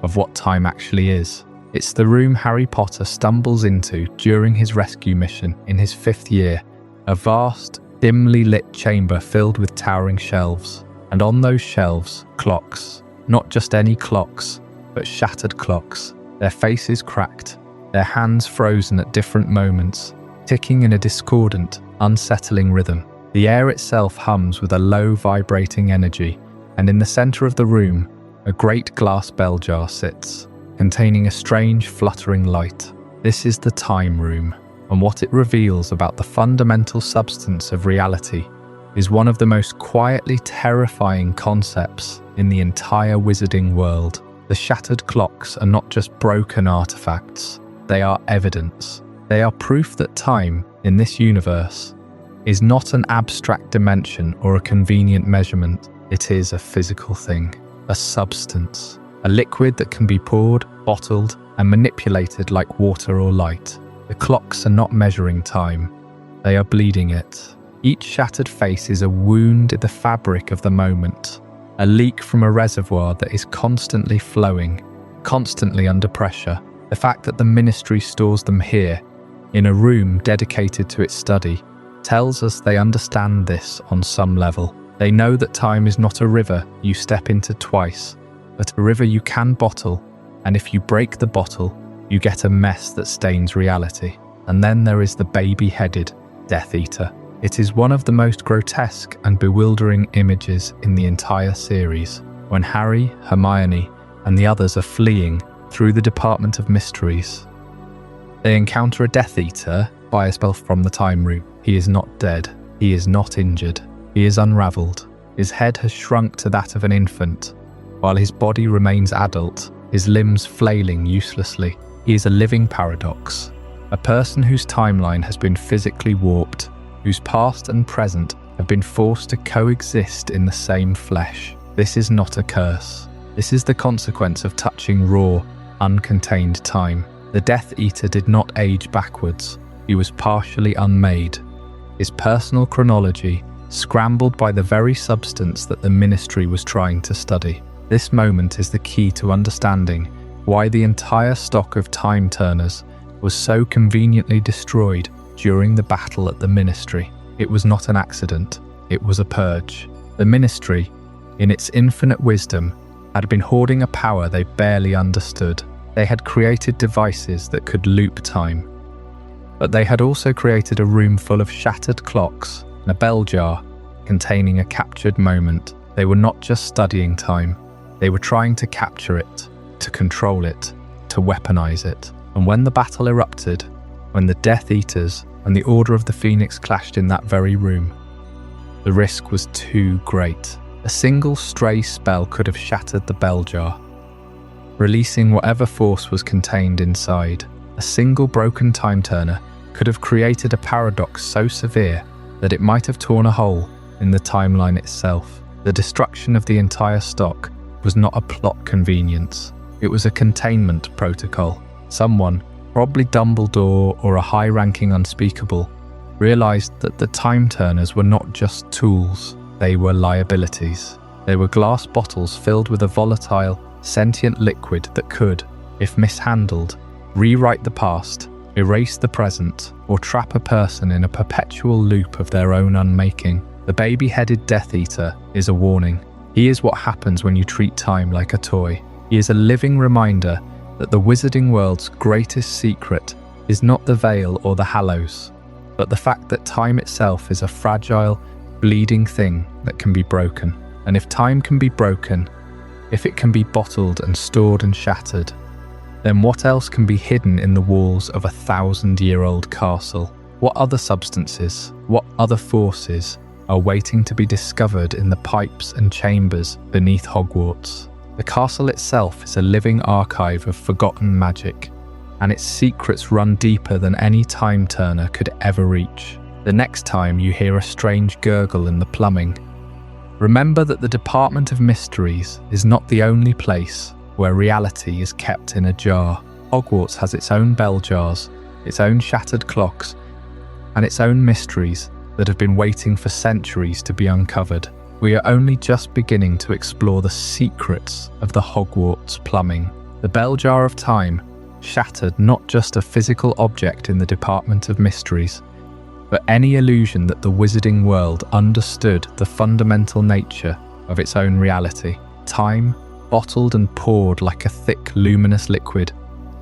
A: of what time actually is. It's the room Harry Potter stumbles into during his rescue mission in his 5th year, a vast, dimly lit chamber filled with towering shelves. And on those shelves, clocks. Not just any clocks, but shattered clocks, their faces cracked, their hands frozen at different moments, ticking in a discordant, unsettling rhythm. The air itself hums with a low, vibrating energy, and in the center of the room, a great glass bell jar sits, containing a strange, fluttering light. This is the time room, and what it reveals about the fundamental substance of reality is one of the most quietly terrifying concepts in the entire wizarding world. The shattered clocks are not just broken artifacts, they are evidence. They are proof that time, in this universe, is not an abstract dimension or a convenient measurement. It is a physical thing, a substance, a liquid that can be poured, bottled, and manipulated like water or light. The clocks are not measuring time, they are bleeding it. Each shattered face is a wound in the fabric of the moment, a leak from a reservoir that is constantly flowing, constantly under pressure. The fact that the Ministry stores them here, in a room dedicated to its study, tells us they understand this on some level. They know that time is not a river you step into twice, but a river you can bottle, and if you break the bottle, you get a mess that stains reality. And then there is the baby-headed Death Eater. It is one of the most grotesque and bewildering images in the entire series. When Harry, Hermione, and the others are fleeing through the Department of Mysteries, they encounter a Death Eater by a spell from the Time Room. He is not dead. He is not injured. He is unraveled. His head has shrunk to that of an infant, while his body remains adult, his limbs flailing uselessly. He is a living paradox, a person whose timeline has been physically warped, whose past and present have been forced to coexist in the same flesh. This is not a curse. This is the consequence of touching raw, uncontained time. The Death Eater did not age backwards. He was partially unmade. His personal chronology scrambled by the very substance that the Ministry was trying to study. This moment is the key to understanding why the entire stock of Time Turners was so conveniently destroyed during the battle at the Ministry. It was not an accident. It was a purge. The Ministry, in its infinite wisdom, had been hoarding a power they barely understood. They had created devices that could loop time. But they had also created a room full of shattered clocks and a bell jar containing a captured moment. They were not just studying time. They were trying to capture it, to control it, to weaponize it. And when the battle erupted, when the Death Eaters and the Order of the Phoenix clashed in that very room, the risk was too great. A single stray spell could have shattered the bell jar, releasing whatever force was contained inside. A single broken time turner could have created a paradox so severe that it might have torn a hole in the timeline itself. The destruction of the entire stock was not a plot convenience. It was a containment protocol. Someone, probably Dumbledore or a high-ranking Unspeakable, realized that the time turners were not just tools, they were liabilities. They were glass bottles filled with a volatile, sentient liquid that could, if mishandled, rewrite the past, erase the present, or trap a person in a perpetual loop of their own unmaking. The baby-headed Death Eater is a warning. He is what happens when you treat time like a toy. He is a living reminder that the wizarding world's greatest secret is not the Veil or the Hallows, but the fact that time itself is a fragile, bleeding thing that can be broken. And if time can be broken, if it can be bottled and stored and shattered, then what else can be hidden in the walls of a 1,000-year-old castle? What other substances, what other forces are waiting to be discovered in the pipes and chambers beneath Hogwarts? The castle itself is a living archive of forgotten magic, and its secrets run deeper than any time turner could ever reach. The next time you hear a strange gurgle in the plumbing, remember that the Department of Mysteries is not the only place where reality is kept in a jar. Hogwarts has its own bell jars, its own shattered clocks, and its own mysteries that have been waiting for centuries to be uncovered. We are only just beginning to explore the secrets of the Hogwarts plumbing. The bell jar of time shattered not just a physical object in the Department of Mysteries, but any illusion that the wizarding world understood the fundamental nature of its own reality. Time, bottled and poured like a thick, luminous liquid,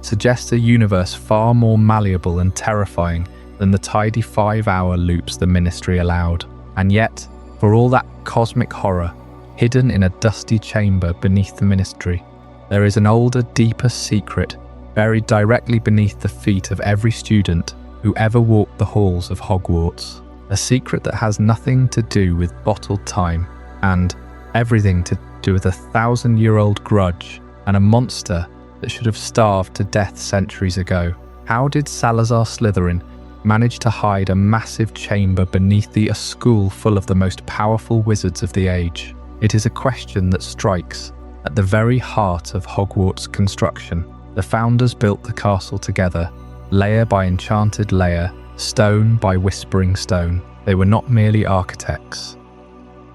A: suggests a universe far more malleable and terrifying than the tidy 5-hour loops the Ministry allowed. And yet, for all that cosmic horror, hidden in a dusty chamber beneath the Ministry, there is an older, deeper secret buried directly beneath the feet of every student who ever walked the halls of Hogwarts. A secret that has nothing to do with bottled time and everything to do with a 1,000-year-old grudge and a monster that should have starved to death centuries ago. How did Salazar Slytherin manage to hide a massive chamber beneath a school full of the most powerful wizards of the age? It is a question that strikes at the very heart of Hogwarts construction. The founders built the castle together, layer by enchanted layer, stone by whispering stone. They were not merely architects.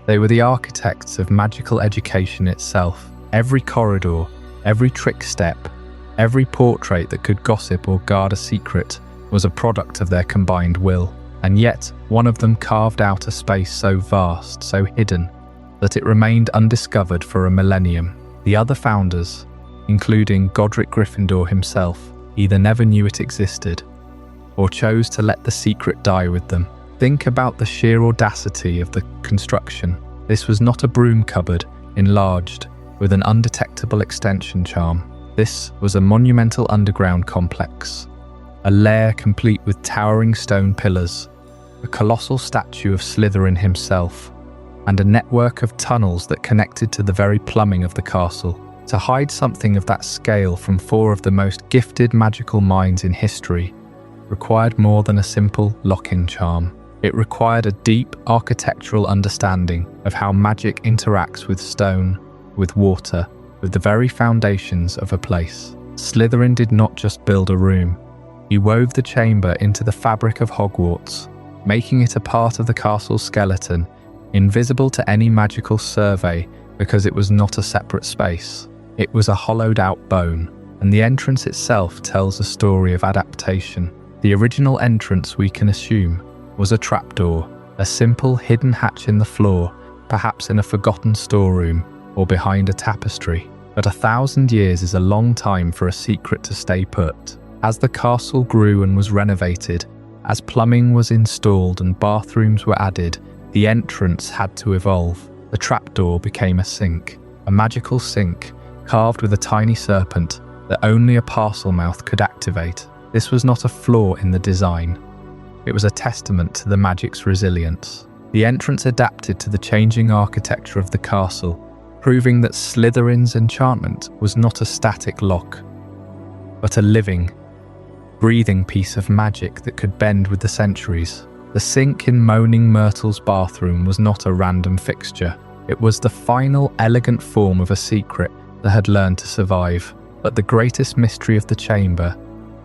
A: They were the architects of magical education itself. Every corridor, every trick step, every portrait that could gossip or guard a secret was a product of their combined will. And yet, one of them carved out a space so vast, so hidden, that it remained undiscovered for a millennium. The other founders, including Godric Gryffindor himself, either never knew it existed or chose to let the secret die with them. Think about the sheer audacity of the construction. This was not a broom cupboard enlarged with an undetectable extension charm. This was a monumental underground complex, a lair complete with towering stone pillars, a colossal statue of Slytherin himself, and a network of tunnels that connected to the very plumbing of the castle. To hide something of that scale from four of the most gifted magical minds in history required more than a simple lock-in charm. It required a deep architectural understanding of how magic interacts with stone, with water, with the very foundations of a place. Slytherin did not just build a room. He wove the chamber into the fabric of Hogwarts, making it a part of the castle's skeleton, invisible to any magical survey because it was not a separate space. It was a hollowed-out bone, and the entrance itself tells a story of adaptation. The original entrance, we can assume, was a trapdoor, a simple hidden hatch in the floor, perhaps in a forgotten storeroom or behind a tapestry. But 1,000 years is a long time for a secret to stay put. As the castle grew and was renovated, as plumbing was installed and bathrooms were added, the entrance had to evolve. The trapdoor became a sink, a magical sink, carved with a tiny serpent that only a parcel mouth could activate. This was not a flaw in the design. It was a testament to the magic's resilience. The entrance adapted to the changing architecture of the castle, proving that Slytherin's enchantment was not a static lock, but a living, breathing piece of magic that could bend with the centuries. The sink in Moaning Myrtle's bathroom was not a random fixture. It was the final, elegant form of a secret that had learned to survive. But the greatest mystery of the chamber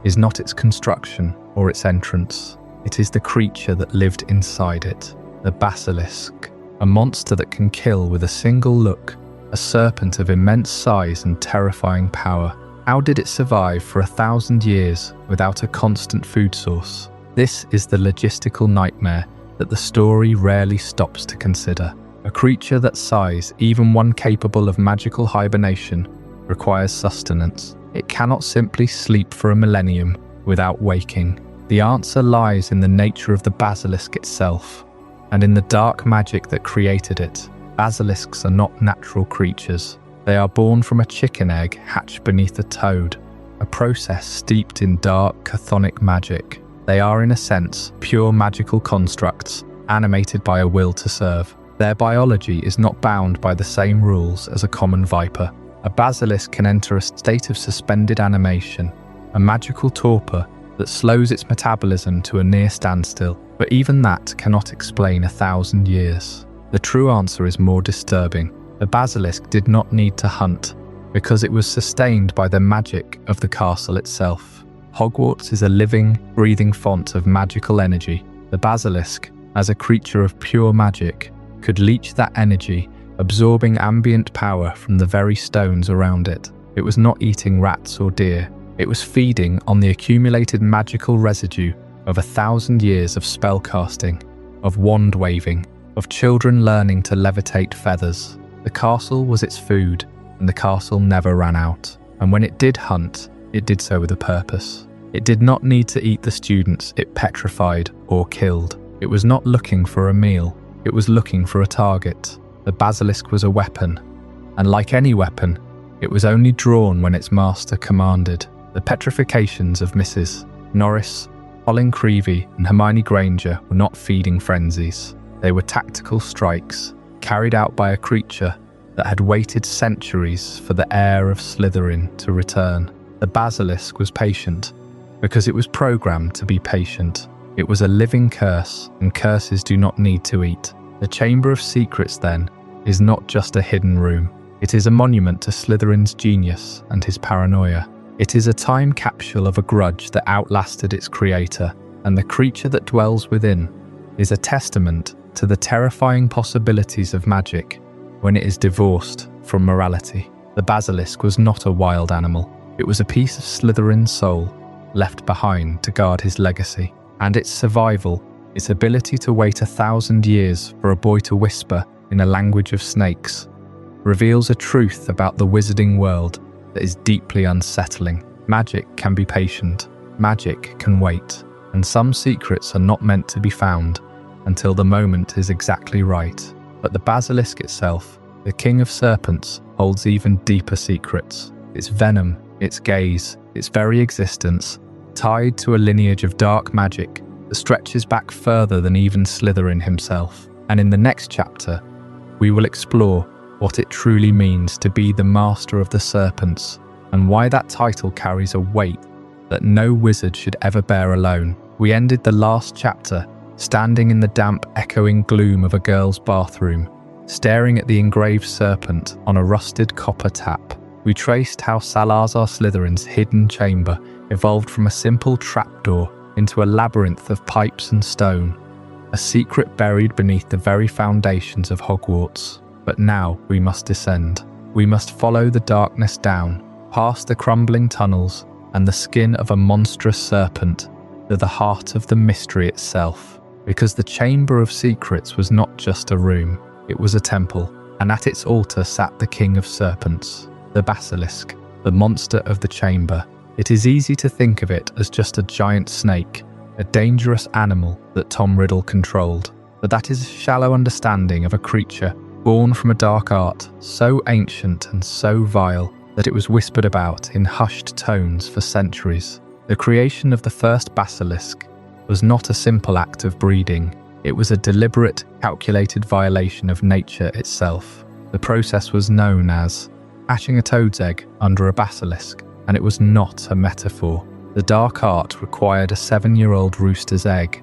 A: is not its construction or its entrance. It is the creature that lived inside it, the basilisk, a monster that can kill with a single look, a serpent of immense size and terrifying power. How did it survive for 1,000 years without a constant food source? This is the logistical nightmare that the story rarely stops to consider. A creature that size, even one capable of magical hibernation, requires sustenance. It cannot simply sleep for a millennium without waking. The answer lies in the nature of the basilisk itself, and in the dark magic that created it. Basilisks are not natural creatures. They are born from a chicken egg hatched beneath a toad, a process steeped in dark chthonic magic. They are, in a sense, pure magical constructs, animated by a will to serve. Their biology is not bound by the same rules as a common viper. A basilisk can enter a state of suspended animation, a magical torpor that slows its metabolism to a near standstill, but even that cannot explain 1,000 years. The true answer is more disturbing. The basilisk did not need to hunt, because it was sustained by the magic of the castle itself. Hogwarts is a living, breathing font of magical energy. The basilisk, as a creature of pure magic, could leech that energy, absorbing ambient power from the very stones around it. It was not eating rats or deer. It was feeding on the accumulated magical residue of 1,000 years of spellcasting, of wand waving, of children learning to levitate feathers. The castle was its food, and the castle never ran out. And when it did hunt, it did so with a purpose. It did not need to eat the students it petrified or killed. It was not looking for a meal. It was looking for a target. The basilisk was a weapon, and like any weapon, it was only drawn when its master commanded. The petrifications of Mrs. Norris, Colin Creevey, and Hermione Granger were not feeding frenzies. They were tactical strikes, carried out by a creature that had waited centuries for the heir of Slytherin to return. The basilisk was patient, because it was programmed to be patient. It was a living curse, and curses do not need to eat. The Chamber of Secrets, then, is not just a hidden room. It is a monument to Slytherin's genius and his paranoia. It is a time capsule of a grudge that outlasted its creator, and the creature that dwells within is a testament to the terrifying possibilities of magic when it is divorced from morality. The basilisk was not a wild animal. It was a piece of Slytherin's soul, left behind to guard his legacy. And its survival, its ability to wait 1,000 years for a boy to whisper in a language of snakes, reveals a truth about the wizarding world that is deeply unsettling. Magic can be patient, magic can wait, and some secrets are not meant to be found until the moment is exactly right. But the basilisk itself, the King of Serpents, holds even deeper secrets. Its venom, its gaze, its very existence, tied to a lineage of dark magic that stretches back further than even Slytherin himself. And in the next chapter, we will explore what it truly means to be the Master of the Serpents, and why that title carries a weight that no wizard should ever bear alone. We ended the last chapter standing in the damp, echoing gloom of a girl's bathroom, staring at the engraved serpent on a rusted copper tap. We traced how Salazar Slytherin's hidden chamber evolved from a simple trapdoor into a labyrinth of pipes and stone, a secret buried beneath the very foundations of Hogwarts. But now we must descend. We must follow the darkness down, past the crumbling tunnels and the skin of a monstrous serpent, to the heart of the mystery itself. Because the Chamber of Secrets was not just a room, it was a temple, and at its altar sat the King of Serpents, the basilisk, the monster of the chamber. It is easy to think of it as just a giant snake, a dangerous animal that Tom Riddle controlled. But that is a shallow understanding of a creature born from a dark art, so ancient and so vile that it was whispered about in hushed tones for centuries. The creation of the first basilisk was not a simple act of breeding. It was a deliberate, calculated violation of nature itself. The process was known as hatching a toad's egg under a basilisk, and it was not a metaphor. The dark art required a 7-year-old rooster's egg,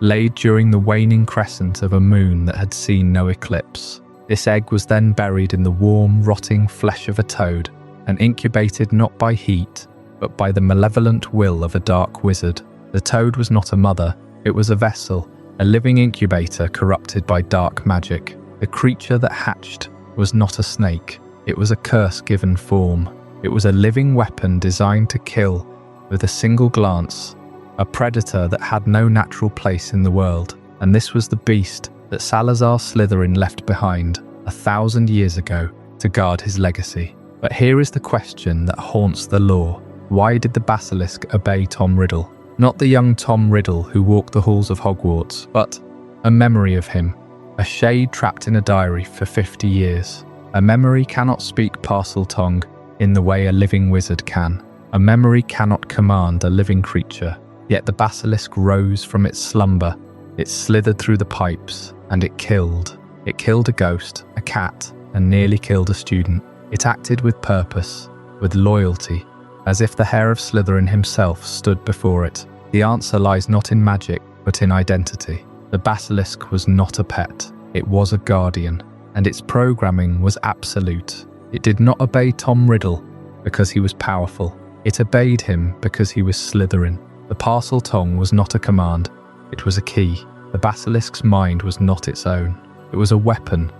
A: laid during the waning crescent of a moon that had seen no eclipse. This egg was then buried in the warm, rotting flesh of a toad, and incubated not by heat, but by the malevolent will of a dark wizard. The toad was not a mother, it was a vessel, a living incubator corrupted by dark magic. The creature that hatched was not a snake, it was a curse-given form. It was a living weapon designed to kill with a single glance, a predator that had no natural place in the world. And this was the beast that Salazar Slytherin left behind 1,000 years ago to guard his legacy. But here is the question that haunts the lore. Why did the basilisk obey Tom Riddle? Not the young Tom Riddle who walked the halls of Hogwarts, but a memory of him, a shade trapped in a diary for 50 years. A memory cannot speak parcel tongue in the way a living wizard can. A memory cannot command a living creature. Yet the basilisk rose from its slumber. It slithered through the pipes, and it killed. It killed a ghost, a cat, and nearly killed a student. It acted with purpose, with loyalty, as if the heir of Slytherin himself stood before it. The answer lies not in magic, but in identity. The basilisk was not a pet. It was a guardian, and its programming was absolute. It did not obey Tom Riddle because he was powerful. It obeyed him because he was Slytherin. The parcel tongue was not a command, it was a key. The basilisk's mind was not its own. It was a weapon,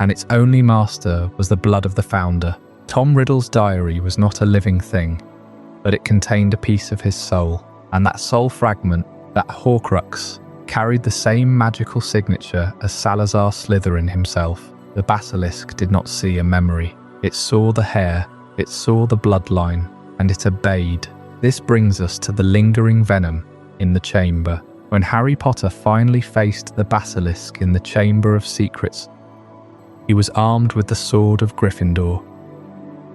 A: and its only master was the blood of the founder. Tom Riddle's diary was not a living thing, but it contained a piece of his soul, and that soul fragment, that Horcrux, carried the same magical signature as Salazar Slytherin himself. The basilisk did not see a memory. It saw the hair, it saw the bloodline, and it obeyed. This brings us to the lingering venom in the chamber. When Harry Potter finally faced the basilisk in the Chamber of Secrets, he was armed with the sword of Gryffindor,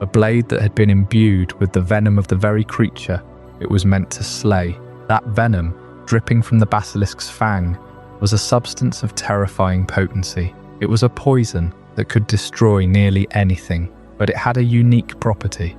A: a blade that had been imbued with the venom of the very creature it was meant to slay. That venom, dripping from the basilisk's fang, was a substance of terrifying potency. It was a poison that could destroy nearly anything, but it had a unique property.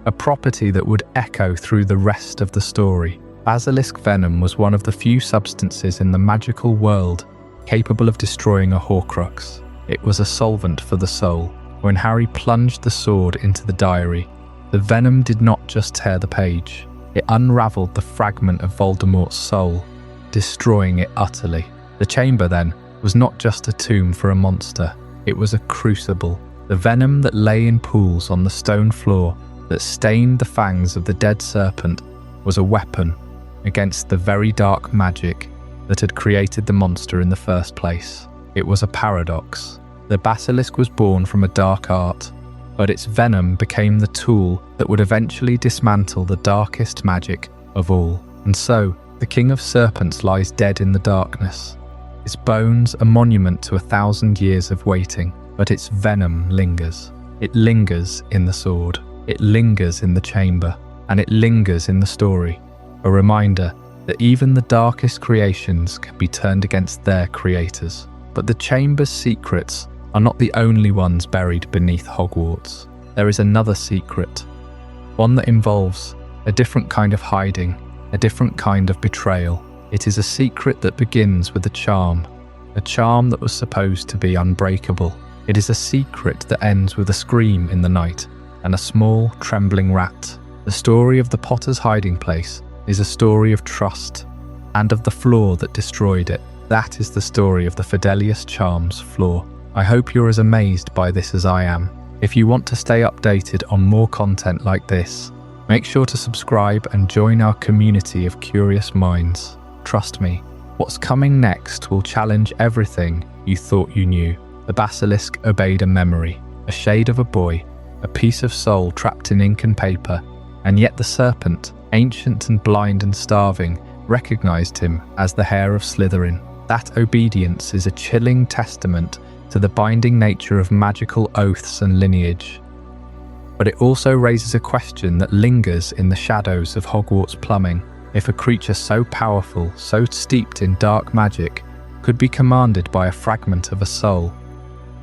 A: a property that would echo through the rest of the story. Basilisk venom was one of the few substances in the magical world capable of destroying a Horcrux. It was a solvent for the soul. When Harry plunged the sword into the diary, the venom did not just tear the page. It unravelled the fragment of Voldemort's soul, destroying it utterly. The chamber, then, was not just a tomb for a monster. It was a crucible. The venom that lay in pools on the stone floor that stained the fangs of the dead serpent was a weapon against the very dark magic that had created the monster in the first place. It was a paradox. The basilisk was born from a dark art, but its venom became the tool that would eventually dismantle the darkest magic of all. And so, the King of Serpents lies dead in the darkness, his bones a monument to 1,000 years of waiting, but its venom lingers. It lingers in the sword, it lingers in the chamber, and it lingers in the story. A reminder that even the darkest creations can be turned against their creators. But the chamber's secrets are not the only ones buried beneath Hogwarts. There is another secret, one that involves a different kind of hiding, a different kind of betrayal. It is a secret that begins with a charm that was supposed to be unbreakable. It is a secret that ends with a scream in the night and a small, trembling rat. The story of the Potter's hiding place is a story of trust and of the flaw that destroyed it. That is the story of the Fidelius charm's Flaw. I hope you're as amazed by this as I am. If you want to stay updated on more content like this, make sure to subscribe and join our community of curious minds. Trust me, what's coming next will challenge everything you thought you knew. The basilisk obeyed a memory, a shade of a boy, a piece of soul trapped in ink and paper, and yet the serpent, ancient and blind and starving, recognized him as the heir of Slytherin. That obedience is a chilling testament to the binding nature of magical oaths and lineage. But it also raises a question that lingers in the shadows of Hogwarts plumbing. If a creature so powerful, so steeped in dark magic, could be commanded by a fragment of a soul,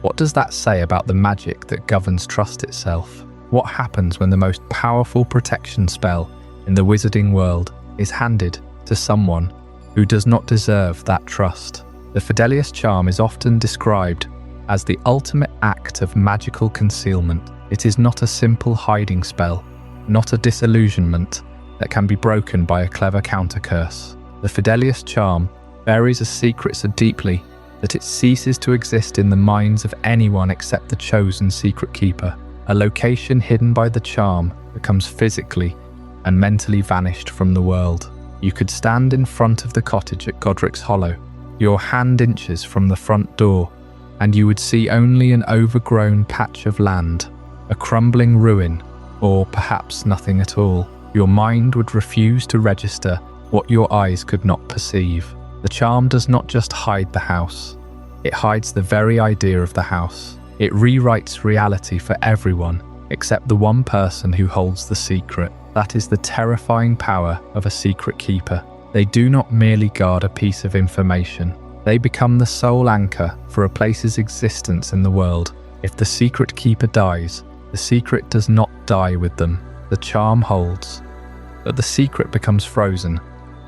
A: what does that say about the magic that governs trust itself? What happens when the most powerful protection spell in the wizarding world is handed to someone who does not deserve that trust? The Fidelius charm is often described as the ultimate act of magical concealment. It is not a simple hiding spell, not a disillusionment that can be broken by a clever counter-curse. The Fidelius charm buries a secret so deeply that it ceases to exist in the minds of anyone except the chosen secret keeper. A location hidden by the charm becomes physically and mentally vanished from the world. You could stand in front of the cottage at Godric's Hollow, your hand inches from the front door, and you would see only an overgrown patch of land, a crumbling ruin, or perhaps nothing at all. Your mind would refuse to register what your eyes could not perceive. The charm does not just hide the house, it hides the very idea of the house. It rewrites reality for everyone except the one person who holds the secret. That is the terrifying power of a secret keeper. They do not merely guard a piece of information, they become the sole anchor for a place's existence in the world. If the secret keeper dies, the secret does not die with them. The charm holds, but the secret becomes frozen,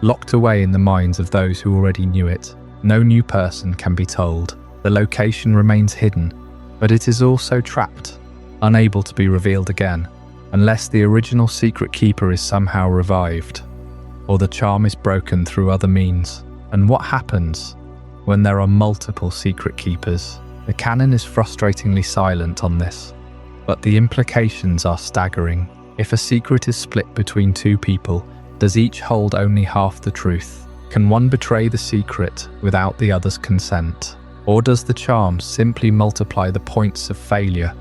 A: locked away in the minds of those who already knew it. No new person can be told. The location remains hidden, but it is also trapped, unable to be revealed again, unless the original secret keeper is somehow revived, or the charm is broken through other means. And what happens when there are multiple secret keepers? The canon is frustratingly silent on this, but the implications are staggering. If a secret is split between two people, does each hold only half the truth? Can one betray the secret without the other's consent? Or does the charm simply multiply the points of failure,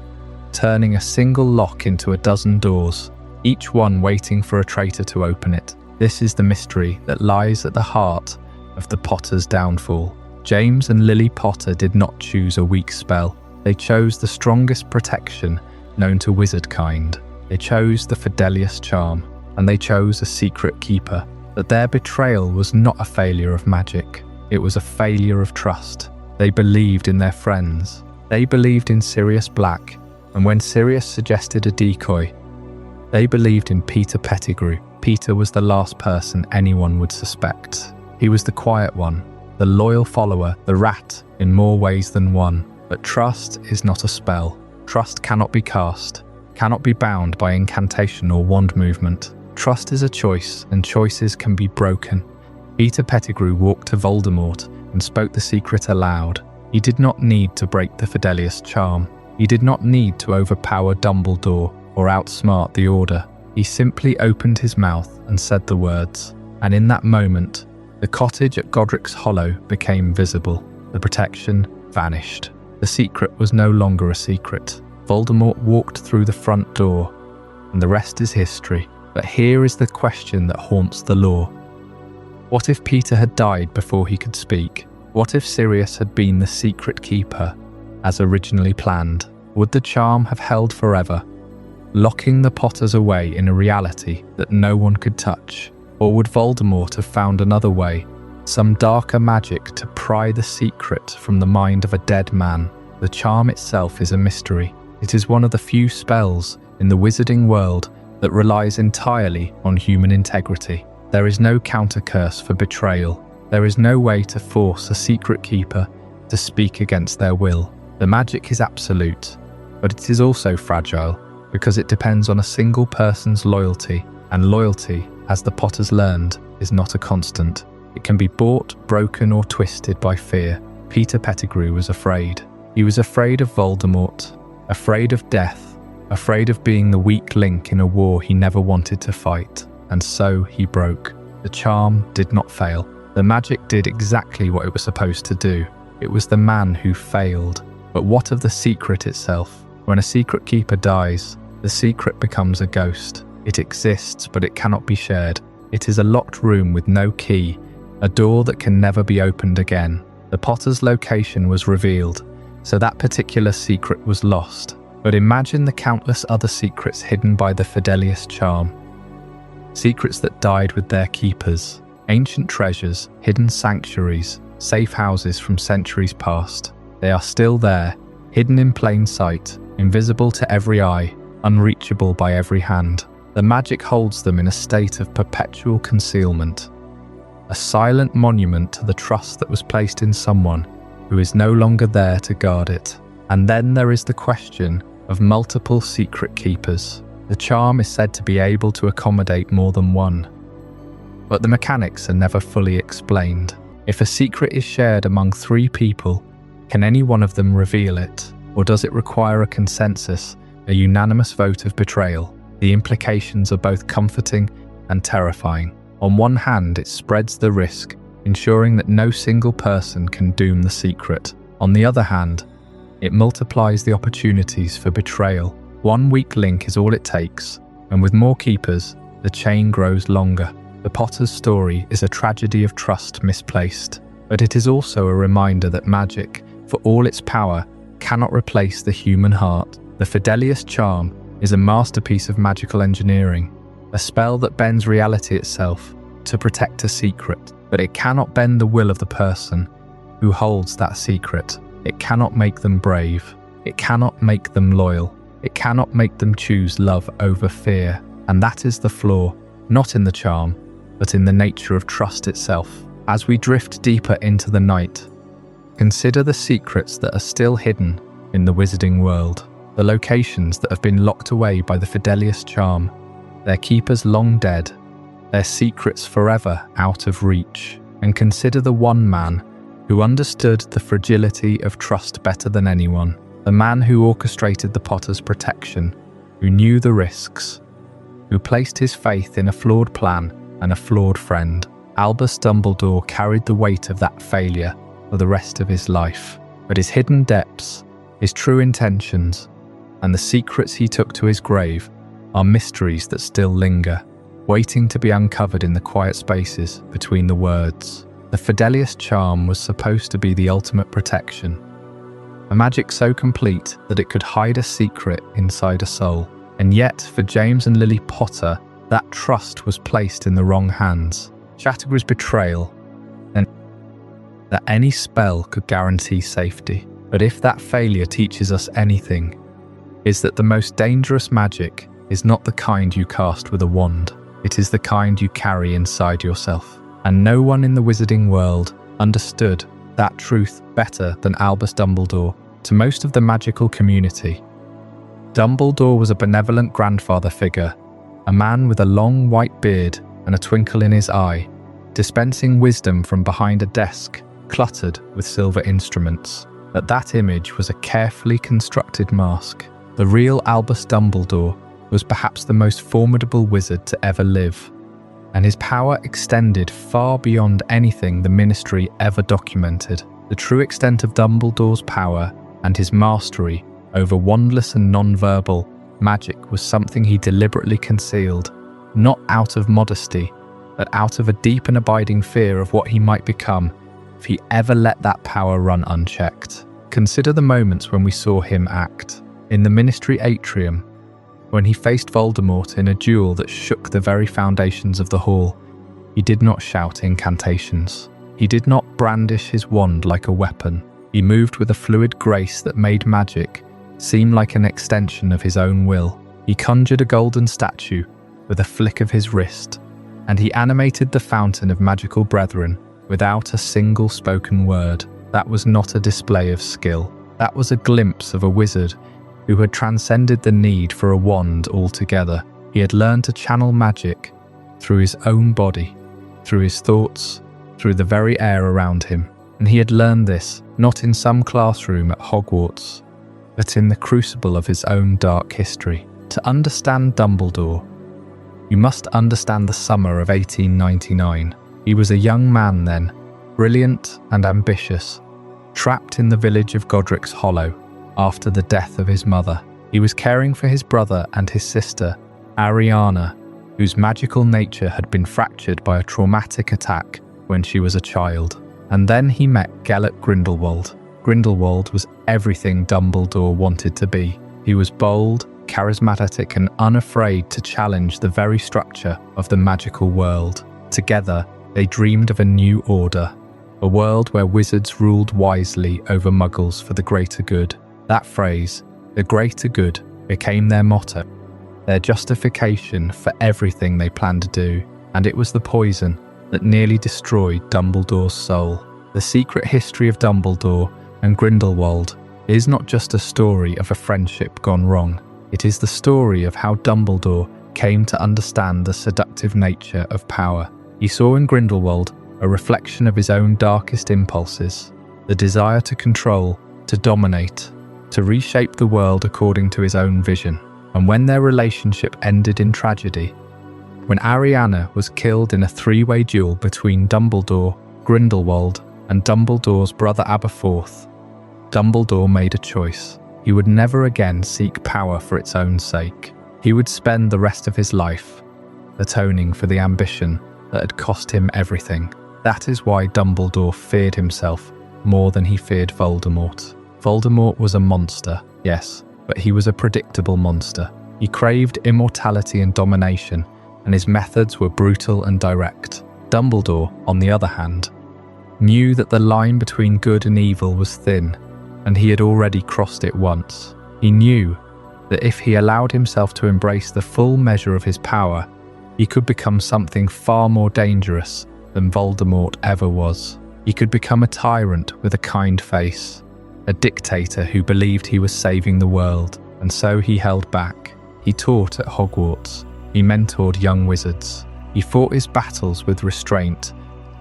A: turning a single lock into a dozen doors, each one waiting for a traitor to open it? This is the mystery that lies at the heart of the Potter's downfall. James and Lily Potter did not choose a weak spell. They chose the strongest protection known to wizard kind. They chose the Fidelius charm, and they chose a secret keeper. But their betrayal was not a failure of magic. It was a failure of trust. They believed in their friends. They believed in Sirius Black, and when Sirius suggested a decoy, They believed in Peter Pettigrew. Peter was the last person anyone would suspect. He was the quiet one, the loyal follower, the rat in more ways than one. But trust is not a spell. Trust cannot be cast, cannot be bound by incantation or wand movement. Trust is a choice, and choices can be broken. Peter Pettigrew walked to Voldemort and spoke the secret aloud. He did not need to break the Fidelius charm. He did not need to overpower Dumbledore or outsmart the Order. He simply opened his mouth and said the words. And in that moment, the cottage at Godric's Hollow became visible. The protection vanished. The secret was no longer a secret. Voldemort walked through the front door, and the rest is history. But here is the question that haunts the lore. What if Peter had died before he could speak? What if Sirius had been the secret keeper, as originally planned? Would the charm have held forever, locking the Potters away in a reality that no one could touch? Or would Voldemort have found another way, some darker magic to pry the secret from the mind of a dead man? The charm itself is a mystery. It is one of the few spells in the wizarding world that relies entirely on human integrity. There is no counter-curse for betrayal. There is no way to force a secret keeper to speak against their will. The magic is absolute, but it is also fragile because it depends on a single person's loyalty, and loyalty, as the Potters learned, is not a constant. It can be bought, broken, or twisted by fear. Peter Pettigrew was afraid. He was afraid of Voldemort, afraid of death, afraid of being the weak link in a war he never wanted to fight. And so he broke. The charm did not fail. The magic did exactly what it was supposed to do. It was the man who failed. But what of the secret itself? When a secret keeper dies, the secret becomes a ghost. It exists, but it cannot be shared. It is a locked room with no key, a door that can never be opened again. The Potter's location was revealed, so that particular secret was lost. But imagine the countless other secrets hidden by the Fidelius charm. Secrets that died with their keepers. Ancient treasures, hidden sanctuaries, safe houses from centuries past. They are still there, hidden in plain sight, invisible to every eye, unreachable by every hand. The magic holds them in a state of perpetual concealment. A silent monument to the trust that was placed in someone who is no longer there to guard it. And then there is the question of multiple secret keepers. The charm is said to be able to accommodate more than one, but the mechanics are never fully explained. If a secret is shared among 3 people, can any one of them reveal it? Or does it require a consensus, a unanimous vote of betrayal? The implications are both comforting and terrifying. On one hand, it spreads the risk, ensuring that no single person can doom the secret. On the other hand, it multiplies the opportunities for betrayal. One weak link is all it takes, and with more keepers, the chain grows longer. The Potter's story is a tragedy of trust misplaced, but it is also a reminder that magic, for all its power, cannot replace the human heart. The Fidelius charm is a masterpiece of magical engineering, a spell that bends reality itself to protect a secret, but it cannot bend the will of the person who holds that secret. It cannot make them brave. It cannot make them loyal. It cannot make them choose love over fear. And that is the flaw, not in the charm, but in the nature of trust itself. As we drift deeper into the night, consider the secrets that are still hidden in the wizarding world, the locations that have been locked away by the Fidelius charm, their keepers long dead, their secrets forever out of reach. And consider the one man who understood the fragility of trust better than anyone, the man who orchestrated the Potter's protection, who knew the risks, who placed his faith in a flawed plan and a flawed friend. Albus Dumbledore carried the weight of that failure for the rest of his life. But his hidden depths, his true intentions, and the secrets he took to his grave are mysteries that still linger, waiting to be uncovered in the quiet spaces between the words. The Fidelius charm was supposed to be the ultimate protection, a magic so complete that it could hide a secret inside a soul. And yet, for James and Lily Potter, that trust was placed in the wrong hands. Chatter's betrayal, and that any spell could guarantee safety. But if that failure teaches us anything, is that the most dangerous magic is not the kind you cast with a wand. It is the kind you carry inside yourself. And no one in the wizarding world understood that truth better than Albus Dumbledore to most of the magical community. Dumbledore was a benevolent grandfather figure, a man with a long white beard and a twinkle in his eye, dispensing wisdom from behind a desk cluttered with silver instruments. But that image was a carefully constructed mask. The real Albus Dumbledore was perhaps the most formidable wizard to ever live, and his power extended far beyond anything the Ministry ever documented. The true extent of Dumbledore's power and his mastery over wandless and non-verbal magic was something he deliberately concealed, not out of modesty, but out of a deep and abiding fear of what he might become if he ever let that power run unchecked. Consider the moments when we saw him act. In the Ministry atrium, when he faced Voldemort in a duel that shook the very foundations of the hall, he did not shout incantations. He did not brandish his wand like a weapon. He moved with a fluid grace that made magic seem like an extension of his own will. He conjured a golden statue with a flick of his wrist, and he animated the fountain of magical brethren without a single spoken word. That was not a display of skill. That was a glimpse of a wizard who had transcended the need for a wand altogether. He had learned to channel magic through his own body, through his thoughts, through the very air around him. And he had learned this not in some classroom at Hogwarts, but in the crucible of his own dark history. To understand Dumbledore, you must understand the summer of 1899. He was a young man then, brilliant and ambitious, trapped in the village of Godric's Hollow after the death of his mother. He was caring for his brother and his sister, Ariana, whose magical nature had been fractured by a traumatic attack when she was a child. And then he met Gellert Grindelwald. Grindelwald was everything Dumbledore wanted to be. He was bold, charismatic, and unafraid to challenge the very structure of the magical world. Together, they dreamed of a new order, a world where wizards ruled wisely over muggles for the greater good. That phrase, the greater good, became their motto, their justification for everything they planned to do, and it was the poison that nearly destroyed Dumbledore's soul. The secret history of Dumbledore and Grindelwald is not just a story of a friendship gone wrong. It is the story of how Dumbledore came to understand the seductive nature of power. He saw in Grindelwald a reflection of his own darkest impulses, the desire to control, to dominate, to reshape the world according to his own vision. And when their relationship ended in tragedy, when Ariana was killed in a three-way duel between Dumbledore, Grindelwald, and Dumbledore's brother Aberforth, Dumbledore made a choice. He would never again seek power for its own sake. He would spend the rest of his life atoning for the ambition that had cost him everything. That is why Dumbledore feared himself more than he feared Voldemort. Voldemort was a monster, yes, but he was a predictable monster. He craved immortality and domination, and his methods were brutal and direct. Dumbledore, on the other hand, knew that the line between good and evil was thin, and he had already crossed it once. He knew that if he allowed himself to embrace the full measure of his power, he could become something far more dangerous than Voldemort ever was. He could become a tyrant with a kind face, a dictator who believed he was saving the world, and so he held back. He taught at Hogwarts. He mentored young wizards. He fought his battles with restraint,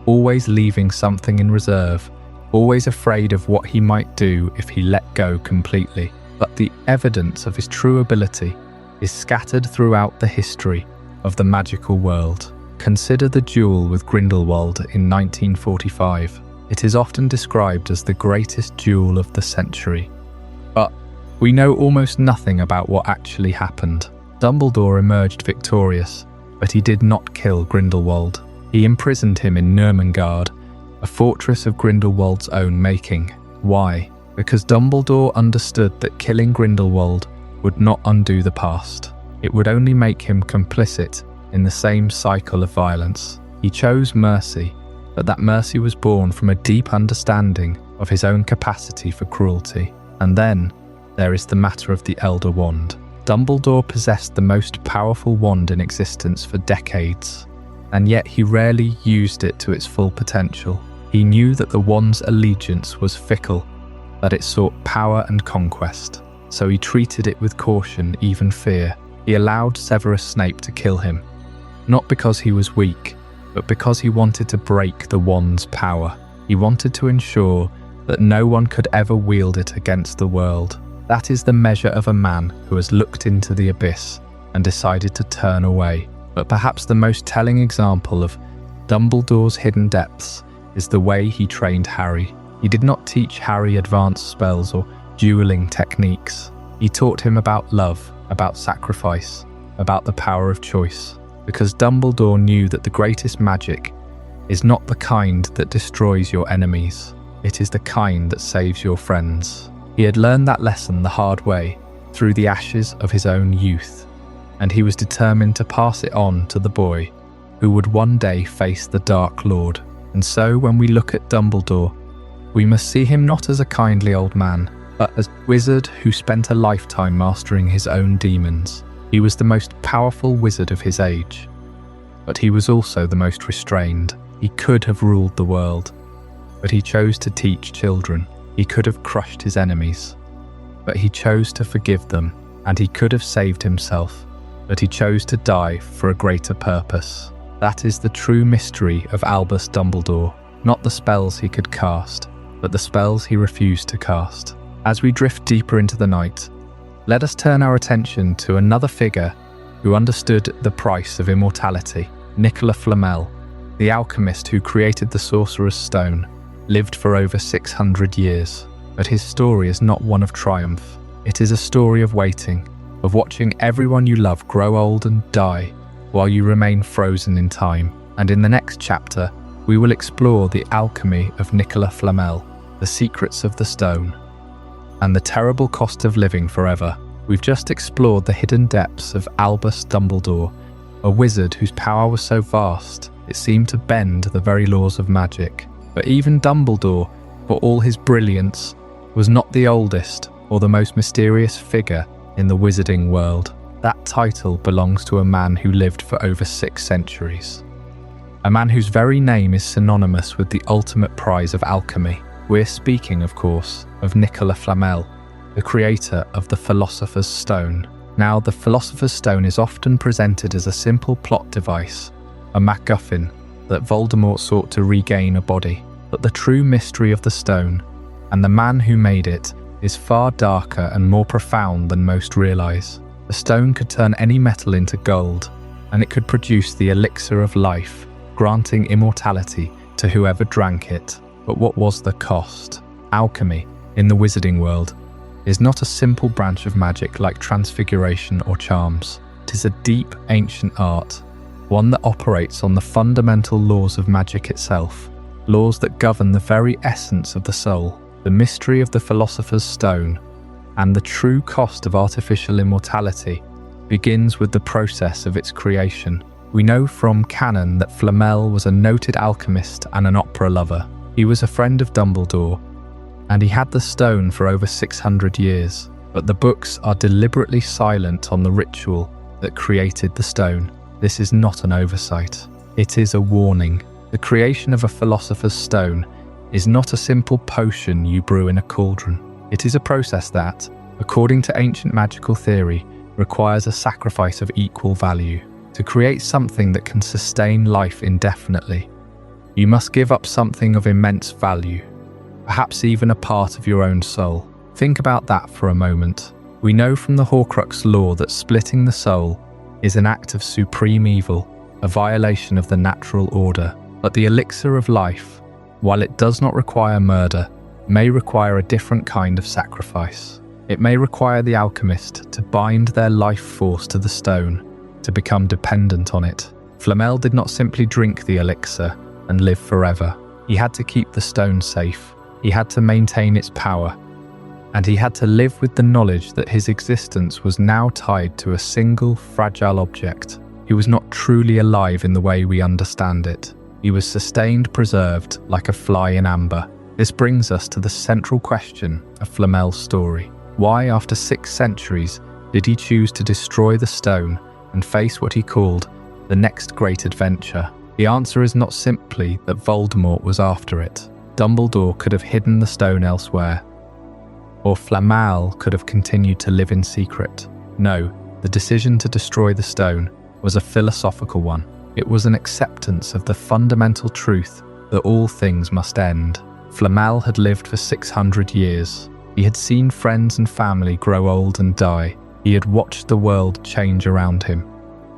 A: always leaving something in reserve, always afraid of what he might do if he let go completely. But the evidence of his true ability is scattered throughout the history of the magical world. Consider the duel with Grindelwald in 1945. It is often described as the greatest duel of the century. But we know almost nothing about what actually happened. Dumbledore emerged victorious, but he did not kill Grindelwald. He imprisoned him in Nurmengard, a fortress of Grindelwald's own making. Why? Because Dumbledore understood that killing Grindelwald would not undo the past. It would only make him complicit in the same cycle of violence. He chose mercy, but that mercy was born from a deep understanding of his own capacity for cruelty. And then there is the matter of the Elder Wand. Dumbledore possessed the most powerful wand in existence for decades, and yet he rarely used it to its full potential. He knew that the wand's allegiance was fickle, that it sought power and conquest, so he treated it with caution, even fear. He allowed Severus Snape to kill him, not because he was weak, but because he wanted to break the wand's power. He wanted to ensure that no one could ever wield it against the world. That is the measure of a man who has looked into the abyss and decided to turn away. But perhaps the most telling example of Dumbledore's hidden depths is the way he trained Harry. He did not teach Harry advanced spells or dueling techniques. He taught him about love, about sacrifice, about the power of choice. Because Dumbledore knew that the greatest magic is not the kind that destroys your enemies. It is the kind that saves your friends. He had learned that lesson the hard way, through the ashes of his own youth, and he was determined to pass it on to the boy who would one day face the Dark Lord. And so when we look at Dumbledore, we must see him not as a kindly old man, but as a wizard who spent a lifetime mastering his own demons. He was the most powerful wizard of his age, but he was also the most restrained. He could have ruled the world, but he chose to teach children. He could have crushed his enemies, but he chose to forgive them. And he could have saved himself, but he chose to die for a greater purpose. That is the true mystery of Albus Dumbledore, not the spells he could cast, but the spells he refused to cast. As we drift deeper into the night, let us turn our attention to another figure who understood the price of immortality. Nicolas Flamel, the alchemist who created the Sorcerer's Stone, lived for over 600 years. But his story is not one of triumph. It is a story of waiting, of watching everyone you love grow old and die while you remain frozen in time. And in the next chapter, we will explore the alchemy of Nicolas Flamel, the secrets of the stone, and the terrible cost of living forever. We've just explored the hidden depths of Albus Dumbledore, a wizard whose power was so vast it seemed to bend the very laws of magic. But even Dumbledore, for all his brilliance, was not the oldest or the most mysterious figure in the wizarding world. That title belongs to a man who lived for over 6 centuries. A man whose very name is synonymous with the ultimate prize of alchemy. We're speaking, of course, of Nicolas Flamel, the creator of the Philosopher's Stone. Now, the Philosopher's Stone is often presented as a simple plot device, a MacGuffin that Voldemort sought to regain a body. But the true mystery of the stone, and the man who made it, is far darker and more profound than most realize. The stone could turn any metal into gold, and it could produce the elixir of life, granting immortality to whoever drank it. But what was the cost? Alchemy, in the wizarding world, is not a simple branch of magic like transfiguration or charms. It is a deep, ancient art, one that operates on the fundamental laws of magic itself, laws that govern the very essence of the soul. The mystery of the Philosopher's Stone and the true cost of artificial immortality begins with the process of its creation. We know from canon that Flamel was a noted alchemist and an opera lover. He was a friend of Dumbledore, and he had the stone for over 600 years. But the books are deliberately silent on the ritual that created the stone. This is not an oversight. It is a warning. The creation of a Philosopher's Stone is not a simple potion you brew in a cauldron. It is a process that, according to ancient magical theory, requires a sacrifice of equal value. To create something that can sustain life indefinitely, you must give up something of immense value, perhaps even a part of your own soul. Think about that for a moment. We know from the Horcrux law that splitting the soul is an act of supreme evil, a violation of the natural order. But the elixir of life, while it does not require murder, may require a different kind of sacrifice. It may require the alchemist to bind their life force to the stone, to become dependent on it. Flamel did not simply drink the elixir and live forever. He had to keep the stone safe. He had to maintain its power. And he had to live with the knowledge that his existence was now tied to a single, fragile object. He was not truly alive in the way we understand it. He was sustained, preserved, like a fly in amber. This brings us to the central question of Flamel's story. Why, after 6 centuries, Did he choose to destroy the stone and face what he called the next great adventure? The answer is not simply that Voldemort was after it. Dumbledore could have hidden the stone elsewhere, or Flamel could have continued to live in secret. No, the decision to destroy the stone was a philosophical one. It was an acceptance of the fundamental truth that all things must end. Flamel had lived for 600 years. He had seen friends and family grow old and die. He had watched the world change around him,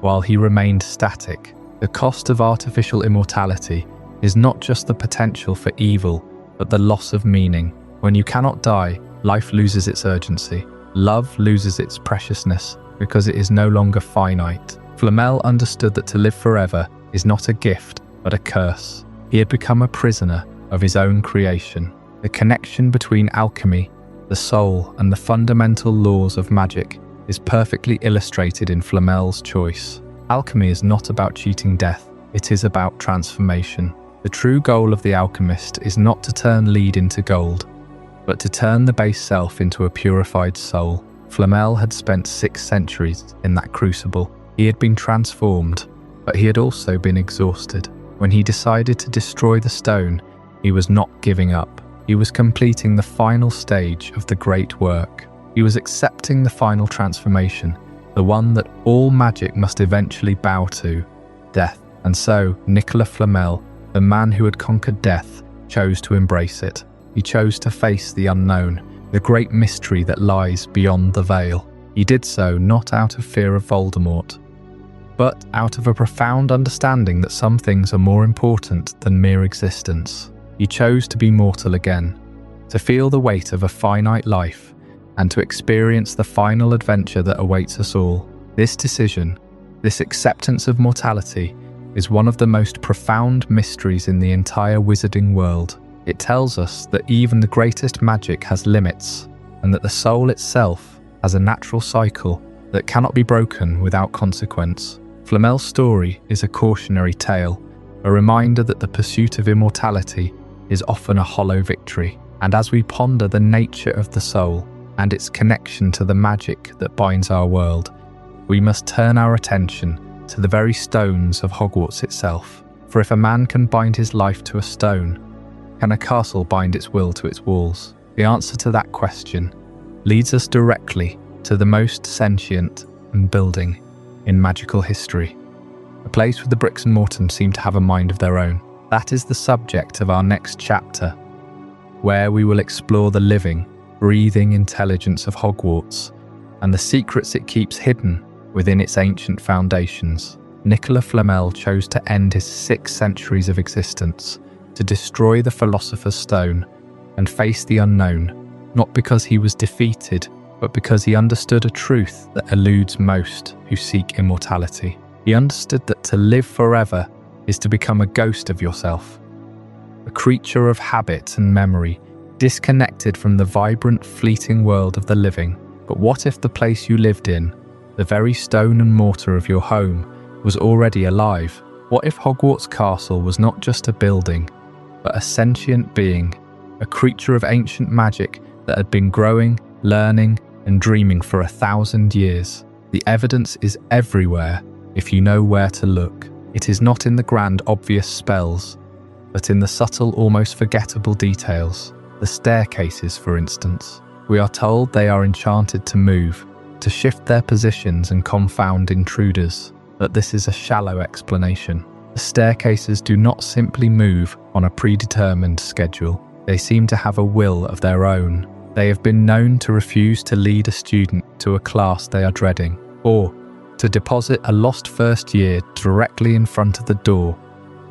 A: while he remained static. The cost of artificial immortality is not just the potential for evil, but the loss of meaning. When you cannot die, life loses its urgency. Love loses its preciousness because it is no longer finite. Flamel understood that to live forever is not a gift, but a curse. He had become a prisoner of his own creation. The connection between alchemy, the soul, and the fundamental laws of magic is perfectly illustrated in Flamel's choice. Alchemy is not about cheating death, it is about transformation. The true goal of the alchemist is not to turn lead into gold, but to turn the base self into a purified soul. Flamel had spent 6 centuries in that crucible. He had been transformed, but he had also been exhausted. When he decided to destroy the stone, he was not giving up. He was completing the final stage of the great work. He was accepting the final transformation, the one that all magic must eventually bow to, death. And so, Nicolas Flamel, the man who had conquered death, chose to embrace it. He chose to face the unknown, the great mystery that lies beyond the veil. He did so not out of fear of Voldemort, but out of a profound understanding that some things are more important than mere existence. He chose to be mortal again, to feel the weight of a finite life, and to experience the final adventure that awaits us all. This decision, this acceptance of mortality, is one of the most profound mysteries in the entire wizarding world. It tells us that even the greatest magic has limits, and that the soul itself has a natural cycle that cannot be broken without consequence. Flamel's story is a cautionary tale, a reminder that the pursuit of immortality is often a hollow victory. And as we ponder the nature of the soul and its connection to the magic that binds our world, we must turn our attention to the very stones of Hogwarts itself. For if a man can bind his life to a stone, can a castle bind its will to its walls? The answer to that question leads us directly to the most sentient building in magical history. A place where the bricks and mortar seem to have a mind of their own. That is the subject of our next chapter, where we will explore the living, breathing intelligence of Hogwarts and the secrets it keeps hidden within its ancient foundations. Nicolas Flamel chose to end his 6 centuries of existence, to destroy the Philosopher's Stone and face the unknown, not because he was defeated, but because he understood a truth that eludes most who seek immortality. He understood that to live forever is to become a ghost of yourself, a creature of habit and memory, disconnected from the vibrant, fleeting world of the living. But what if the place you lived in, the very stone and mortar of your home, was already alive? What if Hogwarts Castle was not just a building, but a sentient being, a creature of ancient magic that had been growing, learning, and dreaming for 1,000 years? The evidence is everywhere if you know where to look. It is not in the grand, obvious spells, but in the subtle, almost forgettable details. The staircases, for instance. We are told they are enchanted to move, to shift their positions and confound intruders. But this is a shallow explanation. The staircases do not simply move on a predetermined schedule. They seem to have a will of their own. They have been known to refuse to lead a student to a class they are dreading, or to deposit a lost first year directly in front of the door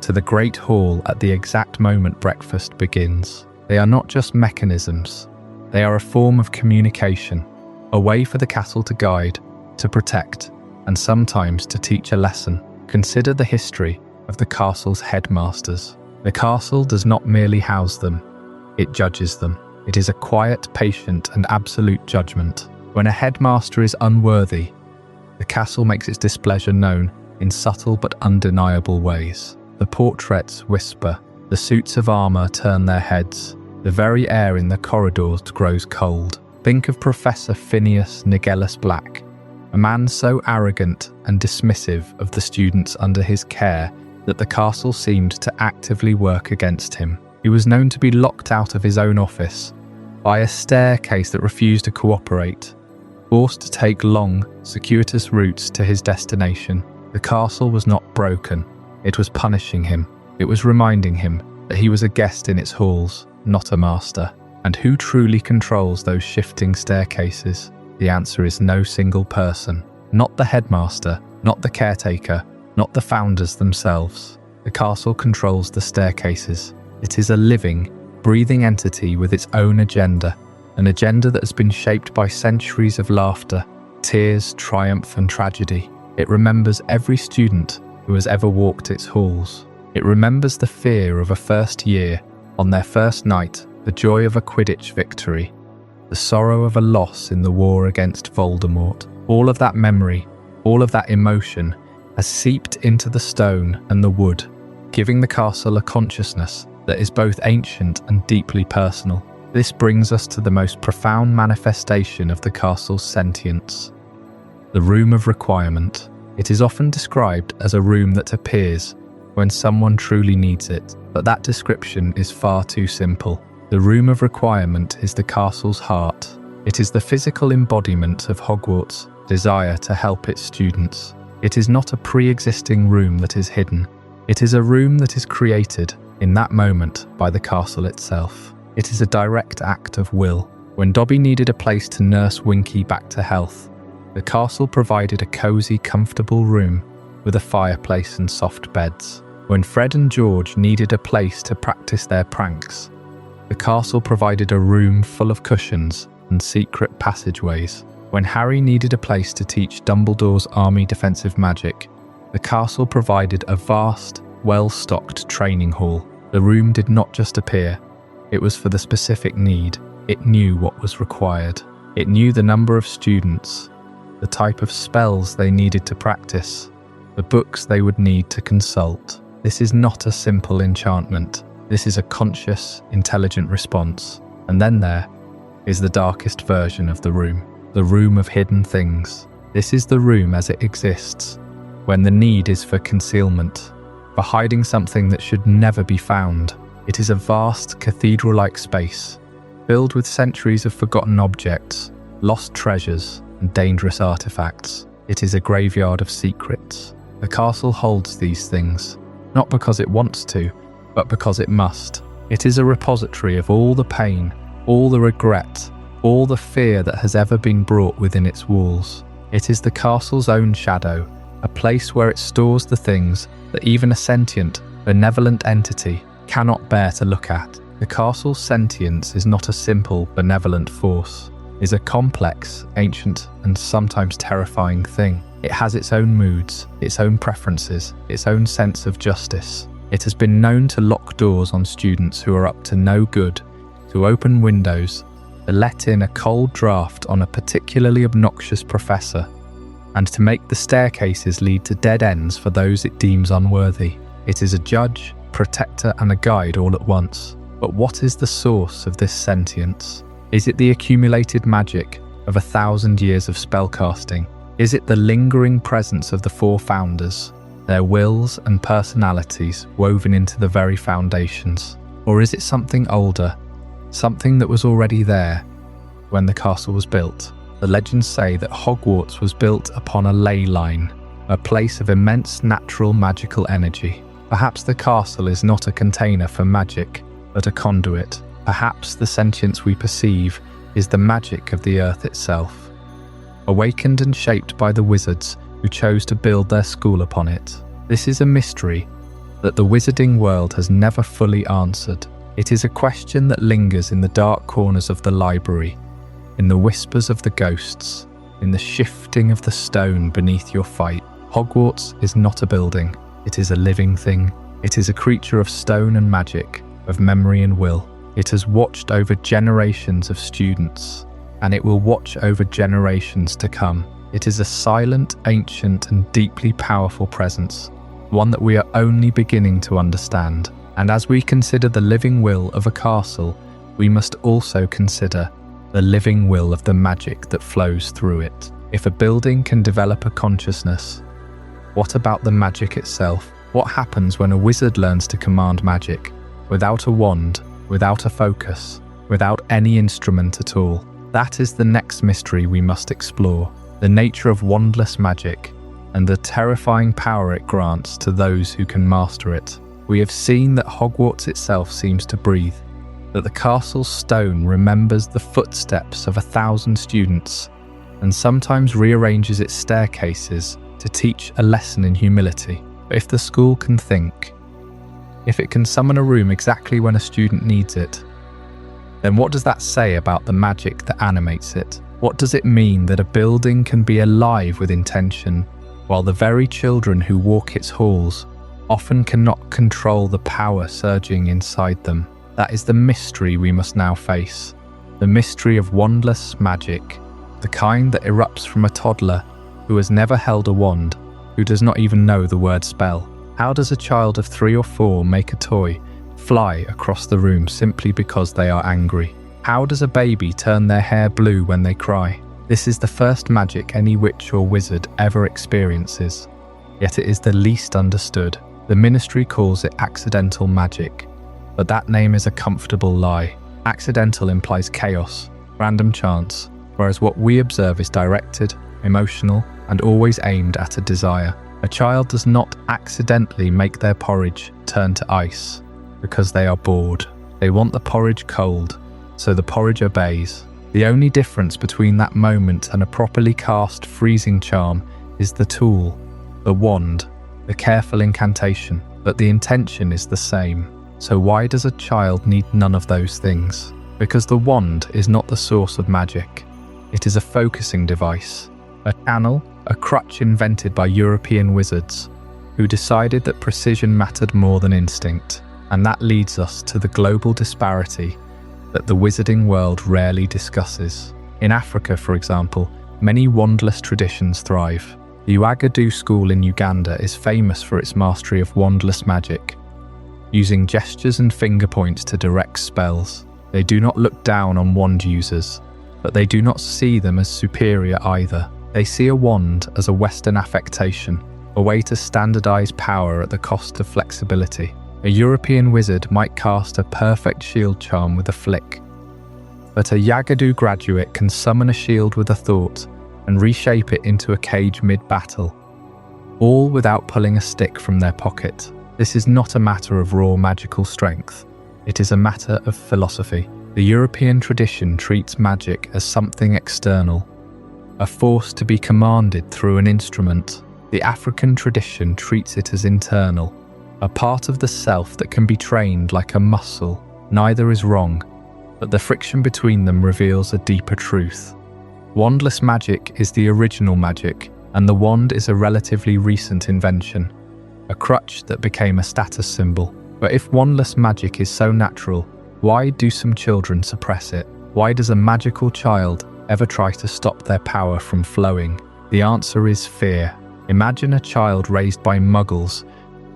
A: to the Great Hall at the exact moment breakfast begins. They are not just mechanisms. They are a form of communication, a way for the castle to guide, to protect, and sometimes to teach a lesson. Consider the history of the castle's headmasters. The castle does not merely house them, it judges them. It is a quiet, patient, and absolute judgment. When a headmaster is unworthy, the castle makes its displeasure known in subtle but undeniable ways. The portraits whisper, the suits of armour turn their heads, the very air in the corridors grows cold. Think of Professor Phineas Nicolas Black, a man so arrogant and dismissive of the students under his care that the castle seemed to actively work against him. He was known to be locked out of his own office by a staircase that refused to cooperate, forced to take long, circuitous routes to his destination. The castle was not broken. It was punishing him. It was reminding him that he was a guest in its halls, not a master. And who truly controls those shifting staircases? The answer is no single person. Not the headmaster, not the caretaker, not the founders themselves. The castle controls the staircases. It is a living, breathing entity with its own agenda, an agenda that has been shaped by centuries of laughter, tears, triumph, and tragedy. It remembers every student who has ever walked its halls. It remembers the fear of a first year, on their first night, the joy of a Quidditch victory, the sorrow of a loss in the war against Voldemort. All of that memory, all of that emotion has seeped into the stone and the wood, giving the castle a consciousness that is both ancient and deeply personal. This brings us to the most profound manifestation of the castle's sentience, the Room of Requirement. It is often described as a room that appears when someone truly needs it, but that description is far too simple. The Room of Requirement is the castle's heart. It is the physical embodiment of Hogwarts' desire to help its students. It is not a pre-existing room that is hidden. It is a room that is created in that moment by the castle itself. It is a direct act of will. When Dobby needed a place to nurse Winky back to health, the castle provided a cosy, comfortable room with a fireplace and soft beds. When Fred and George needed a place to practice their pranks, the castle provided a room full of cushions and secret passageways. When Harry needed a place to teach Dumbledore's army defensive magic, the castle provided a vast, well-stocked training hall. The room did not just appear. It was for the specific need. It knew what was required. It knew the number of students, the type of spells they needed to practice, the books they would need to consult. This is not a simple enchantment. This is a conscious, intelligent response. And then there is the darkest version of the room of hidden things. This is the room as it exists, when the need is for concealment, for hiding something that should never be found. It is a vast, cathedral-like space, filled with centuries of forgotten objects, lost treasures, and dangerous artifacts. It is a graveyard of secrets. The castle holds these things, not because it wants to, but because it must. It is a repository of all the pain, all the regret, all the fear that has ever been brought within its walls. It is the castle's own shadow, a place where it stores the things that even a sentient, benevolent entity cannot bear to look at. The castle's sentience is not a simple, benevolent force. It is a complex, ancient, and sometimes terrifying thing. It has its own moods, its own preferences, its own sense of justice. It has been known to lock doors on students who are up to no good, to open windows, to let in a cold draft on a particularly obnoxious professor, and to make the staircases lead to dead ends for those it deems unworthy. It is a judge, protector, and a guide all at once. But what is the source of this sentience? Is it the accumulated magic of 1,000 years of spellcasting? Is it the lingering presence of the four founders, their wills and personalities woven into the very foundations? Or is it something older, something that was already there when the castle was built? The legends say that Hogwarts was built upon a ley line, a place of immense natural magical energy. Perhaps the castle is not a container for magic, but a conduit. Perhaps the sentience we perceive is the magic of the earth itself, awakened and shaped by the wizards who chose to build their school upon it. This is a mystery that the wizarding world has never fully answered. It is a question that lingers in the dark corners of the library, in the whispers of the ghosts, in the shifting of the stone beneath your feet. Hogwarts is not a building. It is a living thing. It is a creature of stone and magic, of memory and will. It has watched over generations of students, and it will watch over generations to come. It is a silent, ancient, and deeply powerful presence, one that we are only beginning to understand. And as we consider the living will of a castle, we must also consider the living will of the magic that flows through it. If a building can develop a consciousness, what about the magic itself? What happens when a wizard learns to command magic, without a wand, without a focus, without any instrument at all? That is the next mystery we must explore, the nature of wandless magic, and the terrifying power it grants to those who can master it. We have seen that Hogwarts itself seems to breathe, that the castle's stone remembers the footsteps of 1,000 students, and sometimes rearranges its staircases to teach a lesson in humility. But if the school can think, if it can summon a room exactly when a student needs it, then what does that say about the magic that animates it? What does it mean that a building can be alive with intention, while the very children who walk its halls often cannot control the power surging inside them? That is the mystery we must now face. The mystery of wandless magic, the kind that erupts from a toddler who has never held a wand, who does not even know the word spell. How does a child of 3 or 4 make a toy fly across the room simply because they are angry? How does a baby turn their hair blue when they cry? This is the first magic any witch or wizard ever experiences, yet it is the least understood. The ministry calls it accidental magic, but that name is a comfortable lie. Accidental implies chaos, random chance, whereas what we observe is directed, emotional, and always aimed at a desire. A child does not accidentally make their porridge turn to ice because they are bored. They want the porridge cold, so the porridge obeys. The only difference between that moment and a properly cast freezing charm is the tool, the wand, the careful incantation, but the intention is the same. So why does a child need none of those things? Because the wand is not the source of magic. It is a focusing device, a channel, a crutch invented by European wizards who decided that precision mattered more than instinct. And that leads us to the global disparity that the wizarding world rarely discusses. In Africa, for example, many wandless traditions thrive. The Uagadu school in Uganda is famous for its mastery of wandless magic, using gestures and finger points to direct spells. They do not look down on wand users, but they do not see them as superior either. They see a wand as a Western affectation, a way to standardize power at the cost of flexibility. A European wizard might cast a perfect shield charm with a flick, but a Yagadu graduate can summon a shield with a thought and reshape it into a cage mid-battle, all without pulling a stick from their pocket. This is not a matter of raw magical strength. It is a matter of philosophy. The European tradition treats magic as something external, a force to be commanded through an instrument. The African tradition treats it as internal, a part of the self that can be trained like a muscle. Neither is wrong, but the friction between them reveals a deeper truth. Wandless magic is the original magic, and the wand is a relatively recent invention, a crutch that became a status symbol. But if wandless magic is so natural, why do some children suppress it? Why does a magical child ever try to stop their power from flowing? The answer is fear. Imagine a child raised by muggles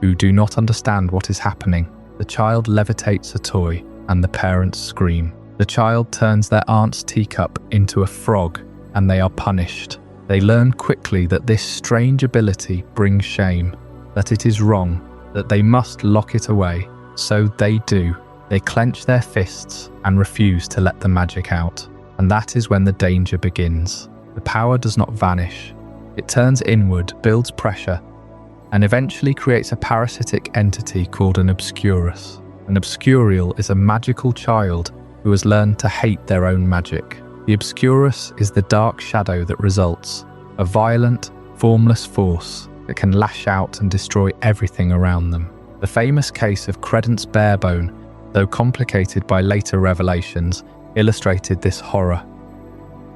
A: who do not understand what is happening. The child levitates a toy, and the parents scream. The child turns their aunt's teacup into a frog, and they are punished. They learn quickly that this strange ability brings shame, that it is wrong, that they must lock it away. So they do. They clench their fists and refuse to let the magic out. And that is when the danger begins. The power does not vanish. It turns inward, builds pressure, and eventually creates a parasitic entity called an obscurus. An obscurial is a magical child who has learned to hate their own magic. The obscurus is the dark shadow that results, a violent, formless force that can lash out and destroy everything around them. The famous case of Credence Barebone, though complicated by later revelations, illustrated this horror.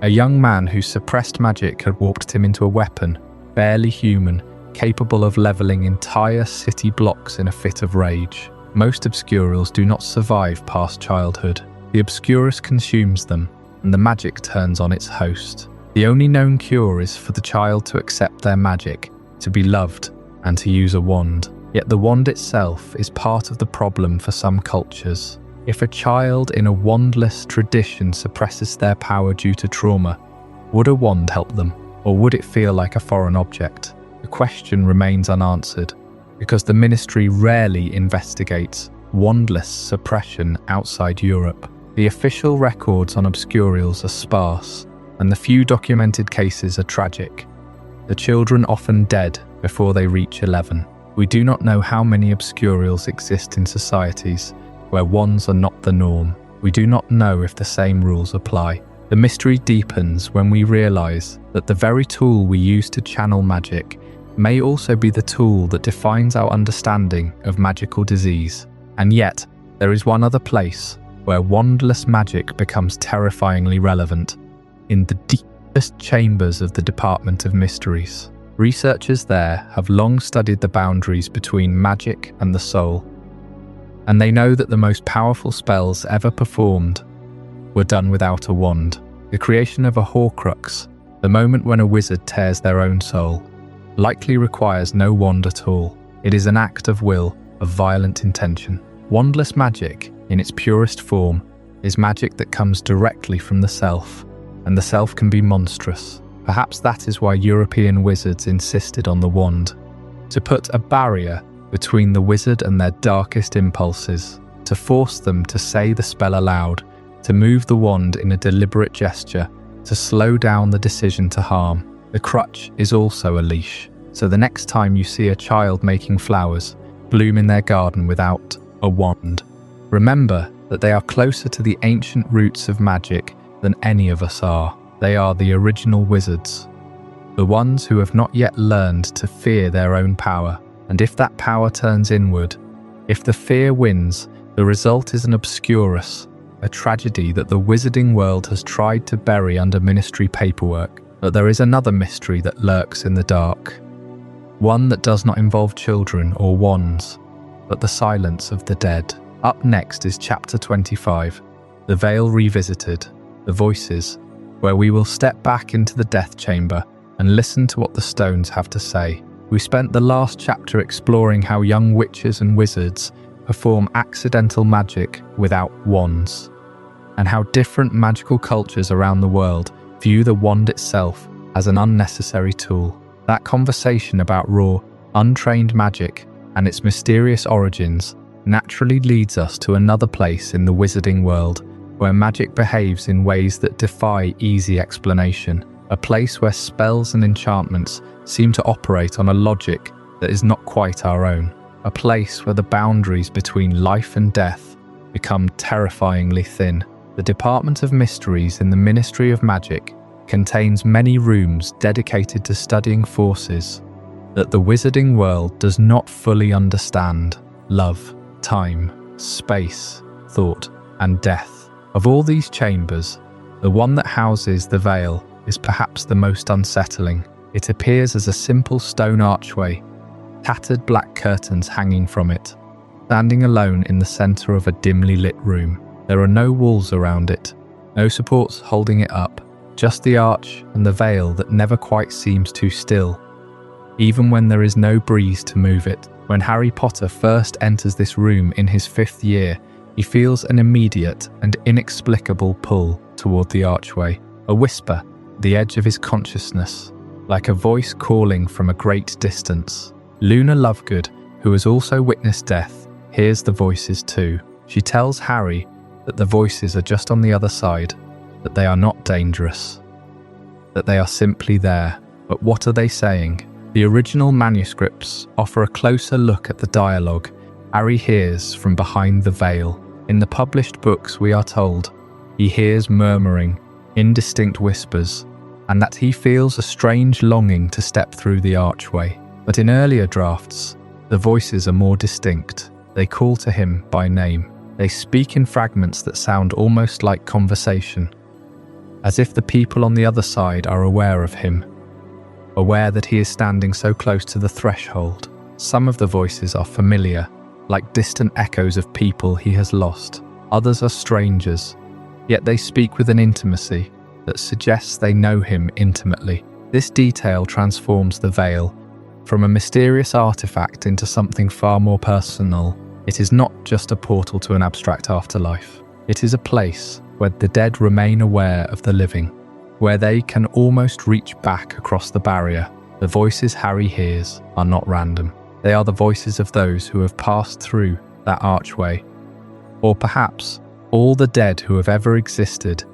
A: A young man whose suppressed magic had warped him into a weapon, barely human, capable of leveling entire city blocks in a fit of rage. Most obscurials do not survive past childhood. The obscurus consumes them, and the magic turns on its host. The only known cure is for the child to accept their magic, to be loved, and to use a wand. Yet the wand itself is part of the problem for some cultures. If a child in a wandless tradition suppresses their power due to trauma, would a wand help them? or would it feel like a foreign object? The question remains unanswered, because the Ministry rarely investigates wandless suppression outside Europe. The official records on obscurials are sparse, and the few documented cases are tragic. The children often dead before they reach 11. We do not know how many obscurials exist in societies where wands are not the norm. We do not know if the same rules apply. The mystery deepens when we realise that the very tool we use to channel magic may also be the tool that defines our understanding of magical disease. And yet, there is one other place where wandless magic becomes terrifyingly relevant: in the deepest chambers of the Department of Mysteries. Researchers there have long studied the boundaries between magic and the soul, and they know that the most powerful spells ever performed were done without a wand. The creation of a Horcrux, the moment when a wizard tears their own soul, likely requires no wand at all. It is an act of will, of violent intention. Wandless magic, in its purest form, is magic that comes directly from the self, and the self can be monstrous. Perhaps that is why European wizards insisted on the wand, to put a barrier between the wizard and their darkest impulses, to force them to say the spell aloud, to move the wand in a deliberate gesture, to slow down the decision to harm. The crutch is also a leash, so the next time you see a child making flowers bloom in their garden without a wand, remember that they are closer to the ancient roots of magic than any of us are. They are the original wizards, the ones who have not yet learned to fear their own power. And if that power turns inward, if the fear wins, the result is an obscurus, a tragedy that the wizarding world has tried to bury under Ministry paperwork. But there is another mystery that lurks in the dark, one that does not involve children or wands, but the silence of the dead. Up next is Chapter 25, The Veil Revisited, The Voices, where we will step back into the death chamber and listen to what the stones have to say. We spent the last chapter exploring how young witches and wizards perform accidental magic without wands, and how different magical cultures around the world view the wand itself as an unnecessary tool. That conversation about raw, untrained magic and its mysterious origins naturally leads us to another place in the wizarding world, where magic behaves in ways that defy easy explanation, a place where spells and enchantments seem to operate on a logic that is not quite our own, a place where the boundaries between life and death become terrifyingly thin. The Department of Mysteries in the Ministry of Magic contains many rooms dedicated to studying forces that the wizarding world does not fully understand: love, time, space, thought, and death. Of all these chambers, the one that houses the veil is perhaps the most unsettling. It appears as a simple stone archway, tattered black curtains hanging from it, standing alone in the centre of a dimly lit room. There are no walls around it, no supports holding it up, just the arch and the veil that never quite seems too still, even when there is no breeze to move it. When Harry Potter first enters this room in his 5th year, he feels an immediate and inexplicable pull toward the archway, a whisper at the edge of his consciousness, like a voice calling from a great distance. Luna Lovegood, who has also witnessed death, hears the voices too. She tells Harry that the voices are just on the other side, that they are not dangerous, that they are simply there. But what are they saying? The original manuscripts offer a closer look at the dialogue Harry hears from behind the veil. In the published books, we are told he hears murmuring, indistinct whispers, and that he feels a strange longing to step through the archway. But in earlier drafts, the voices are more distinct. They call to him by name. They speak in fragments that sound almost like conversation, as if the people on the other side are aware of him, aware that he is standing so close to the threshold. Some of the voices are familiar, like distant echoes of people he has lost. Others are strangers, yet they speak with an intimacy that suggests they know him intimately. This detail transforms the veil from a mysterious artifact into something far more personal. It is not just a portal to an abstract afterlife. It is a place where the dead remain aware of the living, where they can almost reach back across the barrier. The voices Harry hears are not random. They are the voices of those who have passed through that archway, or perhaps all the dead who have ever existed,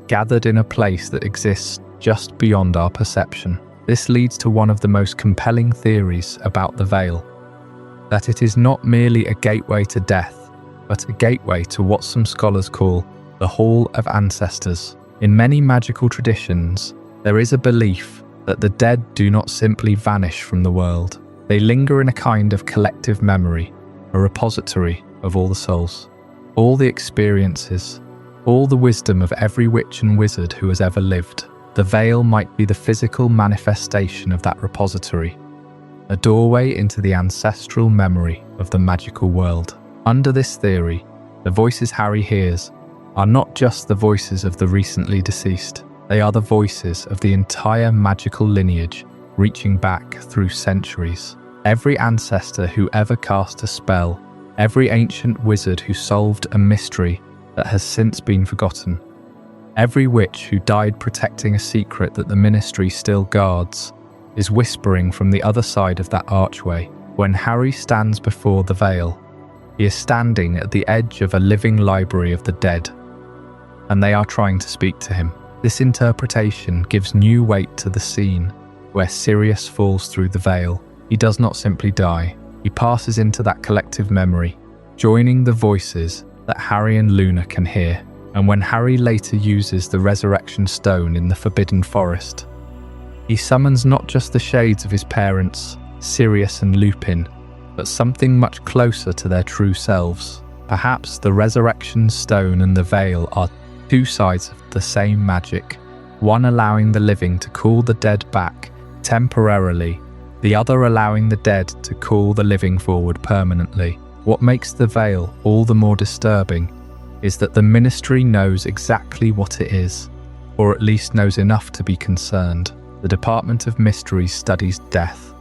A: gathered in a place that exists just beyond our perception. This leads to one of the most compelling theories about the Veil, that it is not merely a gateway to death, but a gateway to what some scholars call the Hall of Ancestors. In many magical traditions, there is a belief that the dead do not simply vanish from the world. They linger in a kind of collective memory, a repository of all the souls, all the experiences, all the wisdom of every witch and wizard who has ever lived. The Veil might be the physical manifestation of that repository, a doorway into the ancestral memory of the magical world. Under this theory, the voices Harry hears are not just the voices of the recently deceased. They are the voices of the entire magical lineage, reaching back through centuries. Every ancestor who ever cast a spell, every ancient wizard who solved a mystery that has since been forgotten, every witch who died protecting a secret that the Ministry still guards, is whispering from the other side of that archway. When Harry stands before the Veil, he is standing at the edge of a living library of the dead, and they are trying to speak to him. This interpretation gives new weight to the scene where Sirius falls through the Veil. He does not simply die, he passes into that collective memory, joining the voices that Harry and Luna can hear. And when Harry later uses the Resurrection Stone in the Forbidden Forest, he summons not just the shades of his parents, Sirius and Lupin, but something much closer to their true selves. Perhaps the Resurrection Stone and the Veil are two sides of the same magic, one allowing the living to call the dead back temporarily, the other allowing the dead to call the living forward permanently. What makes the Veil all the more disturbing is that the Ministry knows exactly what it is, or at least knows enough to be concerned. The Department of Mysteries studies death,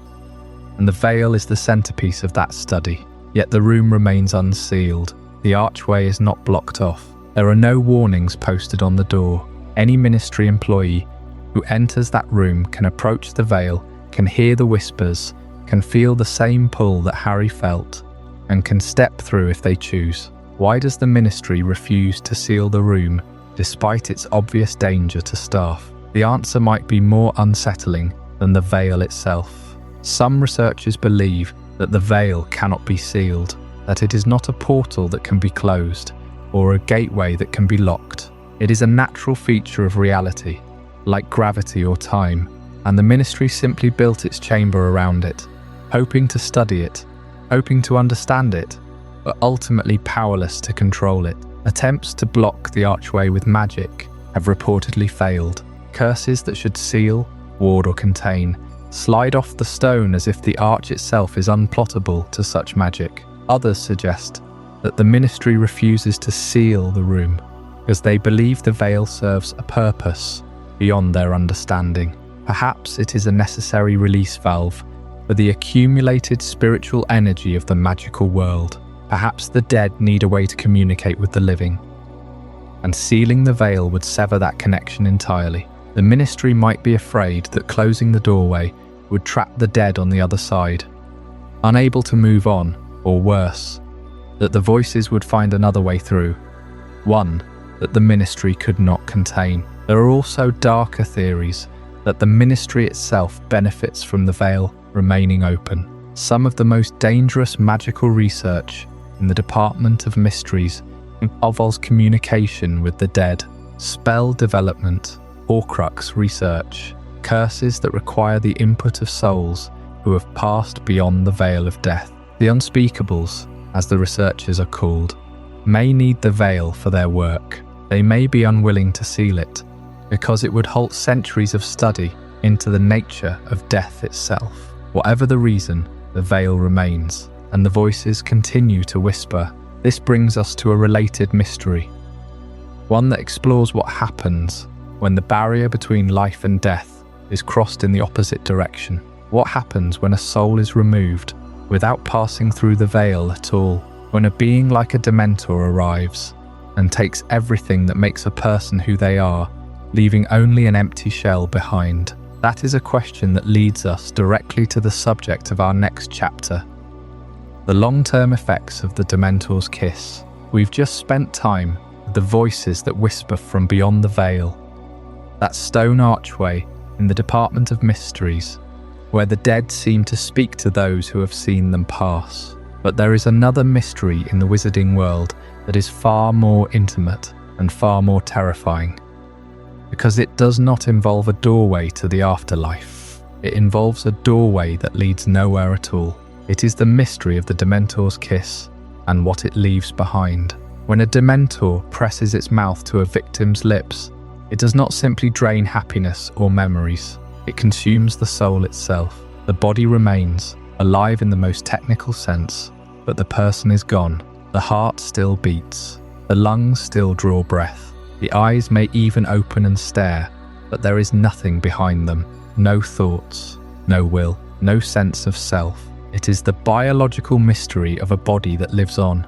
A: and the Veil is the centerpiece of that study. Yet the room remains unsealed. The archway is not blocked off. There are no warnings posted on the door. Any Ministry employee who enters that room can approach the Veil, can hear the whispers, can feel the same pull that Harry felt, and can step through if they choose. Why does the Ministry refuse to seal the room despite its obvious danger to staff? The answer might be more unsettling than the Veil itself. Some researchers believe that the Veil cannot be sealed, that it is not a portal that can be closed, or a gateway that can be locked. It is a natural feature of reality, like gravity or time, and the Ministry simply built its chamber around it, hoping to study it, hoping to understand it, but ultimately powerless to control it. Attempts to block the archway with magic have reportedly failed. Curses that should seal, ward or contain slide off the stone as if the arch itself is unplottable to such magic. Others suggest that the Ministry refuses to seal the room because they believe the Veil serves a purpose beyond their understanding. Perhaps it is a necessary release valve for the accumulated spiritual energy of the magical world. Perhaps the dead need a way to communicate with the living, and sealing the Veil would sever that connection entirely. The Ministry might be afraid that closing the doorway would trap the dead on the other side, unable to move on, or worse, that the voices would find another way through, one that the Ministry could not contain. There are also darker theories that the Ministry itself benefits from the Veil remaining open. Some of the most dangerous magical research in the Department of Mysteries involves communication with the dead, spell development, Horcrux research, curses that require the input of souls who have passed beyond the veil of death. The Unspeakables, as the researchers are called, may need the Veil for their work. They may be unwilling to seal it, because it would halt centuries of study into the nature of death itself. Whatever the reason, the Veil remains, and the voices continue to whisper. This brings us to a related mystery, one that explores what happens when the barrier between life and death is crossed in the opposite direction. What happens when a soul is removed without passing through the Veil at all? When a being like a Dementor arrives and takes everything that makes a person who they are leaving only an empty shell behind? That is a question that leads us directly to the subject of our next chapter, the long-term effects of the Dementor's kiss. We've just spent time with the voices that whisper from beyond the veil, that stone archway in the Department of Mysteries, where the dead seem to speak to those who have seen them pass. But there is another mystery in the wizarding world that is far more intimate and far more terrifying, because it does not involve a doorway to the afterlife. It involves a doorway that leads nowhere at all. It is the mystery of the Dementor's kiss and what it leaves behind. When a Dementor presses its mouth to a victim's lips, it does not simply drain happiness or memories. It consumes the soul itself. The body remains, alive in the most technical sense, but the person is gone. The heart still beats. The lungs still draw breath. The eyes may even open and stare, but there is nothing behind them. No thoughts, no will, no sense of self. It is the biological mystery of a body that lives on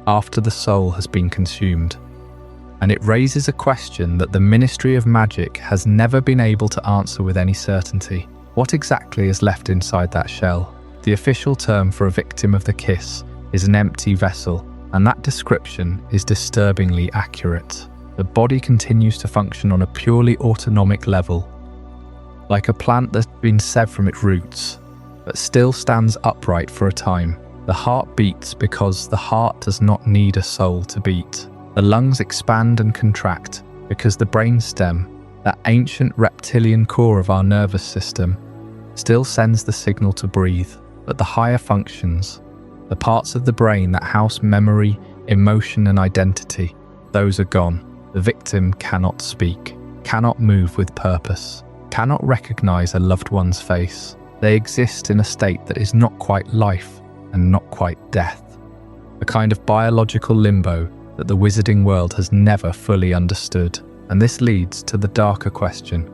A: after the soul has been consumed. And it raises a question that the Ministry of Magic has never been able to answer with any certainty. What exactly is left inside that shell? The official term for a victim of the kiss is an empty vessel, and that description is disturbingly accurate. The body continues to function on a purely autonomic level, like a plant that's been severed from its roots, but still stands upright for a time. The heart beats because the heart does not need a soul to beat. The lungs expand and contract because the brainstem, that ancient reptilian core of our nervous system, still sends the signal to breathe. But the higher functions, the parts of the brain that house memory, emotion and identity, those are gone. The victim cannot speak, cannot move with purpose, cannot recognize a loved one's face. They exist in a state that is not quite life and not quite death, a kind of biological limbo that the wizarding world has never fully understood. And this leads to the darker question,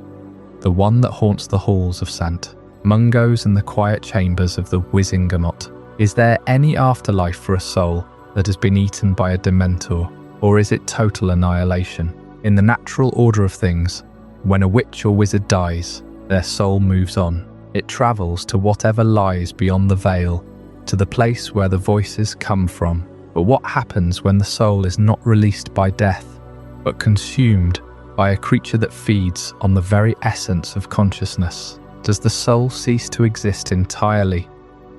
A: the one that haunts the halls of St. Mungo's and the quiet chambers of the Wizengamot. Is there any afterlife for a soul that has been eaten by a Dementor, or is it total annihilation? In the natural order of things, when a witch or wizard dies, their soul moves on. It travels to whatever lies beyond the veil, to the place where the voices come from. But what happens when the soul is not released by death, but consumed by a creature that feeds on the very essence of consciousness? Does the soul cease to exist entirely,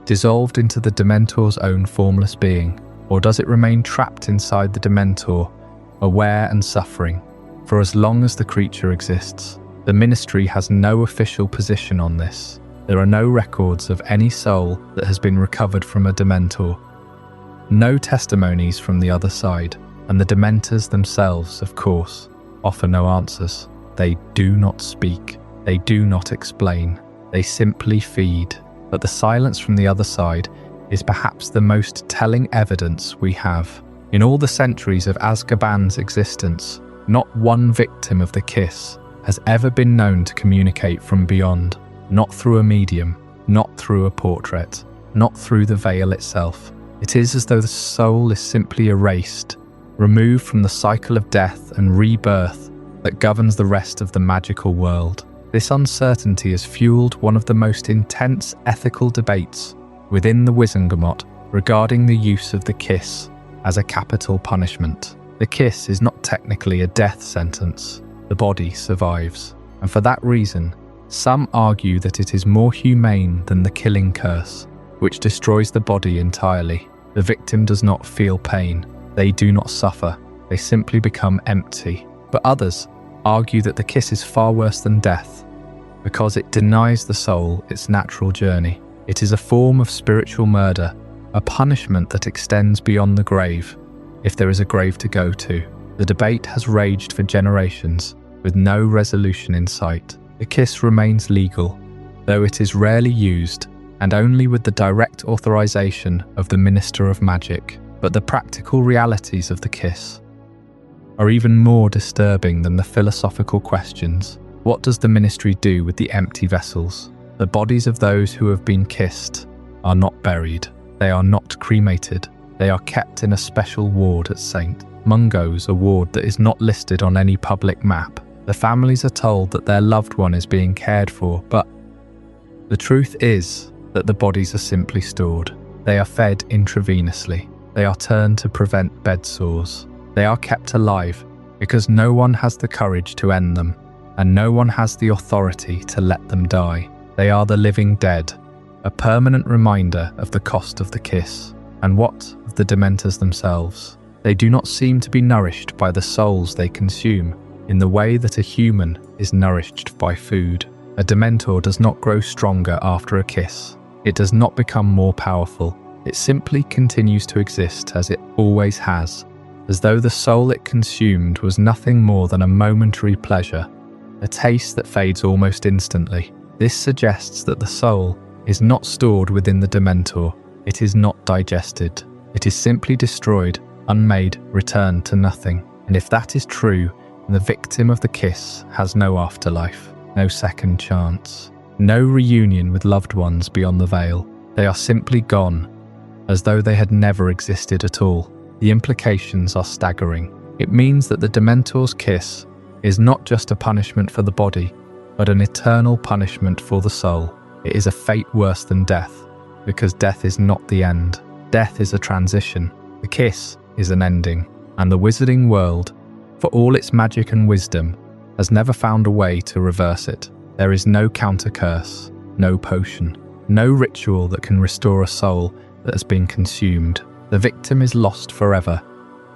A: dissolved into the Dementor's own formless being? Or does it remain trapped inside the Dementor, aware and suffering, for as long as the creature exists? The Ministry has no official position on this. There are no records of any soul that has been recovered from a Dementor. No testimonies from the other side, and the Dementors themselves, of course, offer no answers. They do not speak. They do not explain. They simply feed. But the silence from the other side is perhaps the most telling evidence we have. In all the centuries of Azkaban's existence, not one victim of the kiss has ever been known to communicate from beyond. Not through a medium, not through a portrait, not through the veil itself. It is as though the soul is simply erased, removed from the cycle of death and rebirth that governs the rest of the magical world. This uncertainty has fueled one of the most intense ethical debates within the Wizengamot regarding the use of the kiss as a capital punishment. The kiss is not technically a death sentence. The body survives, and for that reason, some argue that it is more humane than the killing curse, which destroys the body entirely. The victim does not feel pain. They do not suffer. They simply become empty. But others argue that the kiss is far worse than death, because it denies the soul its natural journey. It is a form of spiritual murder, a punishment that extends beyond the grave, if there is a grave to go to. The debate has raged for generations, with no resolution in sight. The kiss remains legal, though it is rarely used, and only with the direct authorization of the Minister of Magic. But the practical realities of the kiss are even more disturbing than the philosophical questions. What does the Ministry do with the empty vessels? The bodies of those who have been kissed are not buried. They are not cremated. They are kept in a special ward at St. Mungo's, a ward that is not listed on any public map. The families are told that their loved one is being cared for, but the truth is that the bodies are simply stored. They are fed intravenously. They are turned to prevent bed sores. They are kept alive because no one has the courage to end them, and no one has the authority to let them die. They are the living dead, a permanent reminder of the cost of the kiss. And what of the Dementors themselves? They do not seem to be nourished by the souls they consume in the way that a human is nourished by food. A Dementor does not grow stronger after a kiss. It does not become more powerful. It simply continues to exist as it always has, as though the soul it consumed was nothing more than a momentary pleasure, a taste that fades almost instantly. This suggests that the soul is not stored within the Dementor. It is not digested. It is simply destroyed, unmade, returned to nothing. And if that is true, the victim of the kiss has no afterlife, no second chance, no reunion with loved ones beyond the veil. They are simply gone, as though they had never existed at all. The implications are staggering. It means that the Dementor's kiss is not just a punishment for the body, but an eternal punishment for the soul. It is a fate worse than death, because death is not the end. Death is a transition. The kiss is an ending, and the wizarding world, for all its magic and wisdom, has never found a way to reverse it. There is no counter-curse, no potion, no ritual that can restore a soul that has been consumed. The victim is lost forever,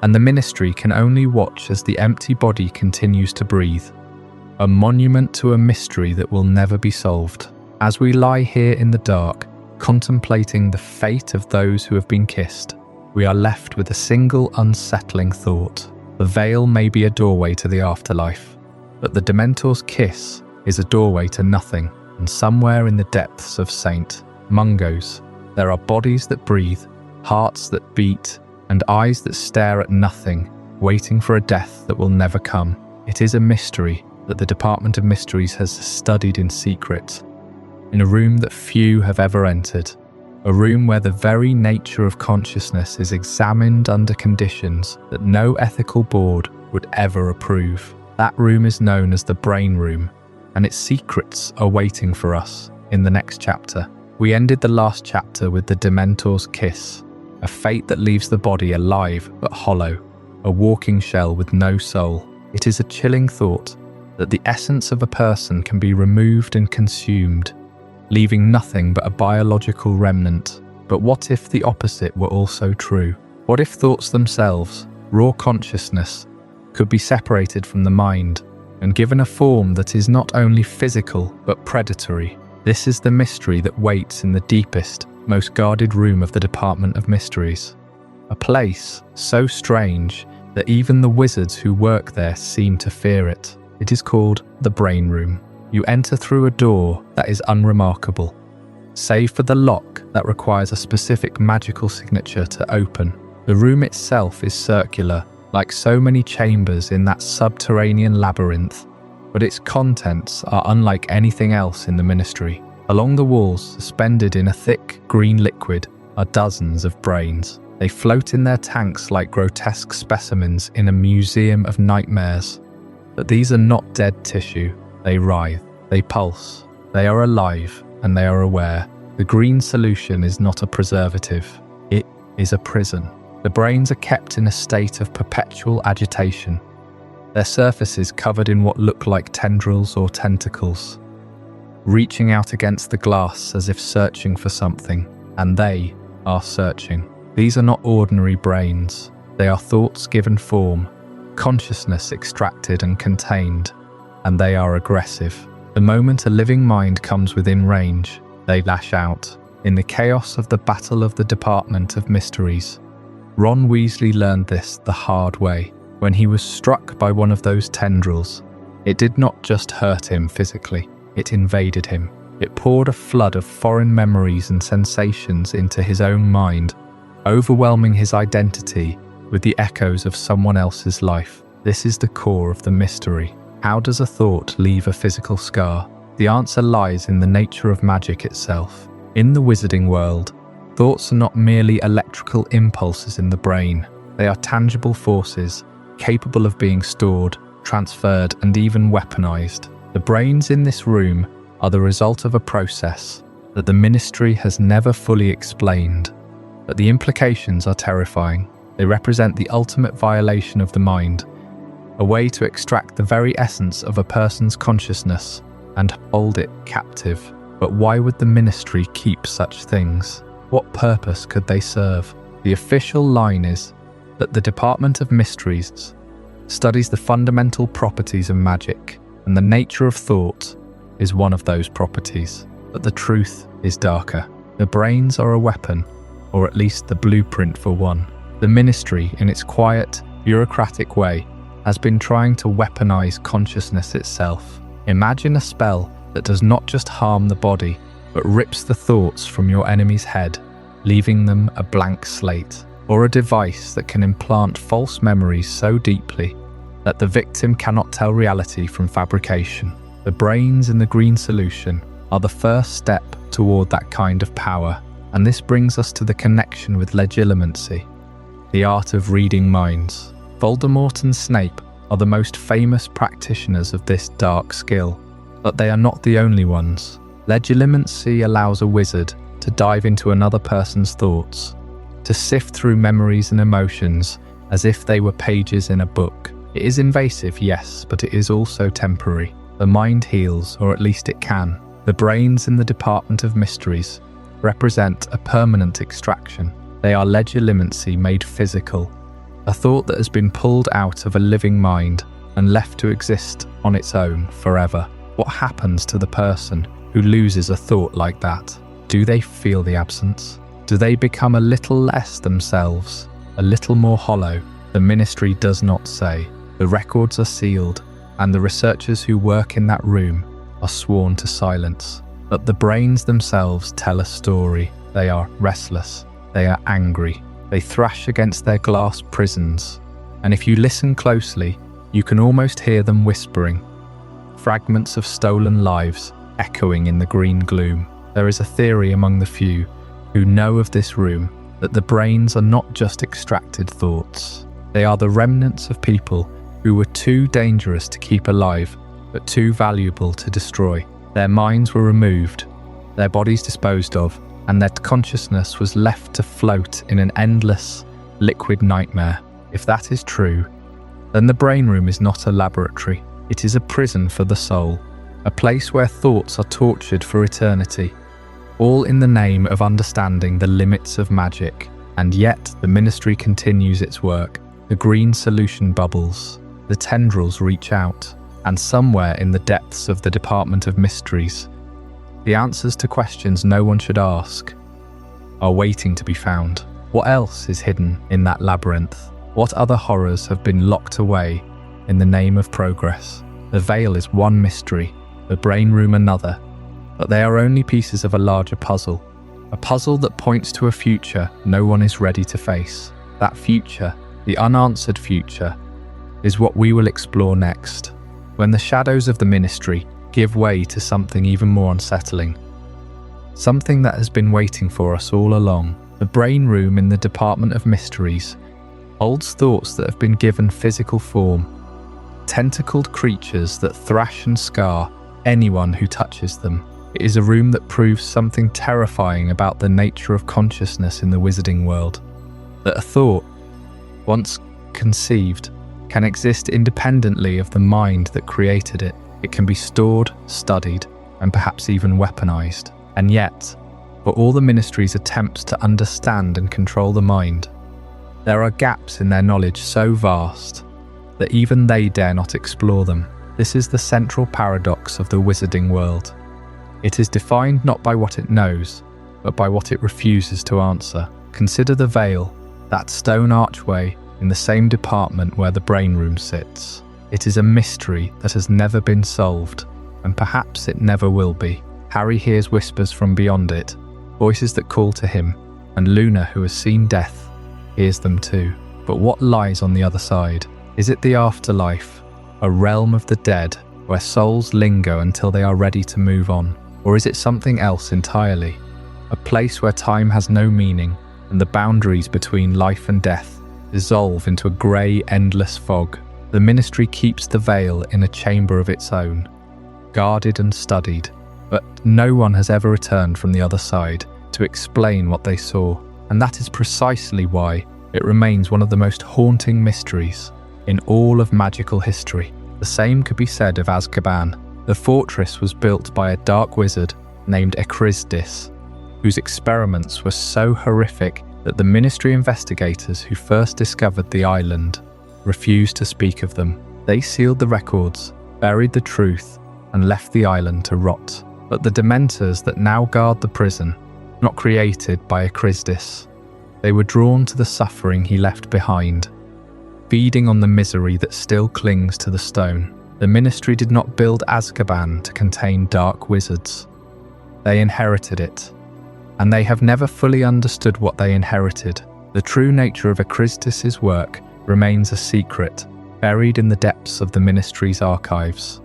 A: and the ministry can only watch as the empty body continues to breathe, a monument to a mystery that will never be solved. As we lie here in the dark, contemplating the fate of those who have been kissed, we are left with a single unsettling thought. The veil may be a doorway to the afterlife, but the Dementor's kiss is a doorway to nothing, and somewhere in the depths of St. Mungo's, there are bodies that breathe, hearts that beat, and eyes that stare at nothing, waiting for a death that will never come. It is a mystery that the Department of Mysteries has studied in secret, in a room that few have ever entered, a room where the very nature of consciousness is examined under conditions that no ethical board would ever approve. That room is known as the Brain Room, and its secrets are waiting for us in the next chapter. We ended the last chapter with the Dementor's kiss, a fate that leaves the body alive but hollow, a walking shell with no soul. It is a chilling thought that the essence of a person can be removed and consumed, leaving nothing but a biological remnant. But what if the opposite were also true? What if thoughts themselves, raw consciousness, could be separated from the mind and given a form that is not only physical but predatory? This is the mystery that waits in the deepest, most guarded room of the Department of Mysteries. A place so strange that even the wizards who work there seem to fear it. It is called the Brain Room. You enter through a door that is unremarkable, save for the lock that requires a specific magical signature to open. The room itself is circular, like so many chambers in that subterranean labyrinth, but its contents are unlike anything else in the Ministry. Along the walls, suspended in a thick green liquid, are dozens of brains. They float in their tanks like grotesque specimens in a museum of nightmares. But these are not dead tissue. They writhe, they pulse, they are alive, and they are aware. The green solution is not a preservative. It is a prison. The brains are kept in a state of perpetual agitation, their surfaces covered in what look like tendrils or tentacles, reaching out against the glass as if searching for something, and they are searching. These are not ordinary brains. They are thoughts given form, consciousness extracted and contained, and they are aggressive. The moment a living mind comes within range, they lash out. In the chaos of the Battle of the Department of Mysteries, Ron Weasley learned this the hard way. When he was struck by one of those tendrils, it did not just hurt him physically, it invaded him. It poured a flood of foreign memories and sensations into his own mind, overwhelming his identity with the echoes of someone else's life. This is the core of the mystery. How does a thought leave a physical scar? The answer lies in the nature of magic itself. In the wizarding world, thoughts are not merely electrical impulses in the brain. They are tangible forces, capable of being stored, transferred, and even weaponized. The brains in this room are the result of a process that the Ministry has never fully explained, but the implications are terrifying. They represent the ultimate violation of the mind, a way to extract the very essence of a person's consciousness and hold it captive. But why would the Ministry keep such things? What purpose could they serve? The official line is that the Department of Mysteries studies the fundamental properties of magic, and the nature of thought is one of those properties. But the truth is darker. The brains are a weapon, or at least the blueprint for one. The Ministry, in its quiet, bureaucratic way, has been trying to weaponize consciousness itself. Imagine a spell that does not just harm the body, but rips the thoughts from your enemy's head, leaving them a blank slate, or a device that can implant false memories so deeply that the victim cannot tell reality from fabrication. The brains in the green solution are the first step toward that kind of power, and this brings us to the connection with legilimency, the art of reading minds. Voldemort and Snape are the most famous practitioners of this dark skill, but they are not the only ones. Legilimency allows a wizard to dive into another person's thoughts, to sift through memories and emotions as if they were pages in a book. It is invasive, yes, but it is also temporary. The mind heals, or at least it can. The brains in the Department of Mysteries represent a permanent extraction. They are legilimency made physical, a thought that has been pulled out of a living mind and left to exist on its own forever. What happens to the person who loses a thought like that? Do they feel the absence? Do they become a little less themselves, a little more hollow? The Ministry does not say. The records are sealed, and the researchers who work in that room are sworn to silence. But the brains themselves tell a story. They are restless. They are angry. They thrash against their glass prisons. And if you listen closely, you can almost hear them whispering, fragments of stolen lives echoing in the green gloom. There is a theory among the few who know of this room that the brains are not just extracted thoughts. They are the remnants of people who were too dangerous to keep alive, but too valuable to destroy. Their minds were removed, their bodies disposed of, and their consciousness was left to float in an endless, liquid nightmare. If that is true, then the brain room is not a laboratory. It is a prison for the soul, a place where thoughts are tortured for eternity, all in the name of understanding the limits of magic. And yet the Ministry continues its work. The green solution bubbles, the tendrils reach out, and somewhere in the depths of the Department of Mysteries, the answers to questions no one should ask are waiting to be found. What else is hidden in that labyrinth? What other horrors have been locked away in the name of progress? The veil is one mystery, the brain room another, but they are only pieces of a larger puzzle, a puzzle that points to a future no one is ready to face. That future, the unanswered future, is what we will explore next, when the shadows of the Ministry give way to something even more unsettling. Something that has been waiting for us all along. The brain room in the Department of Mysteries holds thoughts that have been given physical form, tentacled creatures that thrash and scar anyone who touches them. It is a room that proves something terrifying about the nature of consciousness in the wizarding world. That a thought, once conceived, can exist independently of the mind that created it. It can be stored, studied, and perhaps even weaponized. And yet, for all the Ministry's attempts to understand and control the mind, there are gaps in their knowledge so vast that even they dare not explore them. This is the central paradox of the wizarding world. It is defined not by what it knows, but by what it refuses to answer. Consider the veil, that stone archway in the same department where the brain room sits. It is a mystery that has never been solved, and perhaps it never will be. Harry hears whispers from beyond it, voices that call to him, and Luna, who has seen death, hears them too. But what lies on the other side? Is it the afterlife, a realm of the dead where souls linger until they are ready to move on? Or is it something else entirely? A place where time has no meaning and the boundaries between life and death dissolve into a grey, endless fog? The Ministry keeps the veil in a chamber of its own, guarded and studied, but no one has ever returned from the other side to explain what they saw, and that is precisely why it remains one of the most haunting mysteries in all of magical history. The same could be said of Azkaban. The fortress was built by a dark wizard named Ekrizdis, whose experiments were so horrific that the Ministry investigators who first discovered the island refused to speak of them. They sealed the records, buried the truth, and left the island to rot. But the Dementors that now guard the prison, not created by Ekrizdis, they were drawn to the suffering he left behind, feeding on the misery that still clings to the stone. The Ministry did not build Azkaban to contain dark wizards. They inherited it, and they have never fully understood what they inherited. The true nature of Ekrizdis' work remains a secret, buried in the depths of the Ministry's archives,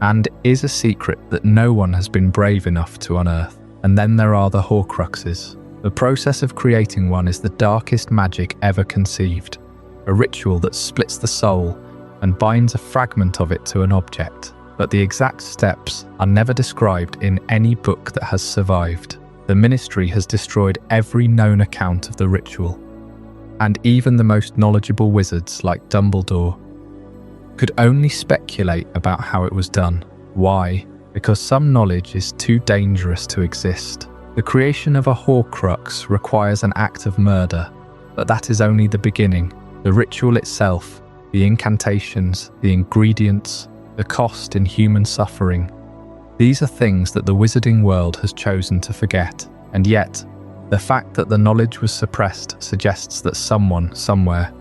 A: and is a secret that no one has been brave enough to unearth. And then there are the Horcruxes. The process of creating one is the darkest magic ever conceived, a ritual that splits the soul and binds a fragment of it to an object. But the exact steps are never described in any book that has survived. The Ministry has destroyed every known account of the ritual, and even the most knowledgeable wizards like Dumbledore could only speculate about how it was done. Why? Because some knowledge is too dangerous to exist. The creation of a Horcrux requires an act of murder, but that is only the beginning. The ritual itself, the incantations, the ingredients, the cost in human suffering, these are things that the wizarding world has chosen to forget. And yet, the fact that the knowledge was suppressed suggests that someone, somewhere,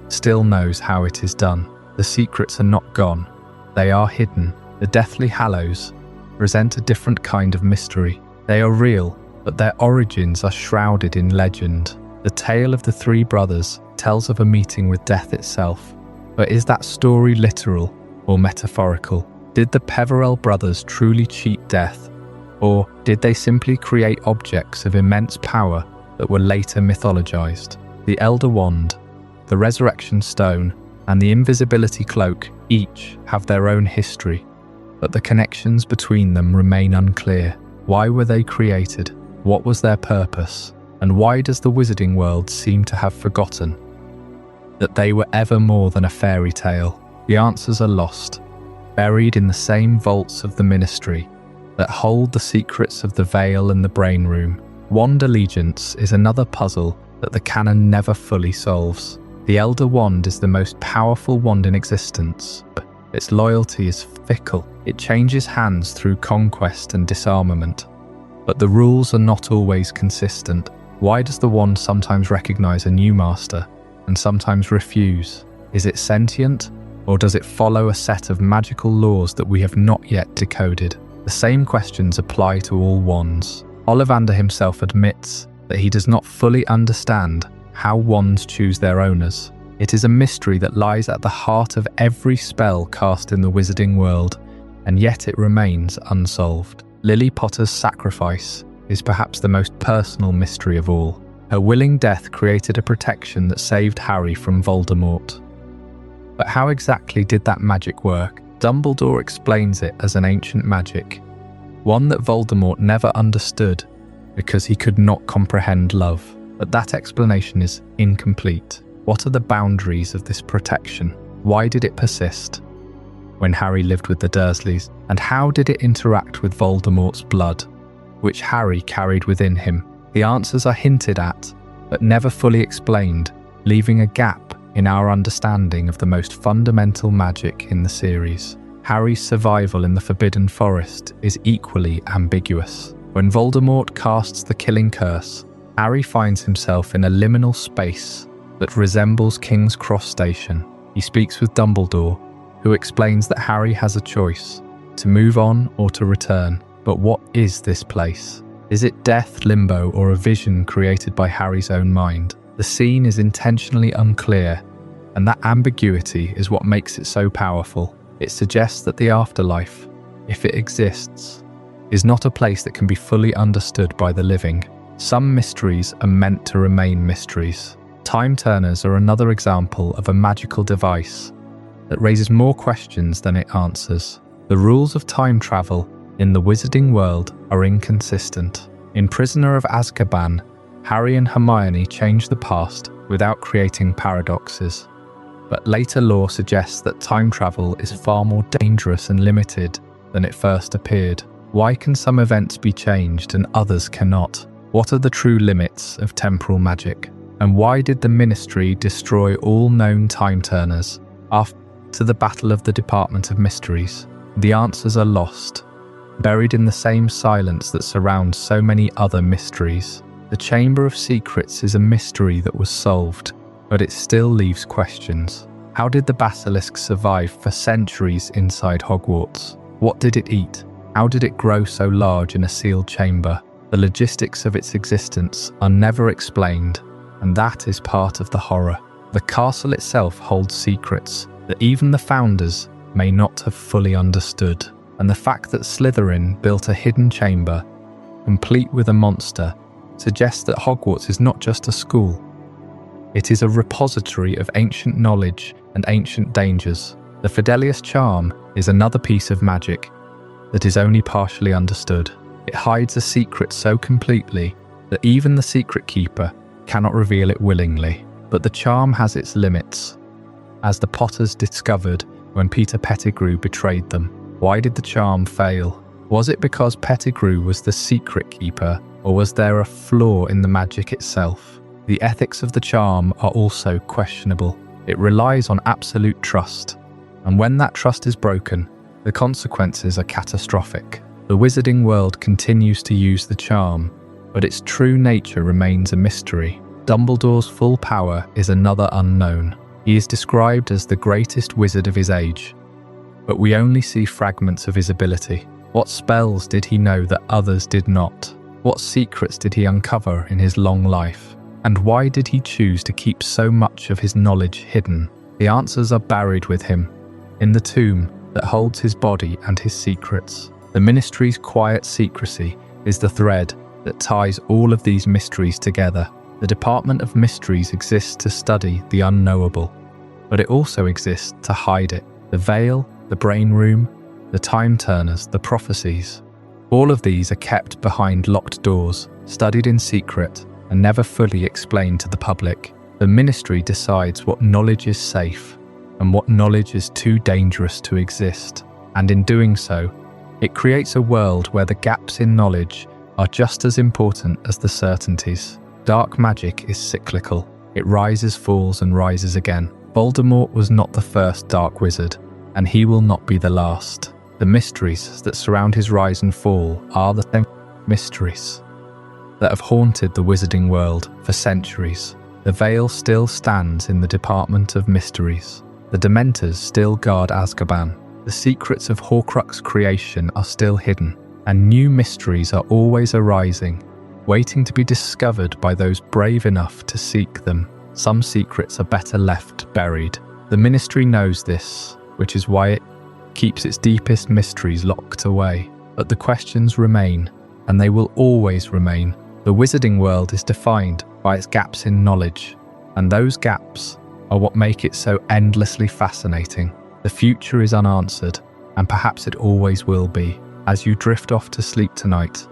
A: still knows how it is done. The secrets are not gone, they are hidden. The Deathly Hallows present a different kind of mystery. They are real, but their origins are shrouded in legend. The tale of the three brothers tells of a meeting with death itself. But is that story literal or metaphorical? Did the Peverell brothers truly cheat death, or did they simply create objects of immense power that were later mythologized? The Elder Wand, the Resurrection Stone, and the Invisibility Cloak each have their own history, but the connections between them remain unclear. Why were they created? What was their purpose? And why does the wizarding world seem to have forgotten that they were ever more than a fairy tale? The answers are lost, buried in the same vaults of the Ministry that hold the secrets of the Veil and the Brain Room. Wand allegiance is another puzzle that the canon never fully solves. The Elder Wand is the most powerful wand in existence. Its loyalty is fickle. It changes hands through conquest and disarmament. But the rules are not always consistent. Why does the wand sometimes recognize a new master and sometimes refuse? Is it sentient, or does it follow a set of magical laws that we have not yet decoded? The same questions apply to all wands. Ollivander himself admits that he does not fully understand how wands choose their owners. It is a mystery that lies at the heart of every spell cast in the wizarding world, and yet it remains unsolved. Lily Potter's sacrifice is perhaps the most personal mystery of all. Her willing death created a protection that saved Harry from Voldemort. But how exactly did that magic work? Dumbledore explains it as an ancient magic, one that Voldemort never understood because he could not comprehend love. But that explanation is incomplete. What are the boundaries of this protection? Why did it persist when Harry lived with the Dursleys? And how did it interact with Voldemort's blood, which Harry carried within him? The answers are hinted at, but never fully explained, leaving a gap in our understanding of the most fundamental magic in the series. Harry's survival in the Forbidden Forest is equally ambiguous. When Voldemort casts the killing curse, Harry finds himself in a liminal space that resembles King's Cross Station. He speaks with Dumbledore, who explains that Harry has a choice, to move on or to return. But what is this place? Is it death, limbo, or a vision created by Harry's own mind? The scene is intentionally unclear, and that ambiguity is what makes it so powerful. It suggests that the afterlife, if it exists, is not a place that can be fully understood by the living. Some mysteries are meant to remain mysteries. Time turners are another example of a magical device that raises more questions than it answers. The rules of time travel in the wizarding world are inconsistent. In Prisoner of Azkaban, Harry and Hermione change the past without creating paradoxes. But later lore suggests that time travel is far more dangerous and limited than it first appeared. Why can some events be changed and others cannot? What are the true limits of temporal magic? And why did the Ministry destroy all known time-turners after the Battle of the Department of Mysteries? The answers are lost, buried in the same silence that surrounds so many other mysteries. The Chamber of Secrets is a mystery that was solved, but it still leaves questions. How did the basilisk survive for centuries inside Hogwarts? What did it eat? How did it grow so large in a sealed chamber? The logistics of its existence are never explained, and that is part of the horror. The castle itself holds secrets that even the founders may not have fully understood, and the fact that Slytherin built a hidden chamber, complete with a monster, suggests that Hogwarts is not just a school. It is a repository of ancient knowledge and ancient dangers. The Fidelius charm is another piece of magic that is only partially understood. It hides a secret so completely that even the secret keeper cannot reveal it willingly. But the charm has its limits, as the Potters discovered when Peter Pettigrew betrayed them. Why did the charm fail? Was it because Pettigrew was the secret keeper, or was there a flaw in the magic itself? The ethics of the charm are also questionable. It relies on absolute trust, and when that trust is broken, the consequences are catastrophic. The wizarding world continues to use the charm, but its true nature remains a mystery. Dumbledore's full power is another unknown. He is described as the greatest wizard of his age, but we only see fragments of his ability. What spells did he know that others did not? What secrets did he uncover in his long life? And why did he choose to keep so much of his knowledge hidden? The answers are buried with him, in the tomb that holds his body and his secrets. The Ministry's quiet secrecy is the thread that ties all of these mysteries together. The Department of Mysteries exists to study the unknowable, but it also exists to hide it. The Veil, the Brain Room, the Time Turners, the Prophecies. All of these are kept behind locked doors, studied in secret, and never fully explained to the public. The Ministry decides what knowledge is safe and what knowledge is too dangerous to exist. And in doing so, it creates a world where the gaps in knowledge are just as important as the certainties. Dark magic is cyclical. It rises, falls, and rises again. Voldemort was not the first dark wizard, and he will not be the last. The mysteries that surround his rise and fall are the same mysteries that have haunted the wizarding world for centuries. The Veil still stands in the Department of Mysteries. The Dementors still guard Azkaban. The secrets of Horcrux creation are still hidden, and new mysteries are always arising, waiting to be discovered by those brave enough to seek them. Some secrets are better left buried. The Ministry knows this, which is why it keeps its deepest mysteries locked away. But the questions remain, and they will always remain. The wizarding world is defined by its gaps in knowledge, and those gaps are what make it so endlessly fascinating. The future is unanswered, and perhaps it always will be. As you drift off to sleep tonight,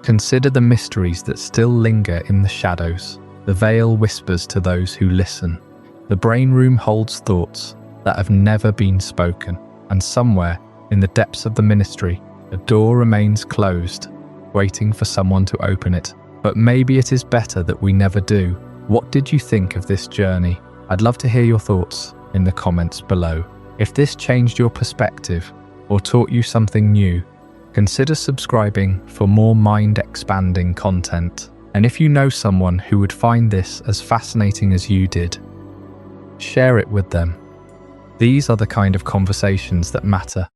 A: consider the mysteries that still linger in the shadows. The Veil whispers to those who listen. The Brain Room holds thoughts that have never been spoken, and somewhere in the depths of the Ministry, a door remains closed, waiting for someone to open it. But maybe it is better that we never do. What did you think of this journey? I'd love to hear your thoughts in the comments below. If this changed your perspective or taught you something new, consider subscribing for more mind-expanding content. And if you know someone who would find this as fascinating as you did, share it with them. These are the kind of conversations that matter.